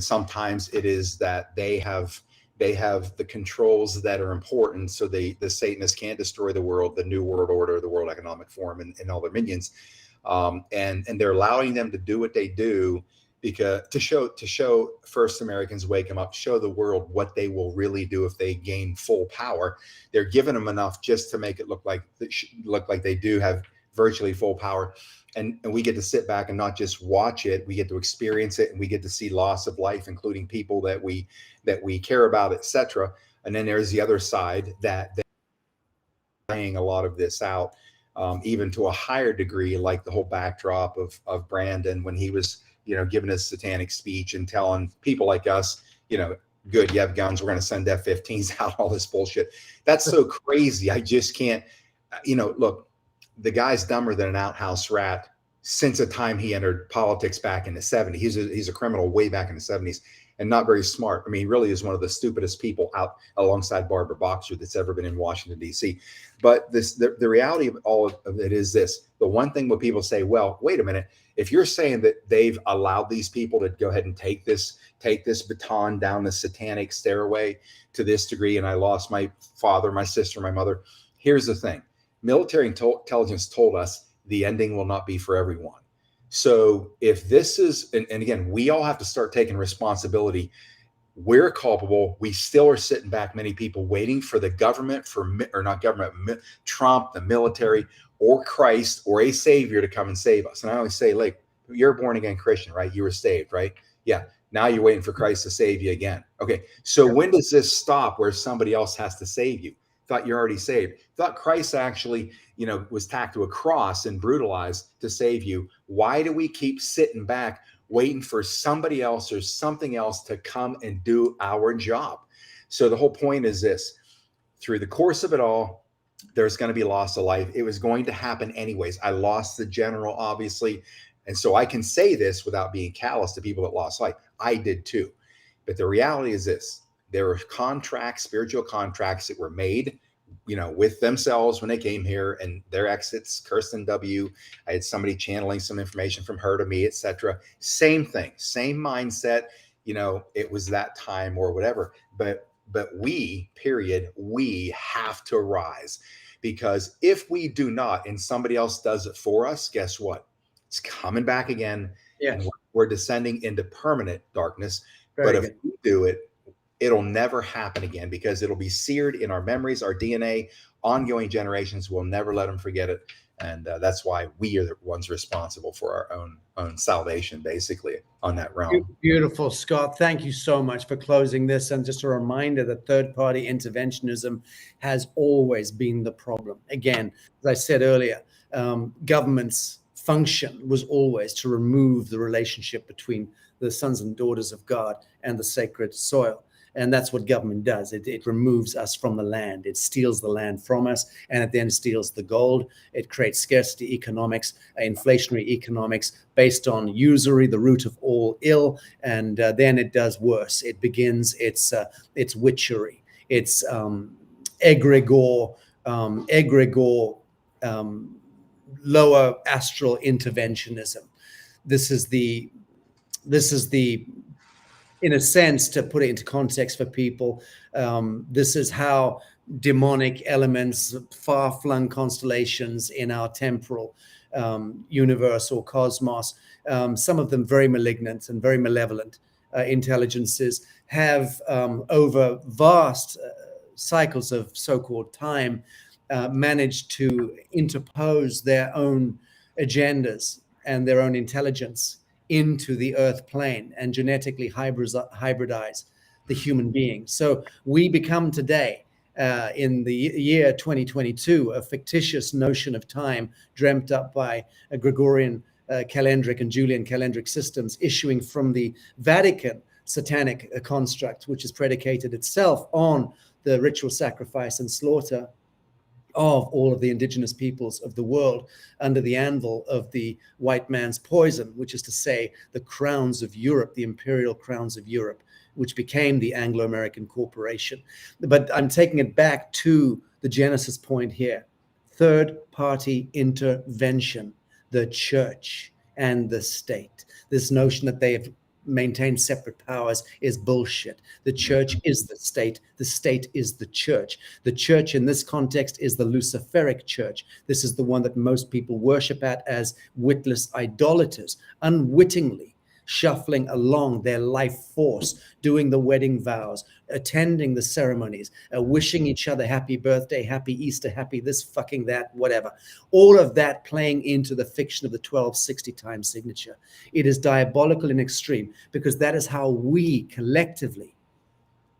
Sometimes it is that they have the controls that are important, so the Satanists can't destroy the world, the New World Order, the World Economic Forum, and all their minions, and they're allowing them to do what they do because to show first Americans, wake them up, show the world what they will really do if they gain full power. They're giving them enough just to make it look like they do have virtually full power. And we get to sit back and not just watch it, we get to experience it, and we get to see loss of life, including people that we care about, etc. And then there's the other side that playing a lot of this out, even to a higher degree, like the whole backdrop of Brandon when he was, giving his satanic speech and telling people like us, good, you have guns, we're going to send F-15s out, all this bullshit. That's so crazy. I just can't, look, the guy's dumber than an outhouse rat since the time he entered politics back in the 70s. He's a criminal way back in the 70s and not very smart. I mean, he really is one of the stupidest people out alongside Barbara Boxer that's ever been in Washington, D.C. But the reality of all of it is this. The one thing when people say, well, wait a minute, if you're saying that they've allowed these people to go ahead and take this baton down the satanic stairway to this degree, and I lost my father, my sister, my mother, here's the thing. Military intelligence told us the ending will not be for everyone. So if this is, and again, we all have to start taking responsibility. We're culpable. We still are sitting back, many people waiting for the government, Trump, the military, or Christ, or a savior to come and save us. And I always say, like, you're a born again Christian, right? You were saved, right? Yeah. Now you're waiting for Christ to save you again. Okay. So when does this stop where somebody else has to save you? Thought you're already saved. Thought Christ actually, was tacked to a cross and brutalized to save you. Why do we keep sitting back waiting for somebody else or something else to come and do our job? So the whole point is this: through the course of it all, there's going to be loss of life. It was going to happen anyways. I lost the general, obviously. And so I can say this without being callous to people that lost life. I did too. But the reality is this: there were contracts, spiritual contracts that were made, with themselves when they came here, and their exits, Kirsten W. I had somebody channeling some information from her to me, etc. Same thing, same mindset. It was that time or whatever. But we have to rise, because if we do not, and somebody else does it for us, guess what? It's coming back again. Yes. And we're descending into permanent darkness. But if we do it, it'll never happen again, because it'll be seared in our memories, our DNA. Ongoing generations will never let them forget it. And that's why we are the ones responsible for our own salvation, basically, on that realm. Beautiful, Scott. Thank you so much for closing this. And just a reminder that third-party interventionism has always been the problem. Again, as I said earlier, government's function was always to remove the relationship between the sons and daughters of God and the sacred soil. And that's what government does. It removes us from the land. It steals the land from us, and it then steals the gold. It creates scarcity economics, inflationary economics based on usury, the root of all ill. And then it does worse. It begins its witchery, its egregore, lower astral interventionism. This is the, in a sense, to put it into context for people, this is how demonic elements, far-flung constellations in our temporal universe or cosmos, some of them very malignant and very malevolent intelligences, have over vast cycles of so-called time managed to interpose their own agendas and their own intelligence into the earth plane and genetically hybridize the human being. So we become today, in the year 2022, a fictitious notion of time dreamt up by a Gregorian calendric and Julian calendric systems issuing from the Vatican satanic construct, which is predicated itself on the ritual sacrifice and slaughter of all of the indigenous peoples of the world under the anvil of the white man's poison, which is to say the crowns of Europe, the imperial crowns of Europe, which became the Anglo-American Corporation. But I'm taking it back to the genesis point here. Third-party intervention, the church and the state. This notion that they have maintain separate powers is bullshit. The church is the state is the church. The church in this context is the Luciferic church. This is the one that most people worship at as witless idolaters, unwittingly shuffling along their life force, doing the wedding vows, attending the ceremonies, wishing each other happy birthday, happy Easter, happy this, fucking that, whatever. All of that playing into the fiction of the 1260 time signature. It is diabolical in extreme because that is how we collectively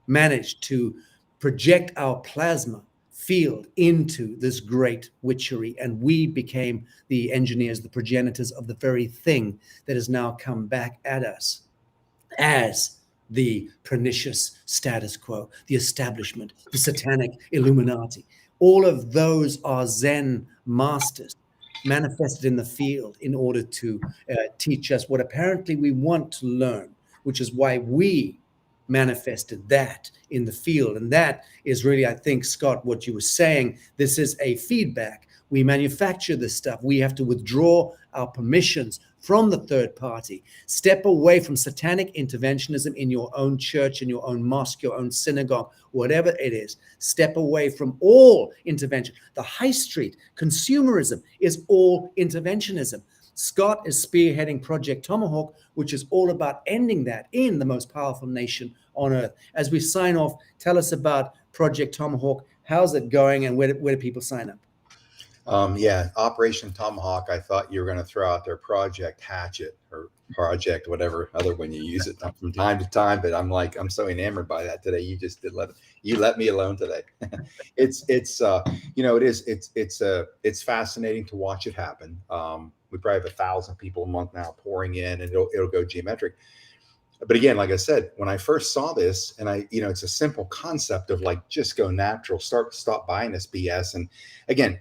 managed to project our plasma field into this great witchery, and we became the engineers, the progenitors of the very thing that has now come back at us as the pernicious status quo, the establishment, the satanic Illuminati. All of those are Zen masters manifested in the field in order to teach us what apparently we want to learn, which is why we manifested that in the field. And that is really, I think, Scott, what you were saying. This is a feedback. We manufacture this stuff. We have to withdraw our permissions from the third party. Step away from satanic interventionism in your own church, in your own mosque, your own synagogue, whatever it is. Step away from all intervention. The high street consumerism is all interventionism. Scott is spearheading Project Tomahawk, which is all about ending that in the most powerful nation on earth. As we sign off, tell us about Project Tomahawk. How's it going, and where do people sign up? Yeah, Operation Tomahawk. I thought you were going to throw out their Project Hatchet or Project whatever other one you use it from time to time, but I'm so enamored by that today. You just let me alone today. It's fascinating to watch it happen. We probably have 1,000 people a month now pouring in, and it'll go geometric. But again, like I said, when I first saw this, and it's a simple concept of just go natural, stop buying this BS. And again,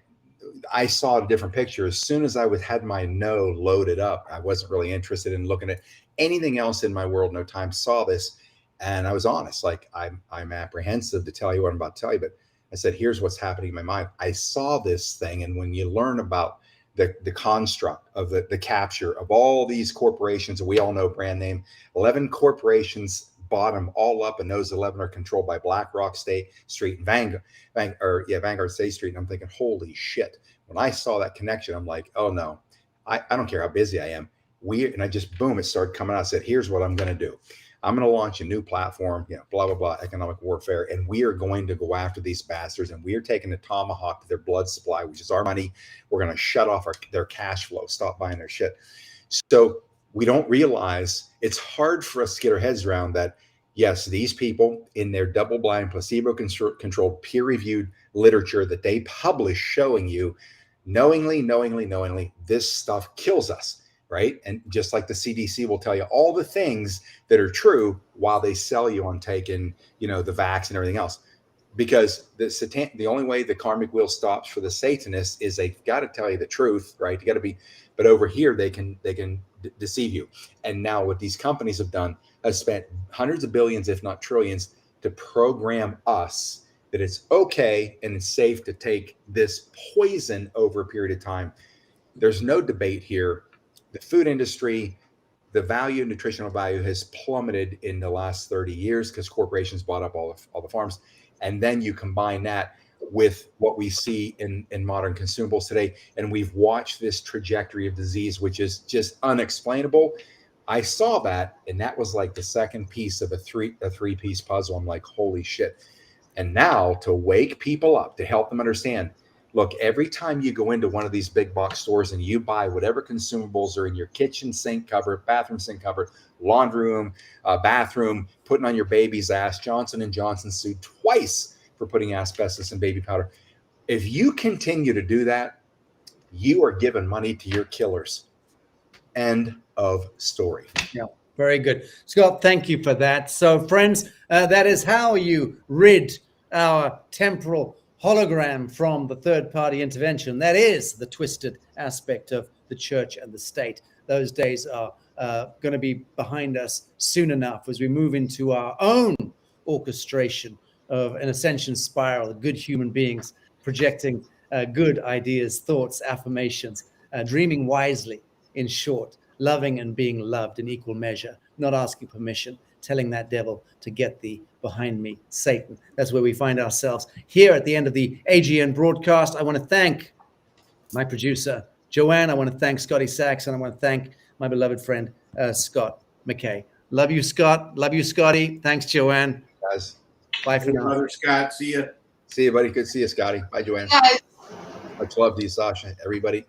I saw a different picture. As soon as I had my no loaded up, I wasn't really interested in looking at anything else in my world. No time. Saw this, and I was honest. I'm apprehensive to tell you what I'm about to tell you, but I said, here's what's happening in my mind. I saw this thing, and when you learn about the construct of the capture of all these corporations, we all know brand name, 11 corporations bottom all up, and those 11 are controlled by BlackRock, State Street, and Vanguard State Street. And I'm thinking, holy shit. When I saw that connection, I'm like, oh no, I don't care how busy I am. And I just, boom, it started coming out. I said, here's what I'm going to do. I'm going to launch a new platform, blah, blah, blah, economic warfare. And we are going to go after these bastards. And we are taking the tomahawk to their blood supply, which is our money. We're going to shut off their cash flow, stop buying their shit. So we don't realize, it's hard for us to get our heads around that, yes, these people in their double-blind, placebo-controlled, peer-reviewed literature that they publish showing you, knowingly, this stuff kills us. right? And just like the CDC will tell you all the things that are true while they sell you on taking, the vax and everything else. Because the only way the karmic wheel stops for the Satanists is they've got to tell you the truth, right? You got to be, but over here they can deceive you. And now what these companies have done has spent hundreds of billions, if not trillions, to program us that it's okay and it's safe to take this poison over a period of time. There's no debate here. The food industry, the value, nutritional value has plummeted in the last 30 years because corporations bought up all the farms. And then you combine that with what we see in modern consumables today. And we've watched this trajectory of disease, which is just unexplainable. I saw that, and that was like the second piece of a three-piece puzzle. I'm like, holy shit. And now to wake people up, to help them understand, look, every time you go into one of these big box stores and you buy whatever consumables are in your kitchen sink cover, bathroom sink cover, laundry room, bathroom, putting on your baby's ass, Johnson & Johnson sued twice for putting asbestos in baby powder. If you continue to do that, you are giving money to your killers. End of story. Yeah, very good. Scott, thank you for that. So, friends, that is how you rid our temporal hologram from the third-party intervention. That is the twisted aspect of the church and the state. Those days are going to be behind us soon enough as we move into our own orchestration of an ascension spiral of good human beings projecting good ideas, thoughts, affirmations, dreaming wisely, in short, loving and being loved in equal measure, not asking permission, telling that devil to get thee behind me, Satan. That's where we find ourselves here at the end of the AGN broadcast. I want to thank my producer, Joanne. I want to thank Scotty Sachs, and I want to thank my beloved friend, Scott McKay. Love you, Scott. Love you, Scotty. Thanks, Joanne. Guys. Bye for now. Brother Scott, see you. See you, buddy. Good to see you, Scotty. Bye, Joanne. Guys. Much love to you, Sasha. Everybody.